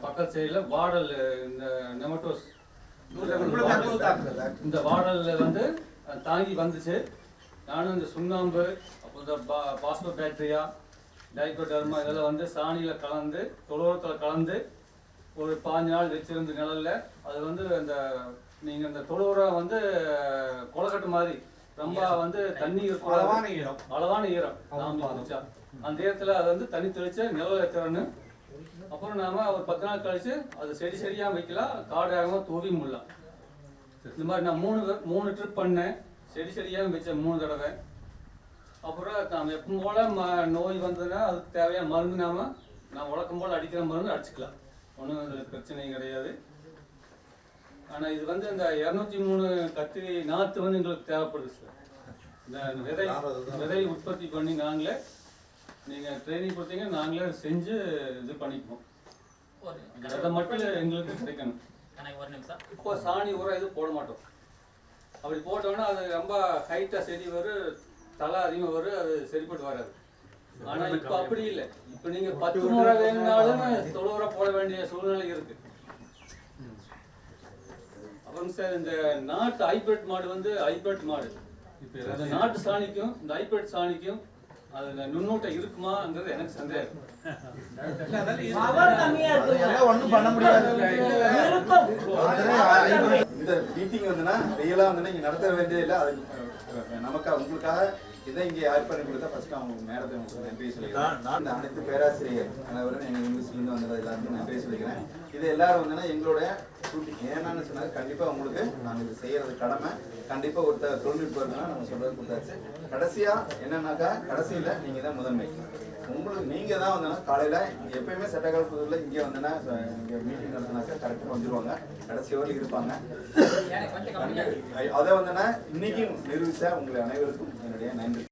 பக்கத்து சைடுல வாடல், இந்த நெமட்டோஸ் இந்த வாடல்ல வந்து தாங்கி வந்துச்சு. நானும் இந்த சுண்ணாம்பு, அப்புறம் இந்த பாஸ்போ பேக்டீரியா, டைகோடர்மா இதெல்லாம் வந்து சாணியில் கலந்து தொழுவத்தில் கலந்து ஒரு 15 நாள் வச்சிருந்து நிழல்ல. அது வந்து அந்த நீங்கள் அந்த தொழுவரம் வந்து கொலக்கட்டு மாதிரி ரொம்ப வந்து தண்ணி இருக்கும், அளவான ஈரம் அந்த ஈரத்தில் அதை வந்து தண்ணி தெளிச்சு நிழல் வைக்கிறோன்னு. அப்புறம் நாம ஒரு 10 நாள் கழிச்சு அது செடி செடியாக வைக்கலாம், காடாகவும் தூவி முடியலாம். இந்த மாதிரி நான் 3 ட்ரிப் பண்ணேன், செடி செடியாக வச்சேன் 3 தடவை. அப்புறம் நாம் எப்பவும் போல நோய் வந்ததுன்னா அதுக்கு தேவையான மருந்து நான் வழக்கம் போல் அடிக்கிற மருந்து அடிச்சுக்கலாம், ஒன்றும் பிரச்சனையும் கிடையாது. ஆனால் இது வந்து இந்த 203 கத்திரி நாற்று வந்து எங்களுக்கு தேவைப்படுது சார். இந்த விதை உற்பத்தி பண்ணி நாங்களே, நீங்கள் ட்ரைனிங் கொடுத்தீங்க நாங்களே செஞ்சு இது பண்ணிக்குவோம். அதை மட்டும் எங்களுக்கு கிடைக்கணும். இப்போ சாணி உரம் எதுவும் போட மாட்டோம். அப்படி போட்டோம்னா அது ரொம்ப ஹைட்டாக செடி வரும், தலை அதிகமாக வரும், அது சரிப்பட்டு வராது. ஆனால் இப்போ அப்படி இல்லை. இப்போ நீங்கள் 10 முறை வேணும்னாலும் 90 முறை போட வேண்டிய சூழ்நிலை இருக்கு. அப்புறம் சார் இந்த நாட்டு ஹைபிரிட் மாடு வந்து ஹைபிரிட் மாடு, அந்த நாட்டு சாணிக்கும் இந்த ஹைபிரிட் சாணிக்கும் அதுல நுண்ணூட்டம் இருக்குமாங்கிறது எனக்கு சந்தேகம். ஒன்றும் பண்ண முடியாது. இந்த மீட்டிங் வந்துன்னா ரியலாக வந்து இங்கே நடத்த வேண்டியது இல்லை. அது நமக்கு உங்களுக்காக இதை இங்கே ஏற்பாடு கொடுத்தா ஃபர்ஸ்ட் அவங்க நேரத்தை உங்களுக்கு நன்றி சொல்லிக்கிறேன். இந்த அனைத்து பேராசிரியர் அனைவரும் எங்கள் யூனிவர்சிட்டிலேருந்து வந்தது எல்லாருக்கும் நன்றி சொல்லிக்கிறேன். இது எல்லாரும் வந்துன்னா எங்களுடைய ஷூட்டிங் ஏன்னான்னு சொன்னாங்க. கண்டிப்பாக உங்களுக்கு நாங்கள் இது செய்கிறது கடமை. கண்டிப்பாக ஒருத்தர் தொழில்நுட்பம் இருக்குன்னா நம்ம சொல்கிறது கொடுத்தாச்சு. கடைசியாக என்னன்னாக்கா கடைசியில் நீங்கள் தான் முதன்மை. உங்களுக்கு நீங்கள் தான் வந்தோன்னா காலையில் எப்பயுமே சட்டக்கால் புதுவில் இங்கே வந்தோன்னா இங்கே மீட்டிங் நடத்தினாக்கா கரெக்டாக வந்துடுவாங்க, கடைசி வரைக்கும் இருப்பாங்க. அதை வந்தோன்னா இன்னைக்கும் நிரூபித்தா உங்களை அனைவருக்கும் என்னுடைய நன்றி.